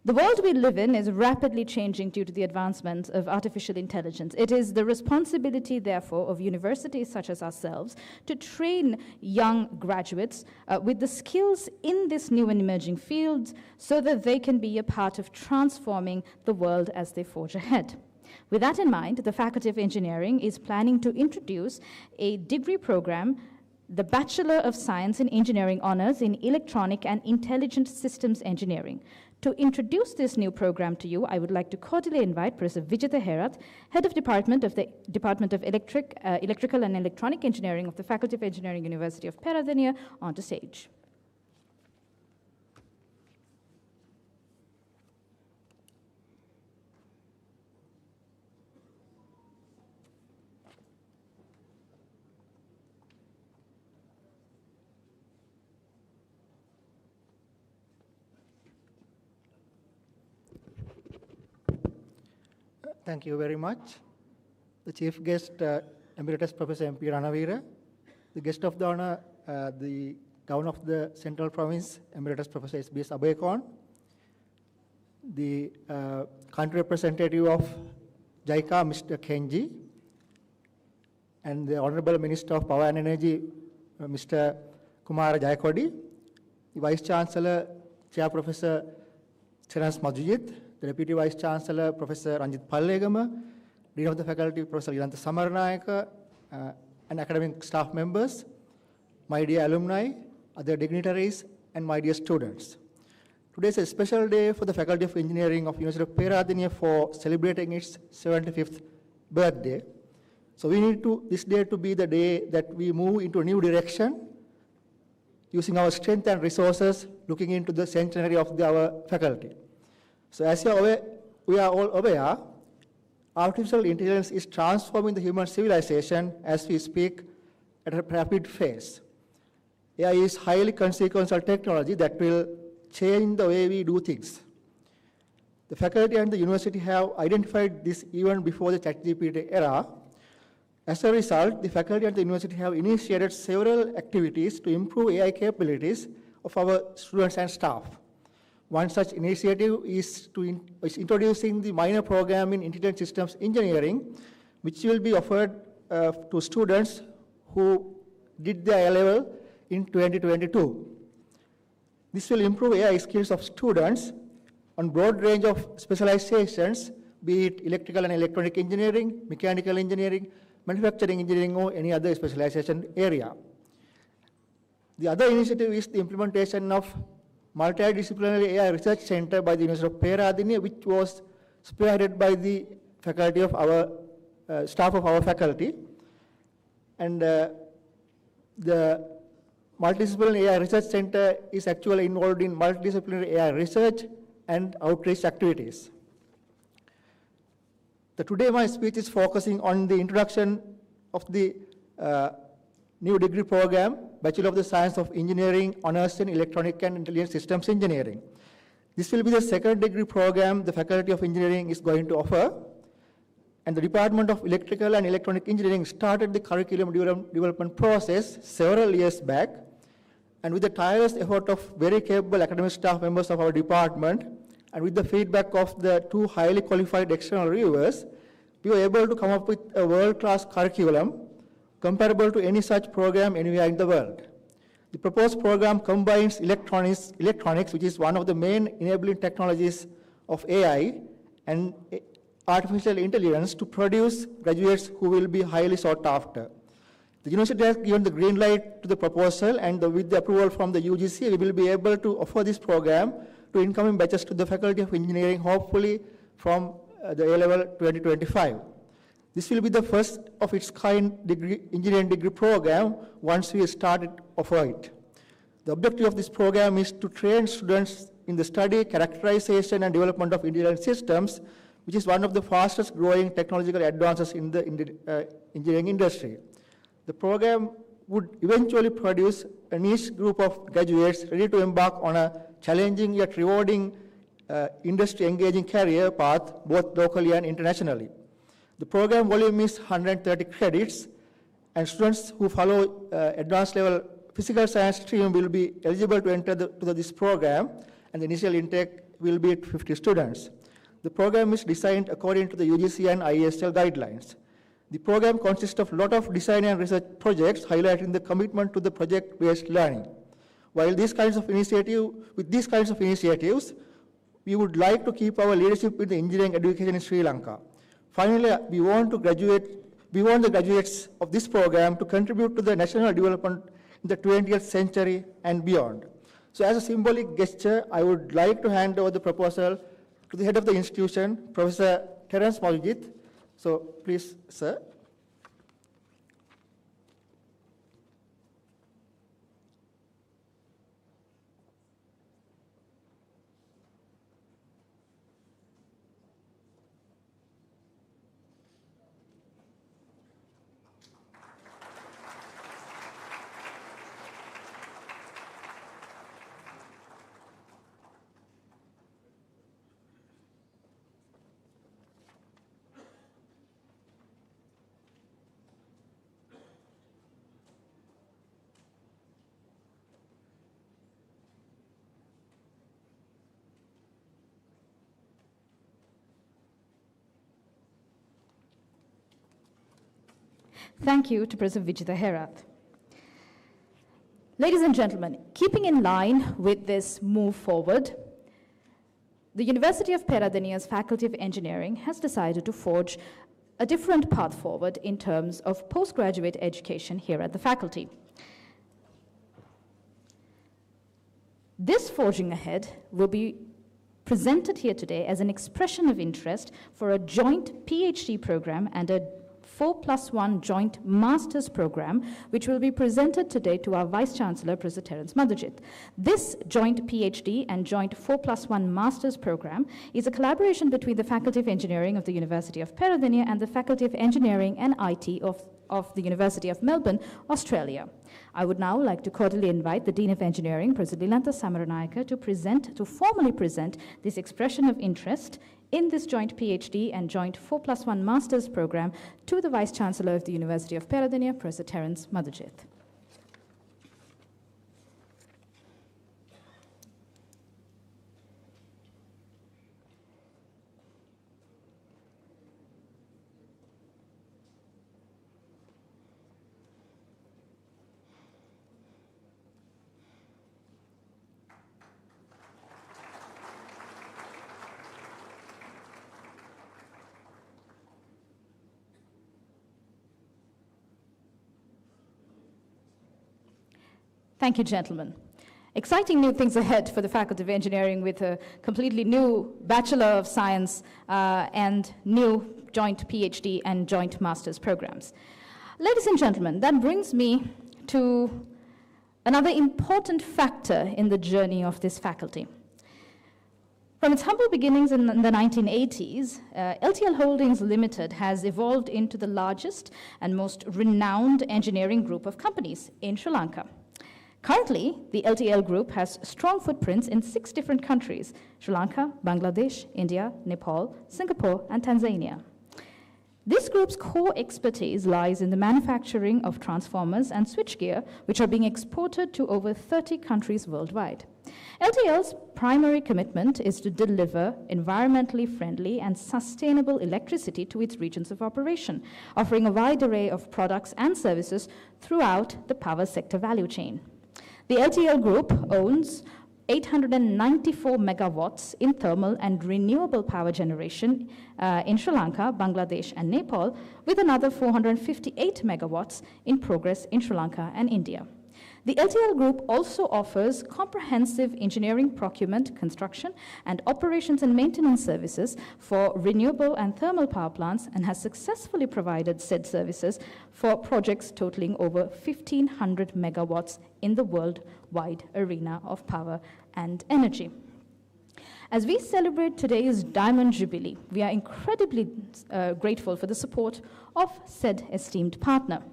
The world we live in is rapidly changing due to the advancement of artificial intelligence. It is the responsibility, therefore, of universities such as ourselves to train young graduates with the skills in this new and emerging fields so that they can be a part of transforming the world as they forge ahead. With that in mind, the Faculty of Engineering is planning to introduce a degree program, the Bachelor of Science in Engineering Honors in Electronic and Intelligent Systems Engineering. To introduce this new program to you, I would like to cordially invite Professor Vijitha Herath, Head of Department of the Department of Electrical and Electronic Engineering of the Faculty of Engineering, University of Peradeniya, onto stage. Thank you very much. The chief guest, Emeritus Professor MP Ranavira, the guest of the honor, the Governor of the Central Province, Emeritus Professor S.B.S. Abekon, the country representative of JICA, Mr. Kenji, and the Honorable Minister of Power and Energy, Mr. Kumara Jayakodi, the Vice-chancellor, Chair Professor Terence Madhujit, the Deputy Vice-chancellor, Professor Ranjit Pallegama, Dean of the Faculty, Professor Lilantha Samaranayake, and academic staff members, my dear alumni, other dignitaries, and my dear students. Today is a special day for the Faculty of Engineering of University of Peradeniya for celebrating its 75th birthday. So we need this day to be the day that we move into a new direction, using our strength and resources, looking into the centenary of our faculty. So as we are all aware, artificial intelligence is transforming the human civilization as we speak at a rapid pace. AI is highly consequential technology that will change the way we do things. The faculty and the university have identified this even before the ChatGPT era. As a result, the faculty and the university have initiated several activities to improve AI capabilities of our students and staff. One such initiative is introducing the minor program in Intelligent Systems Engineering, which will be offered to students who did their A-level in 2022. This will improve AI skills of students on broad range of specializations, be it electrical and electronic engineering, mechanical engineering, manufacturing engineering, or any other specialization area. The other initiative is the implementation of multidisciplinary AI research center by the University of Peradeniya, which was spearheaded by the faculty of our staff of our faculty. And the Multidisciplinary AI Research Center is actually involved in multidisciplinary AI research and outreach activities. Today my speech is focusing on the introduction of the new degree program, Bachelor of the Science of Engineering, Honours in Electronic and Intelligent Systems Engineering. This will be the second degree program the Faculty of Engineering is going to offer. And the Department of Electrical and Electronic Engineering started the curriculum development process several years back. And with the tireless effort of very capable academic staff members of our department, and with the feedback of the 2 highly qualified external reviewers, we were able to come up with a world-class curriculum comparable to any such program anywhere in the world. The proposed program combines electronics, which is one of the main enabling technologies of AI, and artificial intelligence to produce graduates who will be highly sought after. The university has given the green light to the proposal, and with the approval from the UGC, we will be able to offer this program to incoming batches to the Faculty of Engineering, hopefully from the A-level 2025. This will be the first of its kind engineering degree program once we start offer it. The objective of this program is to train students in the study, characterization, and development of intelligent systems, which is one of the fastest growing technological advances in the engineering industry. The program would eventually produce a niche group of graduates ready to embark on a challenging yet rewarding industry-engaging career path, both locally and internationally. The program volume is 130 credits, and students who follow advanced level physical science stream will be eligible to enter this program, and the initial intake will be 50 students. The program is designed according to the UGC and IESL guidelines. The program consists of a lot of design and research projects highlighting the commitment to the project-based learning. With these kinds of initiatives, we would like to keep our leadership in the engineering education in Sri Lanka. Finally, we want the graduates of this program to contribute to the national development in the 20th century and beyond. So as a symbolic gesture, I would like to hand over the proposal to the head of the institution, Professor Terence Madhujith. So please, sir. Thank you to Professor Vijitha Herath. Ladies and gentlemen, keeping in line with this move forward, the University of Peradeniya's Faculty of Engineering has decided to forge a different path forward in terms of postgraduate education here at the faculty. This forging ahead will be presented here today as an expression of interest for a joint PhD program and a 4+1 joint master's program, which will be presented today to our Vice-chancellor, Professor Terence Madhujith. This joint PhD and joint 4+1 master's program is a collaboration between the Faculty of Engineering of the University of Peradeniya and the Faculty of Engineering and IT of the University of Melbourne, Australia. I would now like to cordially invite the Dean of Engineering, Professor Lilantha Samaranayake, to formally present this expression of interest in this joint PhD and joint 4+1 master's program to the Vice-Chancellor of the University of Peradeniya, Professor Terence Madhujith. Thank you, gentlemen. Exciting new things ahead for the Faculty of Engineering with a completely new Bachelor of Science and new joint PhD and joint master's programs. Ladies and gentlemen, that brings me to another important factor in the journey of this faculty. From its humble beginnings in the 1980s, LTL Holdings Limited has evolved into the largest and most renowned engineering group of companies in Sri Lanka. Currently, the LTL Group has strong footprints in 6 different countries: Sri Lanka, Bangladesh, India, Nepal, Singapore, and Tanzania. This group's core expertise lies in the manufacturing of transformers and switchgear, which are being exported to over 30 countries worldwide. LTL's primary commitment is to deliver environmentally friendly and sustainable electricity to its regions of operation, offering a wide array of products and services throughout the power sector value chain. The LTL Group owns 894 megawatts in thermal and renewable power generation in Sri Lanka, Bangladesh, and Nepal, with another 458 megawatts in progress in Sri Lanka and India. The LTL Group also offers comprehensive engineering, procurement, construction, and operations and maintenance services for renewable and thermal power plants, and has successfully provided said services for projects totaling over 1,500 megawatts in the worldwide arena of power and energy. As we celebrate today's Diamond Jubilee, we are incredibly grateful for the support of said esteemed partner.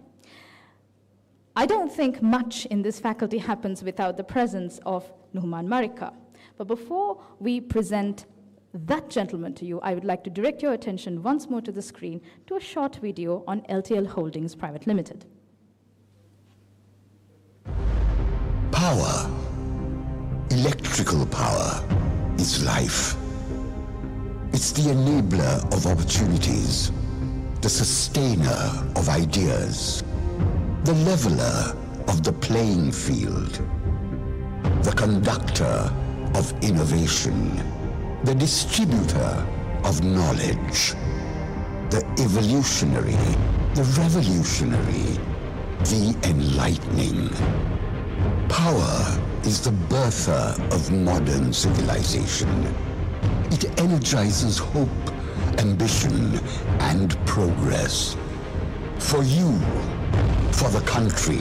I don't think much in this faculty happens without the presence of Nuhman Marika. But before we present that gentleman to you, I would like to direct your attention once more to the screen to a short video on LTL Holdings Private Limited. Power, electrical power, is life. It's the enabler of opportunities, the sustainer of ideas, the leveler of the playing field, the conductor of innovation, the distributor of knowledge, the evolutionary, the revolutionary, the enlightening. Power is the birther of modern civilization. It energizes hope, ambition, and progress. For you, for the country,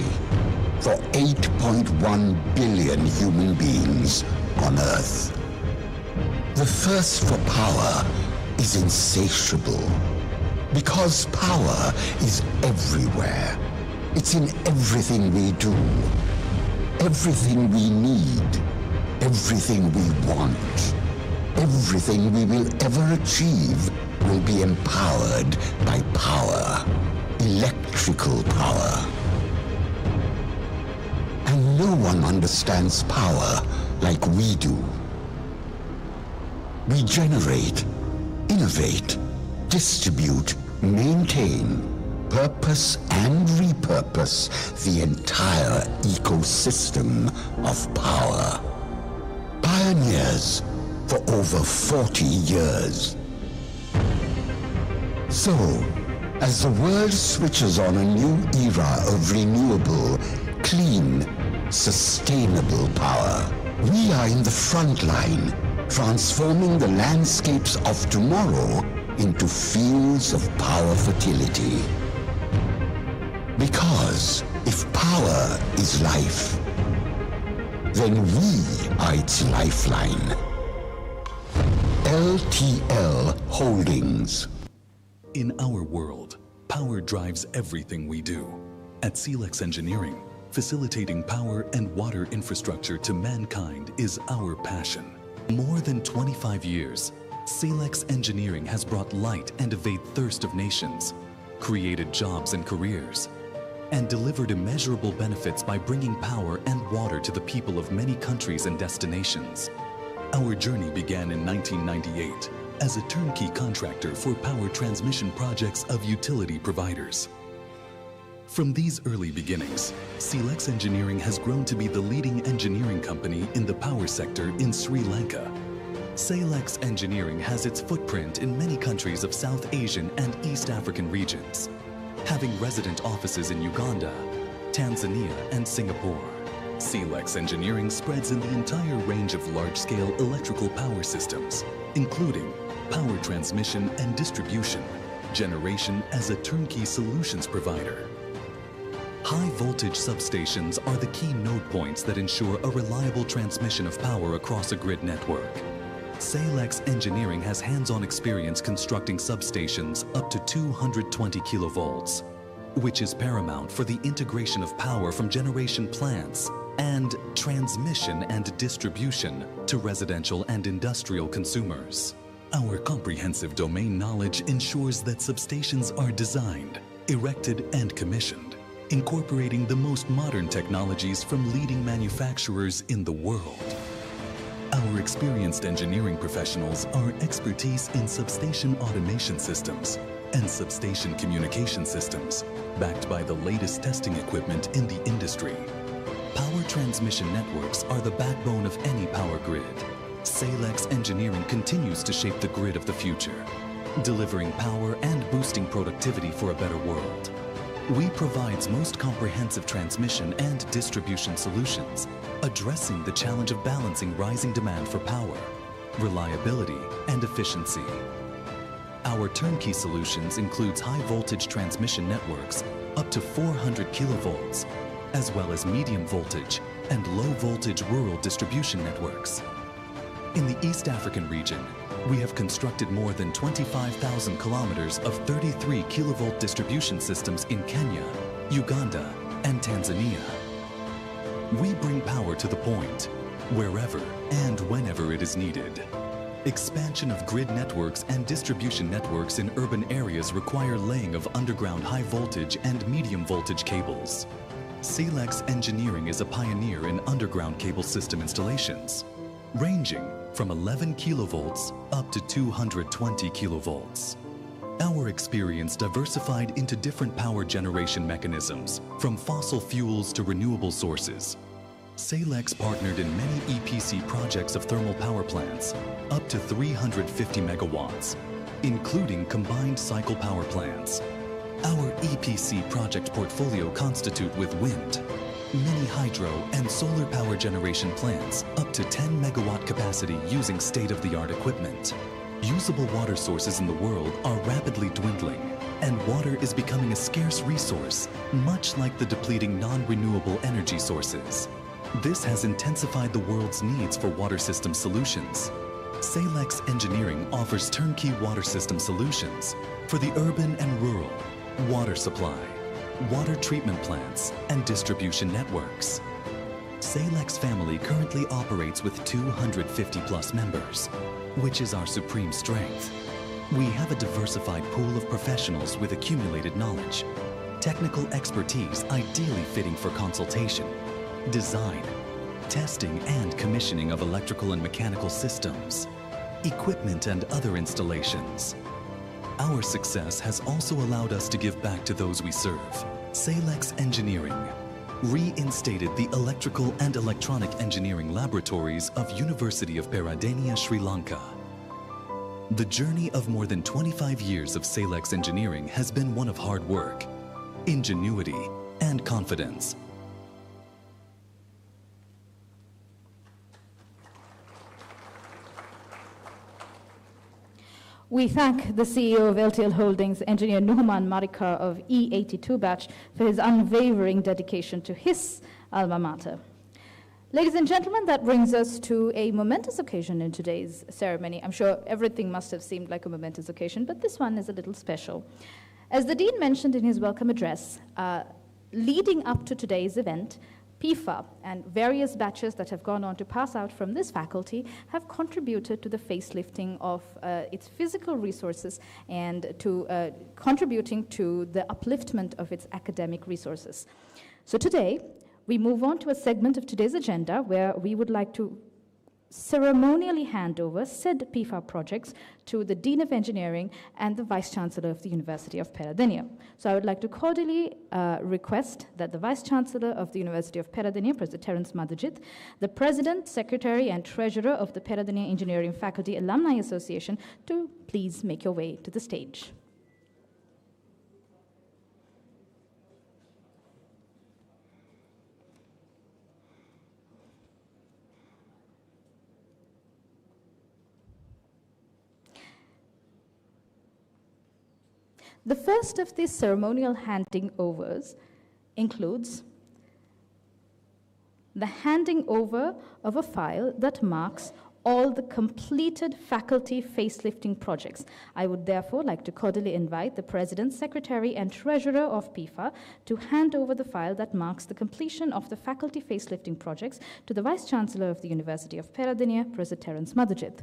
for 8.1 billion human beings on Earth. The thirst for power is insatiable, because power is everywhere. It's in everything we do, everything we need, everything we want. Everything we will ever achieve will be empowered by power. Electrical power. And no one understands power like we do. We generate, innovate, distribute, maintain, purpose and repurpose the entire ecosystem of power. Pioneers for over 40 years. So, as the world switches on a new era of renewable, clean, sustainable power, we are in the front line, transforming the landscapes of tomorrow into fields of power fertility. Because if power is life, then we are its lifeline. LTL Holdings. In our world, power drives everything we do. At Silex Engineering, facilitating power and water infrastructure to mankind is our passion. More than 25 years, Silex Engineering has brought light and evade thirst of nations, created jobs and careers, and delivered immeasurable benefits by bringing power and water to the people of many countries and destinations. Our journey began in 1998 as a turnkey contractor for power transmission projects of utility providers. From these early beginnings, Silex Engineering has grown to be the leading engineering company in the power sector in Sri Lanka. Silex Engineering has its footprint in many countries of South Asian and East African regions, having resident offices in Uganda, Tanzania, and Singapore. CELEX Engineering spreads in the entire range of large-scale electrical power systems, including power transmission and distribution, generation as a turnkey solutions provider. High-voltage substations are the key node points that ensure a reliable transmission of power across a grid network. CELEX Engineering has hands-on experience constructing substations up to 220 kilovolts, which is paramount for the integration of power from generation plants and transmission and distribution to residential and industrial consumers. Our comprehensive domain knowledge ensures that substations are designed, erected, and commissioned, incorporating the most modern technologies from leading manufacturers in the world. Our experienced engineering professionals are expertise in substation automation systems and substation communication systems, backed by the latest testing equipment in the industry. Power transmission networks are the backbone of any power grid. CELEX Engineering continues to shape the grid of the future, delivering power and boosting productivity for a better world. We provide most comprehensive transmission and distribution solutions, addressing the challenge of balancing rising demand for power, reliability, and efficiency. Our turnkey solutions includes high-voltage transmission networks up to 400 kilovolts, as well as medium voltage and low-voltage rural distribution networks. In the East African region, we have constructed more than 25,000 kilometers of 33 kilovolt distribution systems in Kenya, Uganda, and Tanzania. We bring power to the point, wherever and whenever it is needed. Expansion of grid networks and distribution networks in urban areas require laying of underground high voltage and medium voltage cables. CELEX Engineering is a pioneer in underground cable system installations, ranging from 11 kilovolts up to 220 kilovolts. Our experience diversified into different power generation mechanisms, from fossil fuels to renewable sources. CELEX partnered in many EPC projects of thermal power plants, up to 350 megawatts, including combined cycle power plants. Our EPC project portfolio constitute with wind, mini hydro and solar power generation plants up to 10 megawatt capacity using state-of-the-art equipment. Usable water sources in the world are rapidly dwindling, and water is becoming a scarce resource, much like the depleting non-renewable energy sources. This has intensified the world's needs for water system solutions. CELEX Engineering offers turnkey water system solutions for the urban and rural, water supply, water treatment plants, and distribution networks. CELEX family currently operates with 250 plus members, which is our supreme strength. We have a diversified pool of professionals with accumulated knowledge, technical expertise ideally fitting for consultation, design, testing and commissioning of electrical and mechanical systems, equipment and other installations. Our success has also allowed us to give back to those we serve. CELEX Engineering reinstated the electrical and electronic engineering laboratories of University of Peradeniya, Sri Lanka. The journey of more than 25 years of CELEX Engineering has been one of hard work, ingenuity, and confidence. We thank the CEO of LTL Holdings, Engineer Nuhman Marika of E82 batch, for his unwavering dedication to his alma mater. Ladies and gentlemen, that brings us to a momentous occasion in today's ceremony. I'm sure everything must have seemed like a momentous occasion, but this one is a little special. As the Dean mentioned in his welcome address, leading up to today's event, PIFA and various batches that have gone on to pass out from this faculty have contributed to the facelifting of its physical resources and to contributing to the upliftment of its academic resources. So today, we move on to a segment of today's agenda where we would like to ceremonially hand over said PIFA projects to the Dean of Engineering and the Vice-Chancellor of the University of Peradeniya. So I would like to cordially request that the Vice-Chancellor of the University of Peradeniya, Professor Terence Madhujit, the President, Secretary, and Treasurer of the Peradeniya Engineering Faculty Alumni Association to please make your way to the stage. The first of these ceremonial handing overs includes the handing over of a file that marks all the completed faculty facelifting projects. I would therefore like to cordially invite the President, Secretary, and Treasurer of PIFA to hand over the file that marks the completion of the faculty facelifting projects to the Vice-chancellor of the University of Peradeniya, Professor Terence Madhujith.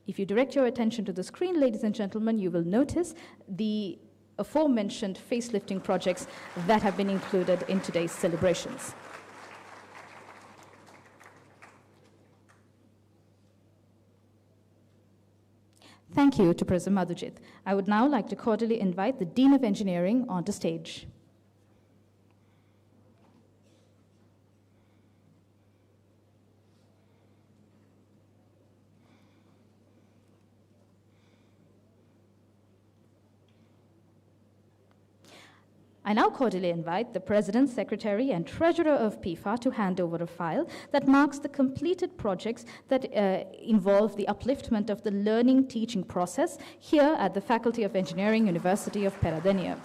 If you direct your attention to the screen, ladies and gentlemen, you will notice the aforementioned facelifting projects that have been included in today's celebrations. Thank you to Professor Madhujith. I would now like to cordially invite the Dean of Engineering onto stage. I now cordially invite the President, Secretary, and Treasurer of PIFA to hand over a file that marks the completed projects that involve the upliftment of the learning teaching process here at the Faculty of Engineering, University of Peradeniya.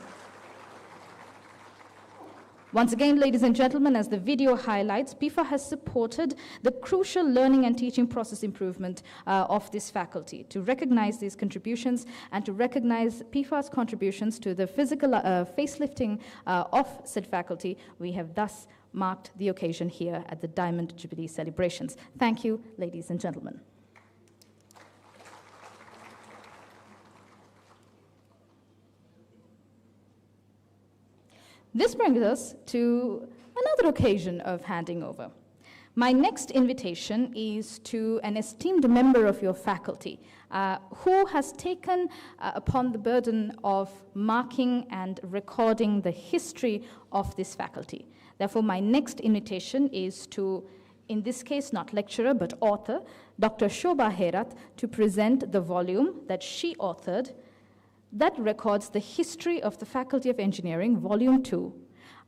Once again, ladies and gentlemen, as the video highlights, PIFA has supported the crucial learning and teaching process improvement of this faculty. To recognize these contributions and to recognize PIFA's contributions to the physical facelifting of said faculty, we have thus marked the occasion here at the Diamond Jubilee celebrations. Thank you, ladies and gentlemen. This brings us to another occasion of handing over. My next invitation is to an esteemed member of your faculty who has taken upon the burden of marking and recording the history of this faculty. Therefore, my next invitation is to, in this case, not lecturer, but author, Dr. Shobha Herat, to present the volume that she authored that records the history of the Faculty of Engineering, Volume 2.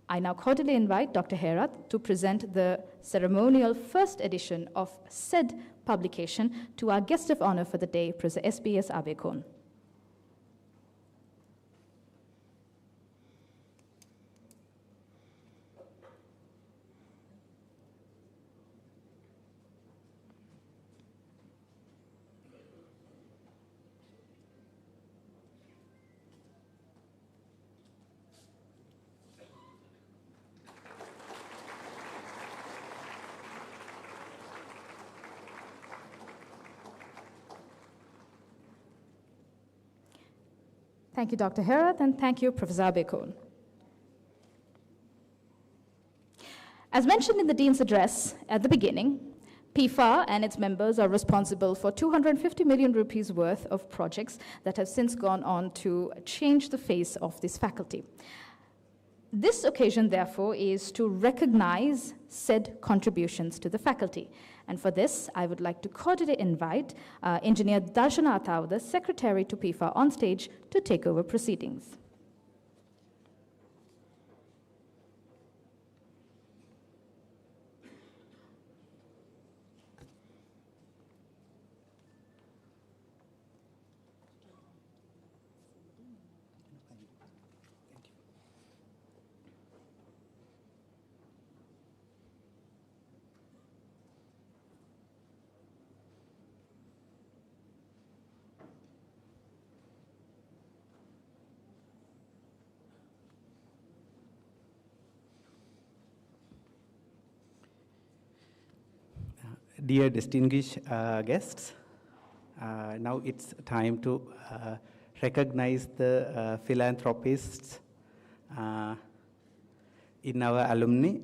I now cordially invite Dr. Herat to present the ceremonial first edition of said publication to our guest of honor for the day, Professor SBS Abekon. Thank you, Dr. Herat, and thank you, Professor Abekon. As mentioned in the Dean's address at the beginning, PIFA and its members are responsible for 250 million rupees worth of projects that have since gone on to change the face of this faculty. This occasion, therefore, is to recognize said contributions to the faculty. And for this, I would like to cordially invite Engineer Darshana Athav, the Secretary to PIFA, on stage to take over proceedings. Dear distinguished guests, now it's time to recognize the philanthropists in our alumni.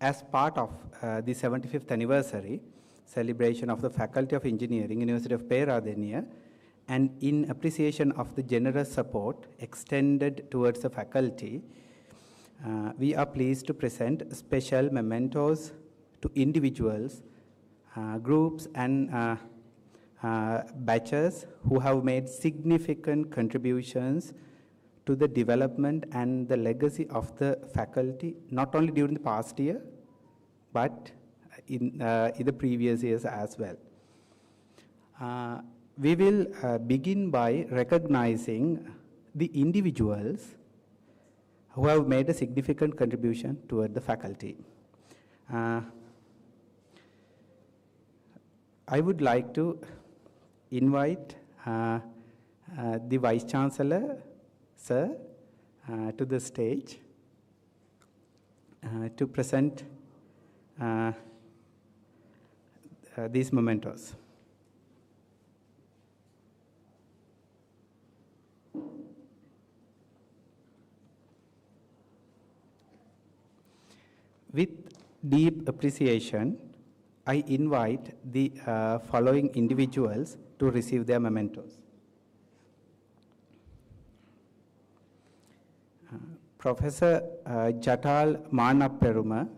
As part of the 75th anniversary celebration of the Faculty of Engineering, University of Peradeniya, and in appreciation of the generous support extended towards the faculty, we are pleased to present special mementos to individuals, groups, and batches who have made significant contributions to the development and the legacy of the faculty, not only during the past year, but in the previous years as well. we will begin by recognizing the individuals who have made a significant contribution toward the faculty. I would like to invite the Vice-chancellor, sir, to the stage to present these mementos. With deep appreciation, I invite the following individuals to receive their mementos. Professor Jatal Manapperuma.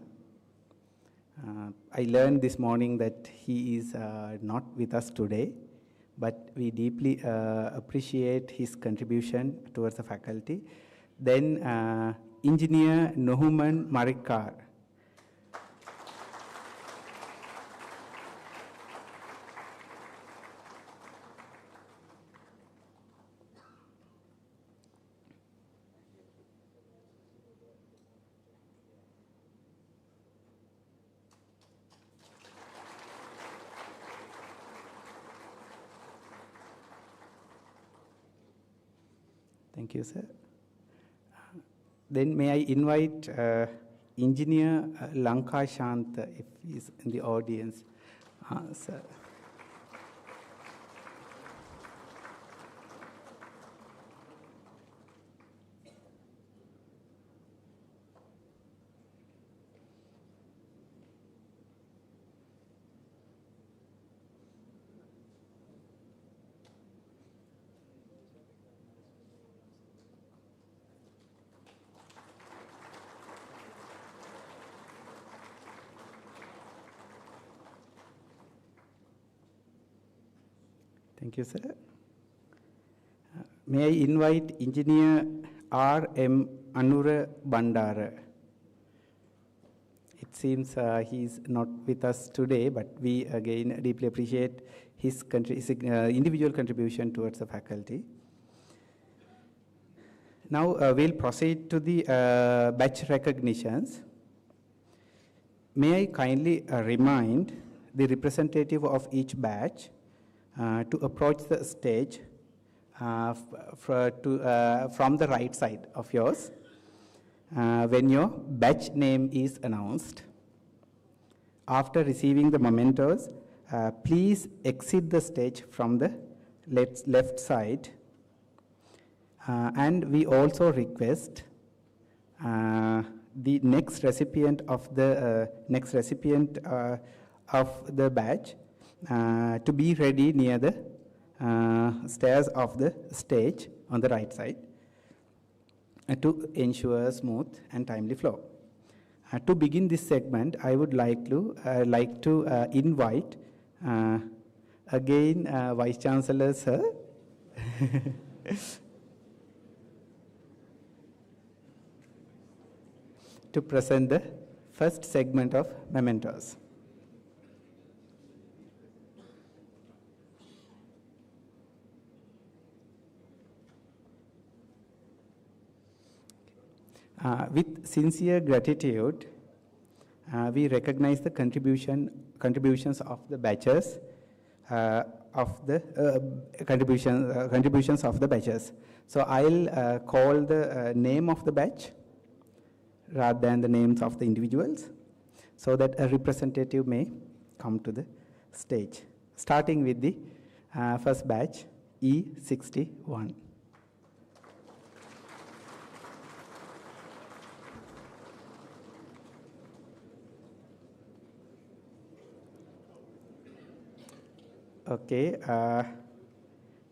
I learned this morning that he is not with us today, but we deeply appreciate his contribution towards the faculty. Then Engineer Nohuman Marikar. Thank you, sir. Then may I invite Engineer Lanka Shanta, if he is in the audience. Sir. Thank you, sir. May I invite Engineer R.M. Anura Bandara. It seems he is not with us today, but we again deeply appreciate his individual contribution towards the faculty. Now we'll proceed to the batch recognitions. May I kindly remind the representative of each batch to approach the stage from the right side of yours when your batch name is announced. After receiving the mementos, please exit the stage from the left side. And we also request the next recipient of the batch to be ready near the stairs of the stage on the right side to ensure smooth and timely flow. To begin this segment, I would like to invite again Vice-chancellor, sir. to present the first segment of mementos. With sincere gratitude, we recognize the contributions of the batches, contributions of the batches. So I'll call the name of the batch rather than the names of the individuals, so that a representative may come to the stage. Starting with the first batch, E61. Okay,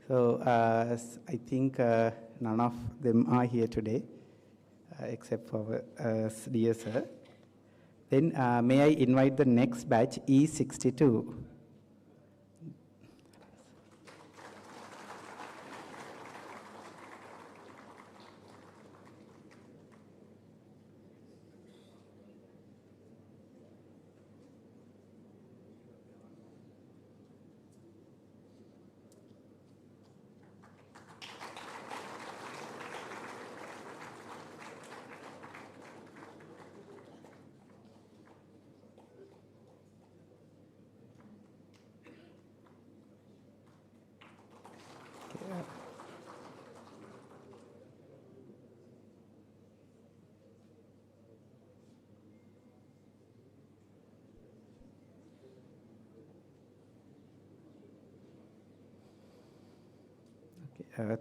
so I think none of them are here today, except for dear sir. Then may I invite the next batch, E62.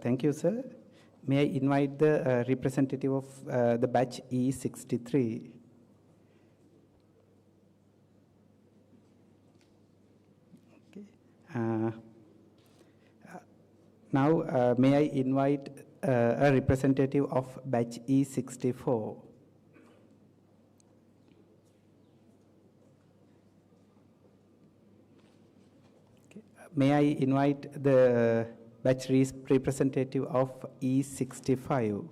Thank you, sir. May I invite the representative of the batch E63? Now, may I invite a representative of batch E64? May I invite the batch representative of E65?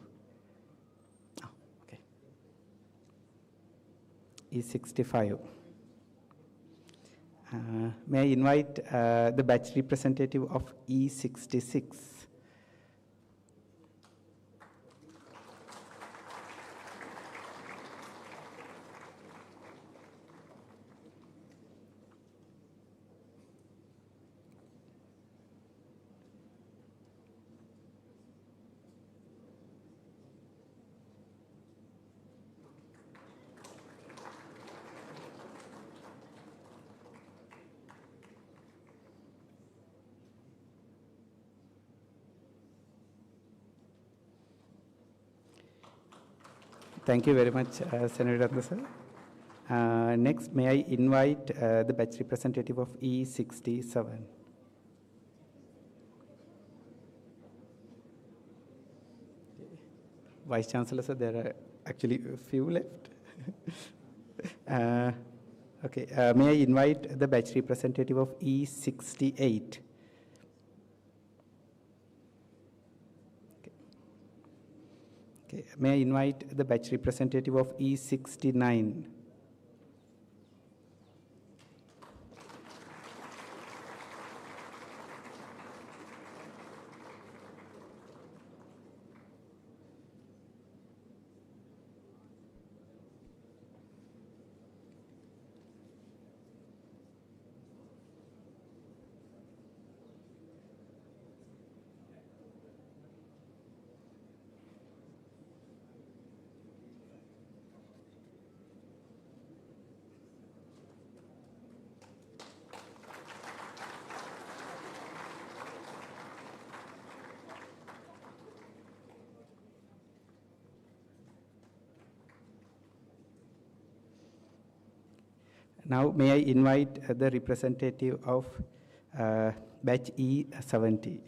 Okay. E65. May I invite the batch representative of E66? Thank you very much, Senator Randa, sir. Next, may I invite the batch representative of E67? Vice-chancellor, sir, there are actually a few left. Okay, may I invite the batch representative of E68? Okay. May I invite the batch representative of E69? Now, may I invite the representative of batch E70?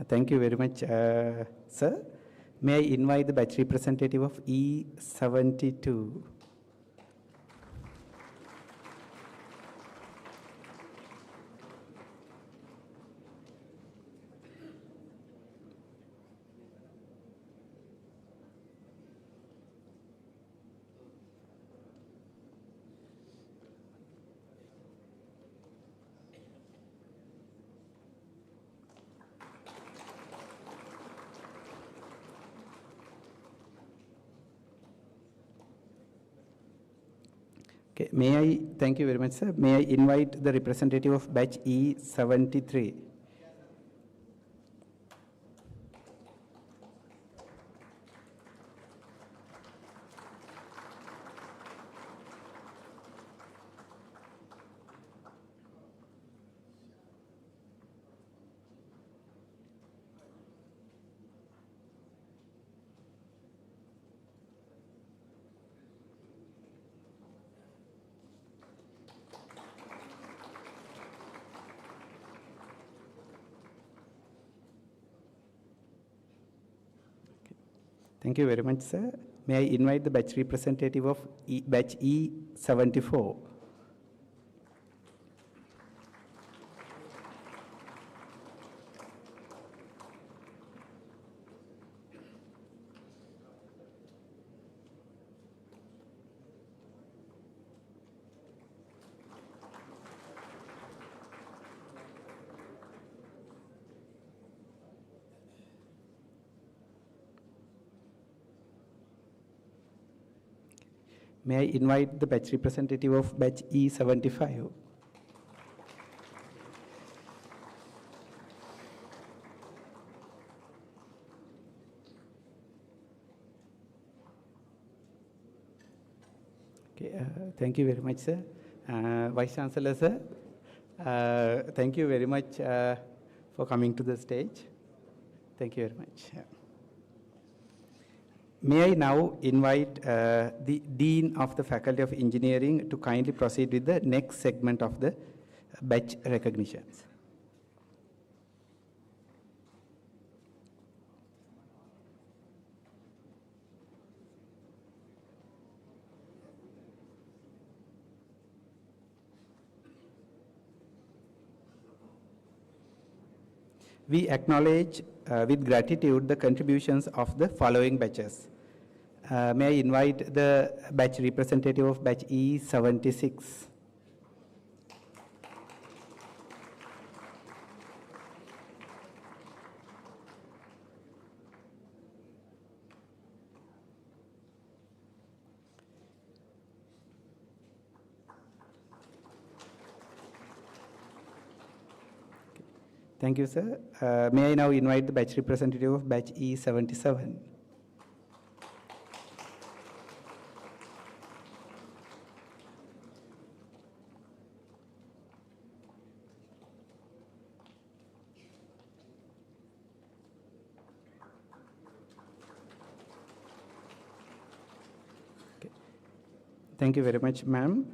Thank you very much, sir. May I invite the batch representative of E72? Okay, may I, thank you very much, sir. May I invite the representative of batch E73? Thank you very much, sir. May I invite the batch representative of batch E74? May I invite the batch representative of batch E75? Okay, thank you very much, sir. Vice-chancellor, sir, thank you very much for coming to the stage. Thank you very much. May I now invite the Dean of the Faculty of Engineering to kindly proceed with the next segment of the batch recognitions. We acknowledge with gratitude the contributions of the following batches. May I invite the batch representative of batch E76. Thank you, sir. May I now invite the batch representative of batch E77. Thank you very much, ma'am.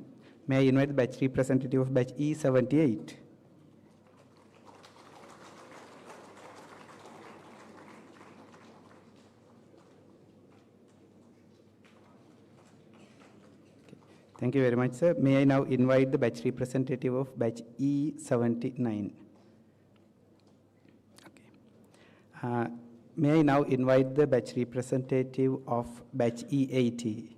May I invite the batch representative of batch E78? Thank you very much, sir. May I now invite the batch representative of batch E79? Okay. May I now invite the batch representative of batch E80?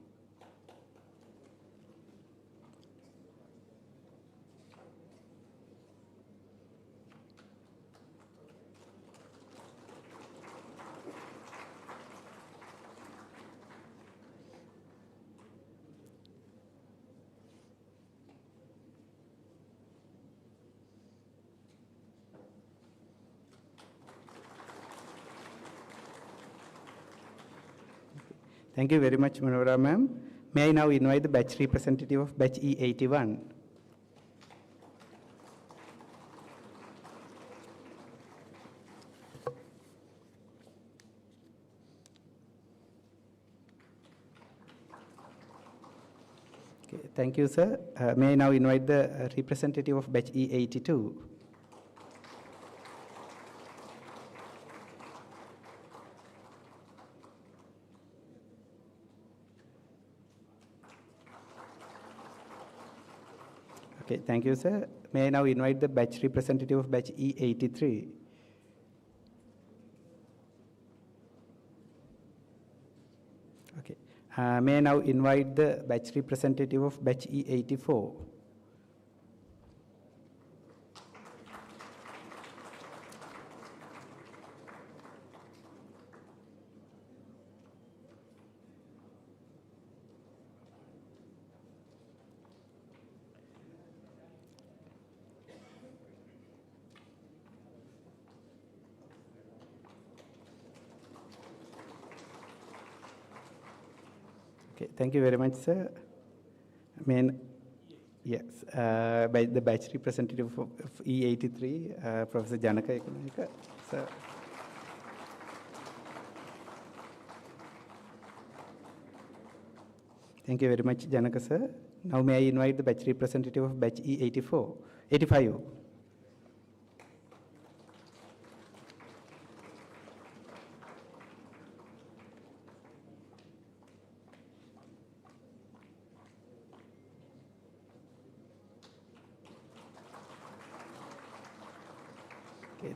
Thank you very much, Manora ma'am. May I now invite the batch representative of batch E81? Okay, thank you, sir. May I now invite the representative of batch E82? Okay, thank you, sir. May I now invite the batch representative of batch E83? Okay. May I now invite the batch representative of batch E84? Thank you very much, sir. Yes, by the batch representative of E83, Professor Janaka Ekonomika, sir. Thank you very much, Janaka, sir. Now may I invite the batch representative of batch E85.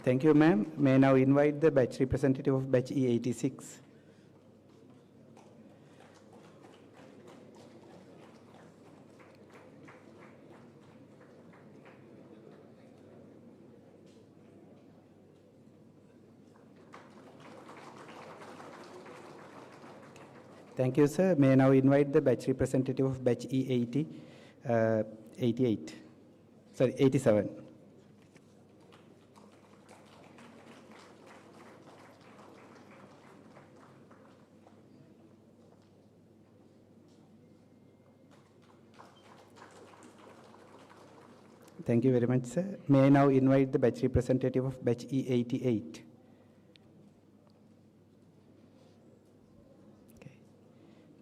Thank you, ma'am. May I now invite the batch representative of batch E86? Thank you, sir. May I now invite the batch representative of batch E80, 87. Thank you very much, sir. May I now invite the batch representative of batch E88. Okay.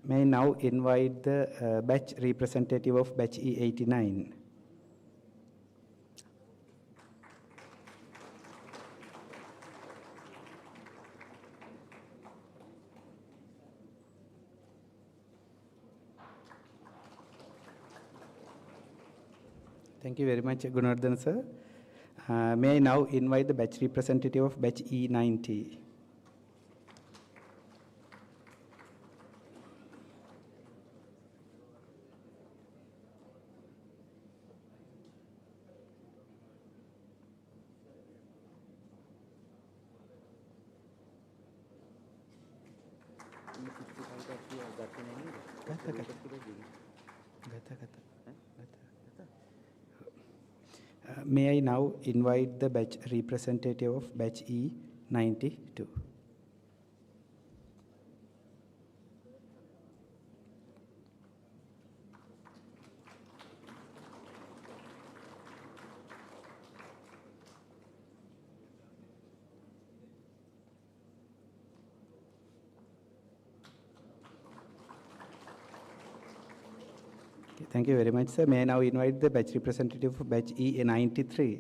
May I now invite the batch representative of batch E89. Thank you very much, Gunardhan sir. May I now invite the batch representative of batch E90. May I now invite the batch representative of batch E92. Thank you very much, sir. May I now invite the batch representative of batch E93.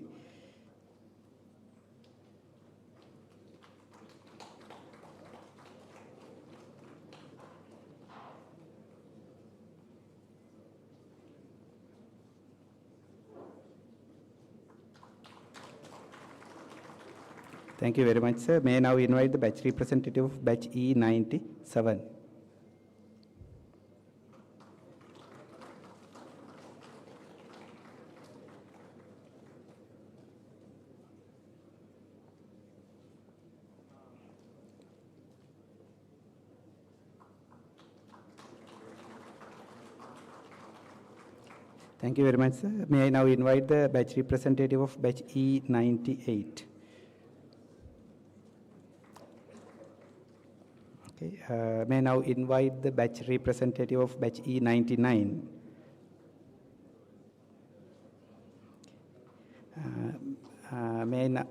Thank you very much, sir. May I now invite the batch representative of batch E97. Thank you very much, sir. May I now invite the batch representative of batch E98. Okay. May I now invite the batch representative of batch E99. May I now...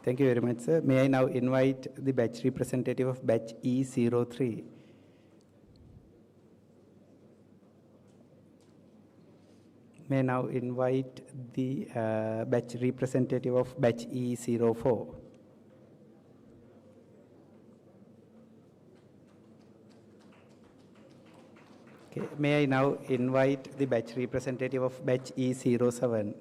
Thank you very much, sir. May I now invite the batch representative of batch E03. May I now invite the batch representative of batch E04. Okay. May I now invite the batch representative of batch E07.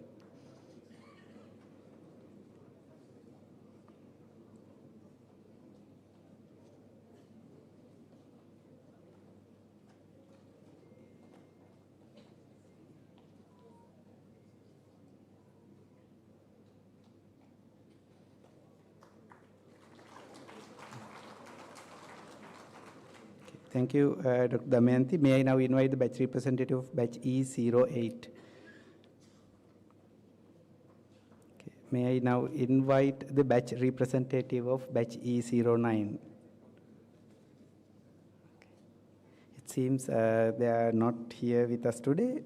Thank you, Dr. Damayanti. May I now invite the batch representative of batch E08. Okay. May I now invite the batch representative of batch E09. Okay. It seems they are not here with us today.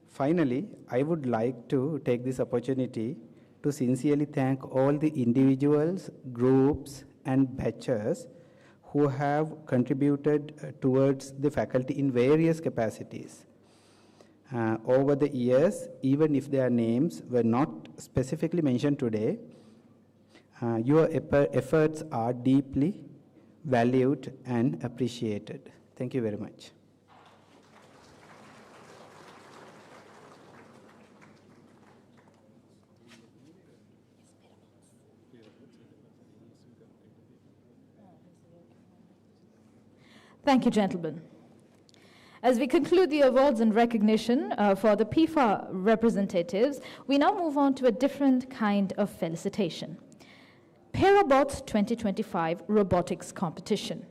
Finally, I would like to take this opportunity to sincerely thank all the individuals, groups, and batches who have contributed towards the faculty in various capacities. Over the years, even if their names were not specifically mentioned today, your efforts are deeply valued and appreciated. Thank you very much. Thank you, gentlemen. As we conclude the awards and recognition for the PIFA representatives, we now move on to a different kind of felicitation. Parabots 2025 Robotics Competition.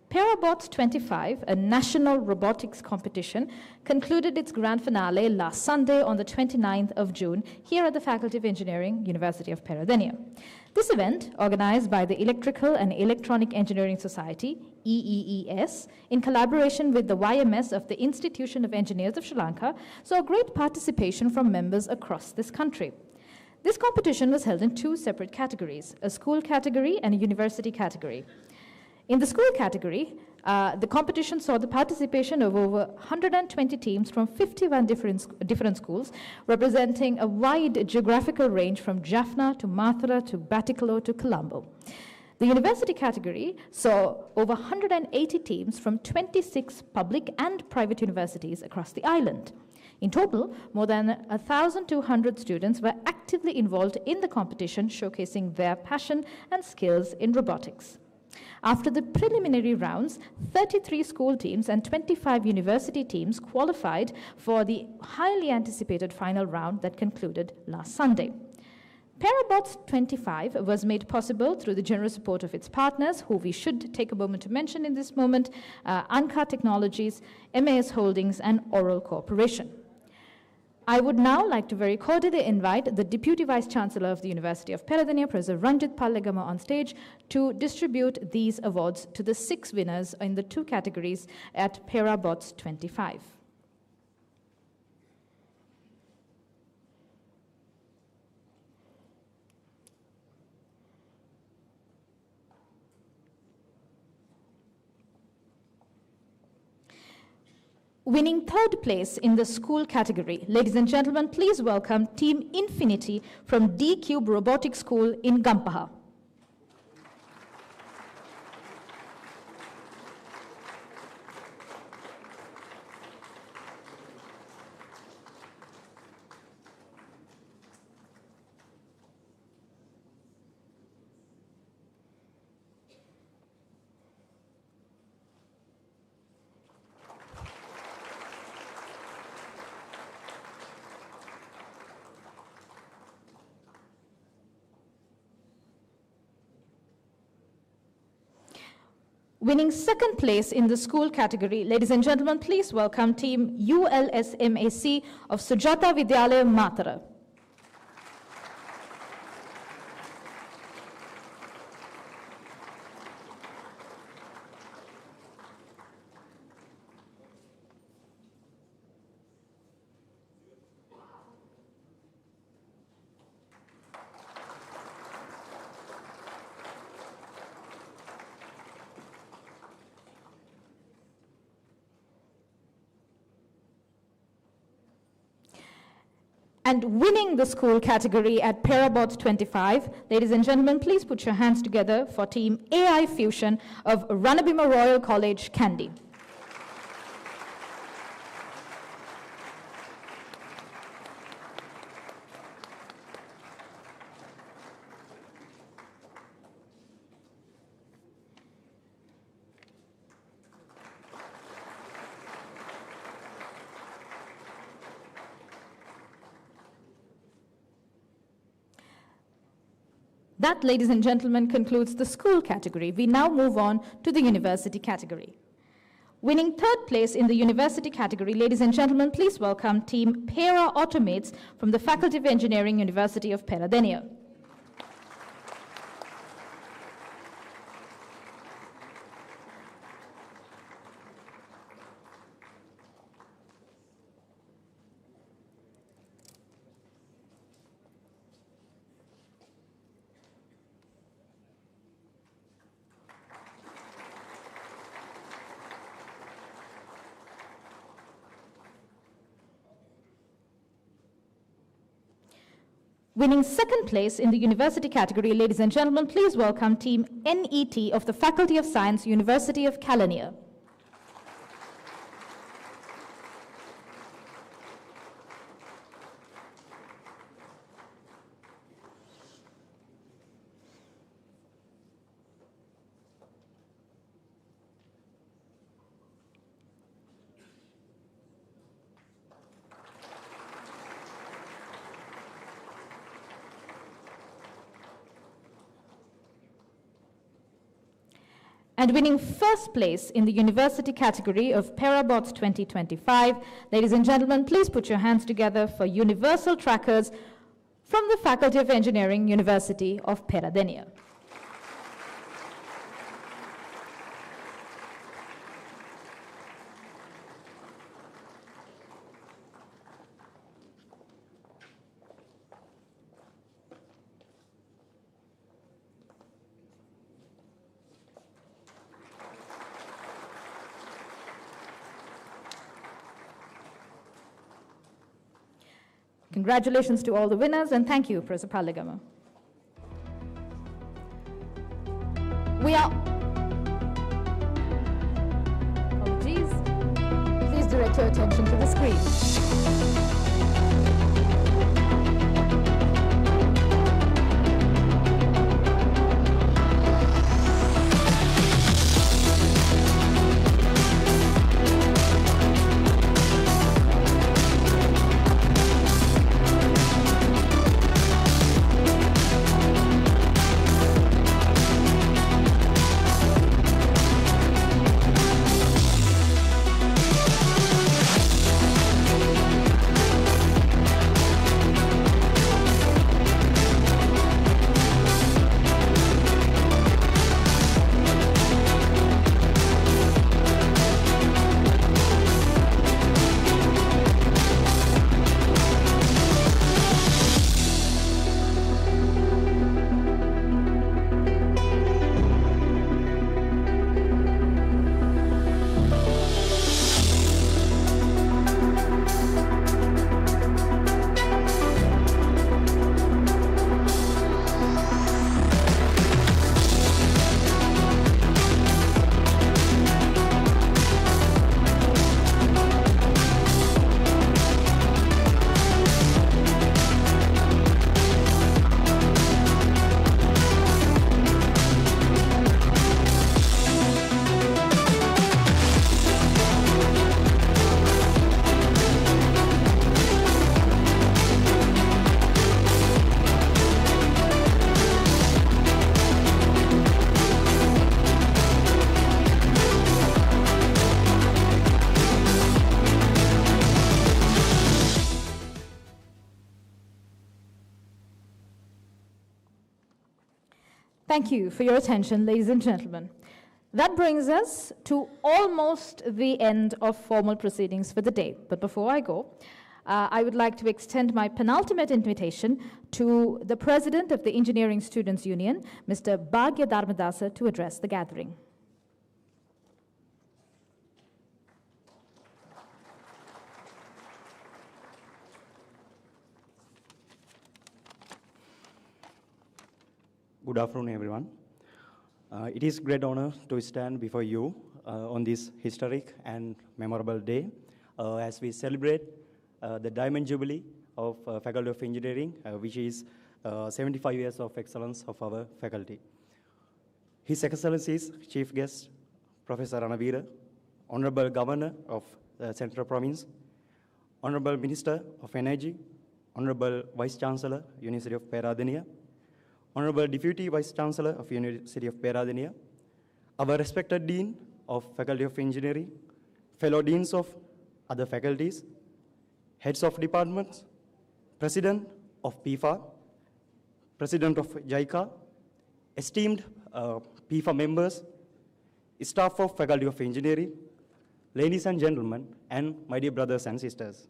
Parabots 25, a national robotics competition, concluded its grand finale last Sunday on the 29th of June here at the Faculty of Engineering, University of Peradeniya. This event, organized by the Electrical and Electronic Engineering Society, EEES, in collaboration with the YMS of the Institution of Engineers of Sri Lanka, saw great participation from members across this country. This competition was held in two separate categories, a school category and a university category. In the school category, the competition saw the participation of over 120 teams from 51 different schools, representing a wide geographical range from Jaffna to Mathura to Batticaloa to Colombo. The university category saw over 180 teams from 26 public and private universities across the island. In total, more than 1,200 students were actively involved in the competition, showcasing their passion and skills in robotics. After the preliminary rounds, 33 school teams and 25 university teams qualified for the highly anticipated final round that concluded last Sunday. Parabots 25 was made possible through the generous support of its partners, who we should take a moment to mention in this moment, Anka Technologies, MAS Holdings, and Oral Corporation. I would now like to very cordially invite the Deputy Vice-chancellor of the University of Peradeniya, Professor Ranjit Pallegama, on stage to distribute these awards to the 6 winners in the 2 categories at Parabots 25. Winning 3rd place in the school category, ladies and gentlemen, please welcome Team Infinity from D-Cube Robotics School in Gampaha. Winning 2nd place in the school category, ladies and gentlemen, please welcome Team ULSMAC of Sujata Vidyalaya Mathura. And winning the school category at Parabots 25, ladies and gentlemen, please put your hands together for Team AI Fusion of Ranavira Royal College, Kandy. That, ladies and gentlemen, concludes the school category. We now move on to the university category. Winning 3rd place in the university category, ladies and gentlemen, please welcome Team Para Automates from the Faculty of Engineering, University of Peradeniya. Winning 2nd place in the university category, ladies and gentlemen, please welcome Team NET of the Faculty of Science, University of Kelaniya. and winning first place in the university category of Perabots 2025. Ladies and gentlemen, please put your hands together for Universal Trackers from the Faculty of Engineering, University of Peradeniya. Congratulations to all the winners, and thank you, Professor Palligama. Apologies. Please direct your attention to the screen. Thank you for your attention, ladies and gentlemen. That brings us to almost the end of formal proceedings for the day. But before I go, I would like to extend my penultimate invitation to the President of the Engineering Students Union, Mr. Bhagya Dharmadasa, to address the gathering. Good afternoon, everyone. It is a great honor to stand before you on this historic and memorable day as we celebrate the Diamond Jubilee of Faculty of Engineering, which is 75 years of excellence of our faculty. His Excellencies, Chief Guest, Professor Ranavira, Honorable Governor of the Central Province, Honorable Minister of Energy, Honorable Vice-chancellor, University of Peradeniya, Honorable Deputy Vice-chancellor of University of Peradeniya, our respected Dean of Faculty of Engineering, fellow deans of other faculties, heads of departments, President of PIFA, President of JICA, esteemed PIFA members, staff of Faculty of Engineering, ladies and gentlemen, and my dear brothers and sisters.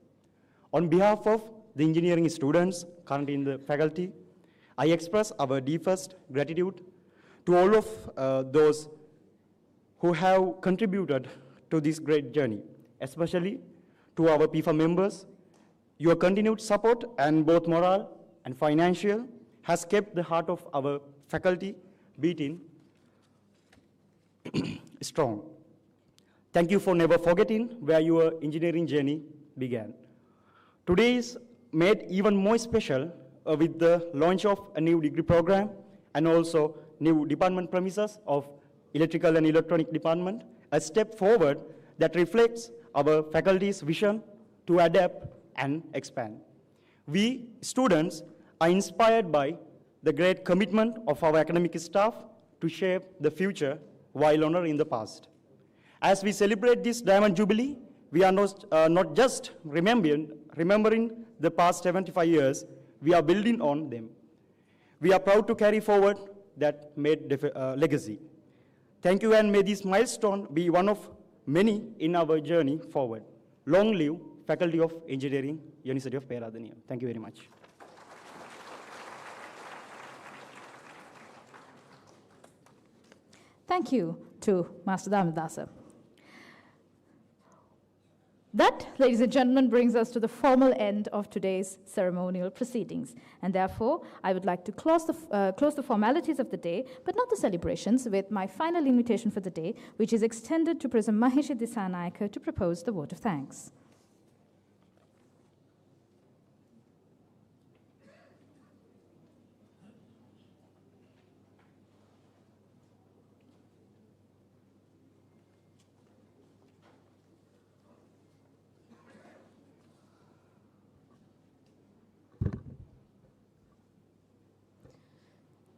On behalf of the engineering students currently in the faculty, I express our deepest gratitude to all of those who have contributed to this great journey, especially to our PIFA members. Your continued support and both moral and financial has kept the heart of our faculty beating strong. Thank you for never forgetting where your engineering journey began. Today is made even more special with the launch of a new degree program and also new department premises of Electrical and Electronic Department, a step forward that reflects our faculty's vision to adapt and expand. We students are inspired by the great commitment of our academic staff to shape the future while honored in the past. As we celebrate this Diamond Jubilee, we are not just remembering the past 75 years, we are building on them. We are proud to carry forward that legacy. Thank you, and may this milestone be one of many in our journey forward. Long live Faculty of Engineering, University of Peradeniya. Thank you very much. Thank you to Master Damadasa. That, ladies and gentlemen, brings us to the formal end of today's ceremonial proceedings. And therefore, I would like to close the formalities of the day, but not the celebrations, with my final invitation for the day, which is extended to President Mahesh Disanayake to propose the vote of thanks.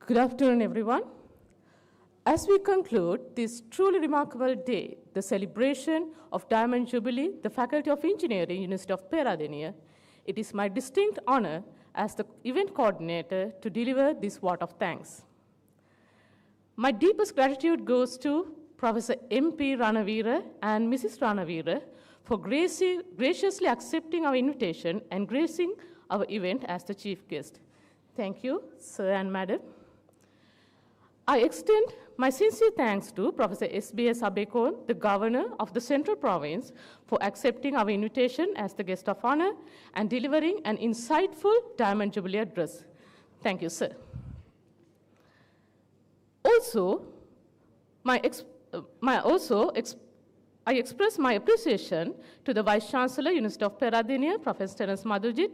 Good afternoon, everyone. As we conclude this truly remarkable day, the celebration of Diamond Jubilee, the Faculty of Engineering, University of Peradeniya, it is my distinct honor as the event coordinator to deliver this vote of thanks. My deepest gratitude goes to Professor MP Ranavira and Mrs. Ranavira for graciously accepting our invitation and gracing our event as the chief guest. Thank you, sir and madam. I extend my sincere thanks to Professor S.B.S. Abekon, the Governor of the Central Province, for accepting our invitation as the guest of honor and delivering an insightful Diamond Jubilee address. Thank you, sir. Also, I express my appreciation to the Vice-chancellor, University of Peradeniya, Professor Terence Madhujit,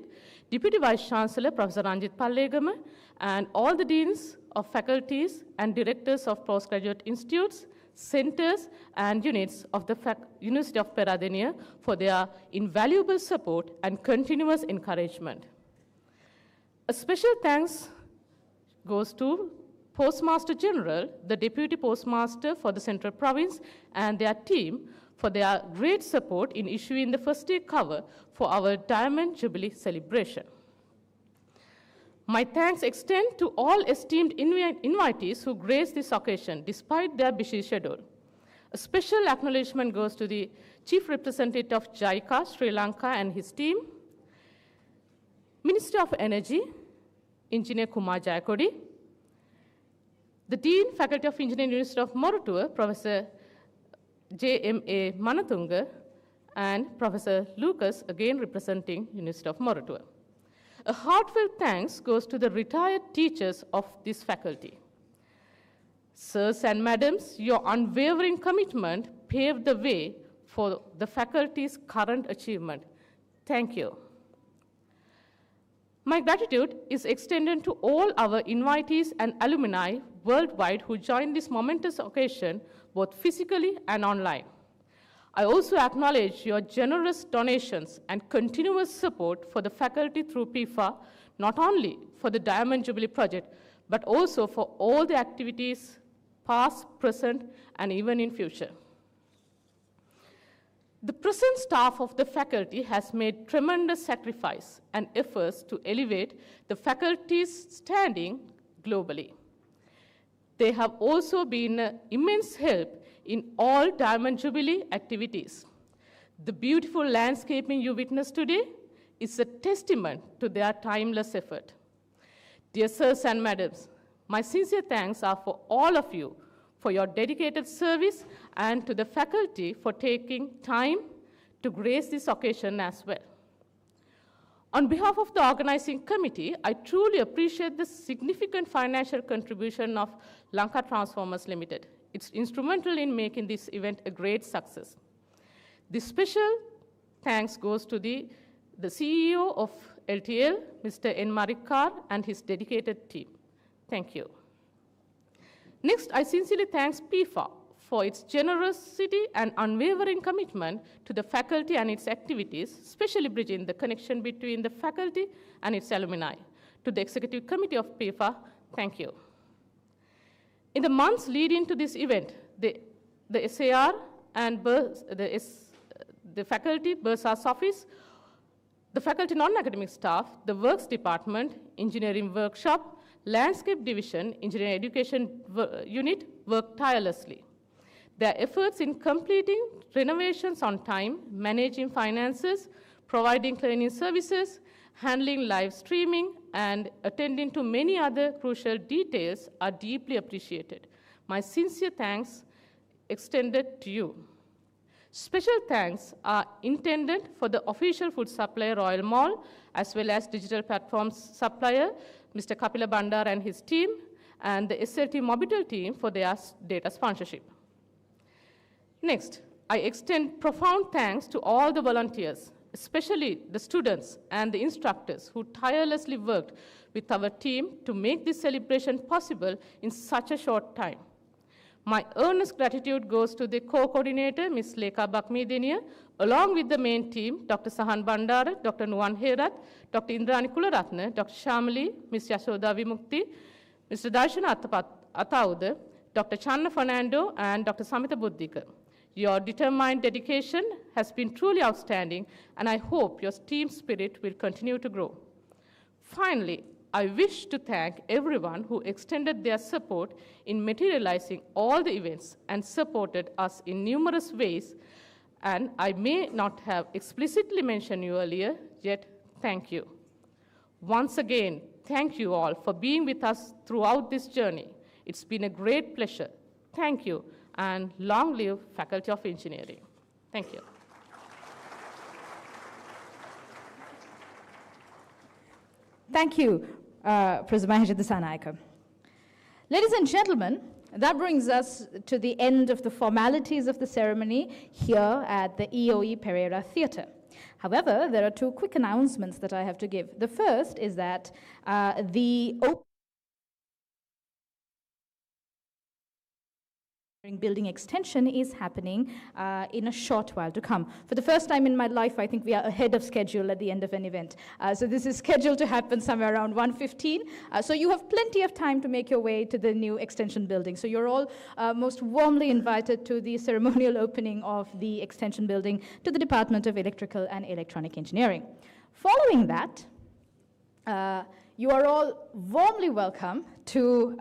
Deputy Vice-chancellor, Professor Ranjit Pallegama, and all the deans of faculties and directors of postgraduate institutes, centers, and units of the University of Peradeniya for their invaluable support and continuous encouragement. A special thanks goes to Postmaster General, the Deputy Postmaster for the Central Province, and their team for their great support in issuing the first day cover for our Diamond Jubilee celebration. My thanks extend to all esteemed invitees who graced this occasion despite their busy schedule. A special acknowledgement goes to the Chief Representative of JICA, Sri Lanka, and his team, Minister of Energy, Engineer Kumar Jayakodi, the Dean, Faculty of Engineering, University of Moratuwa, Professor J.M.A. Manatunga, and Professor Lucas, again representing University of Moratuwa. A heartfelt thanks goes to the retired teachers of this faculty. Sirs and madams, your unwavering commitment paved the way for the faculty's current achievement. Thank you. My gratitude is extended to all our invitees and alumni worldwide who joined this momentous occasion, both physically and online. I also acknowledge your generous donations and continuous support for the faculty through PIFA, not only for the Diamond Jubilee project, but also for all the activities, past, present, and even in future. The present staff of the faculty has made tremendous sacrifice and efforts to elevate the faculty's standing globally. They have also been an immense help in all Diamond Jubilee activities. The beautiful landscaping you witness today is a testament to their timeless effort. Dear sirs and madams, my sincere thanks are for all of you for your dedicated service and to the faculty for taking time to grace this occasion as well. On behalf of the organizing committee, I truly appreciate the significant financial contribution of Lanka Transformers Limited. It's instrumental in making this event a great success. This special thanks goes to the CEO of LTL, Mr. N. Marikkar, and his dedicated team. Thank you. Next, I sincerely thank PIFA for its generosity and unwavering commitment to the faculty and its activities, especially bridging the connection between the faculty and its alumni. To the executive committee of PIFA, thank you. In the months leading to this event, the SAR and the faculty, Bursar's office, the faculty non-academic staff, the Works Department, Engineering Workshop, Landscape Division, Engineering Education Unit worked tirelessly. Their efforts in completing renovations on time, managing finances, providing cleaning services, handling live streaming, and attending to many other crucial details are deeply appreciated. My sincere thanks extended to you. Special thanks are intended for the official food supplier Royal Mall, as well as digital platforms supplier, Mr. Kapila Bandar and his team, and the SLT Mobitel team for their data sponsorship. Next, I extend profound thanks to all the volunteers, especially the students and the instructors who tirelessly worked with our team to make this celebration possible in such a short time. My earnest gratitude goes to the co-coordinator, Ms. Lekha Bakmedeniya, along with the main team, Dr. Sahan Bandara, Dr. Nuwan Herath, Dr. Indrani Kularatne, Dr. Shamali, Ms. Yashoda Vimukti, Mr. Darshana Atauda, Dr. Channa Fernando, and Dr. Samita Buddhika. Your determined dedication has been truly outstanding, and I hope your team spirit will continue to grow. Finally, I wish to thank everyone who extended their support in materializing all the events and supported us in numerous ways, and I may not have explicitly mentioned you earlier, yet thank you. Once again, thank you all for being with us throughout this journey. It's been a great pleasure. Thank you, and long live Faculty of Engineering. Thank you. Thank you, Professor Maheshwar Dissanayake. Ladies and gentlemen, that brings us to the end of the formalities of the ceremony here at the EOE Pereira Theatre. However, there are two quick announcements that I have to give. The first is that the building extension is happening in a short while to come. For the first time in my life, I think we are ahead of schedule at the end of an event. So this is scheduled to happen somewhere around 1:15. So you have plenty of time to make your way to the new extension building. So you're all most warmly invited to the ceremonial opening of the extension building to the Department of Electrical and Electronic Engineering. Following that, you are all warmly welcome to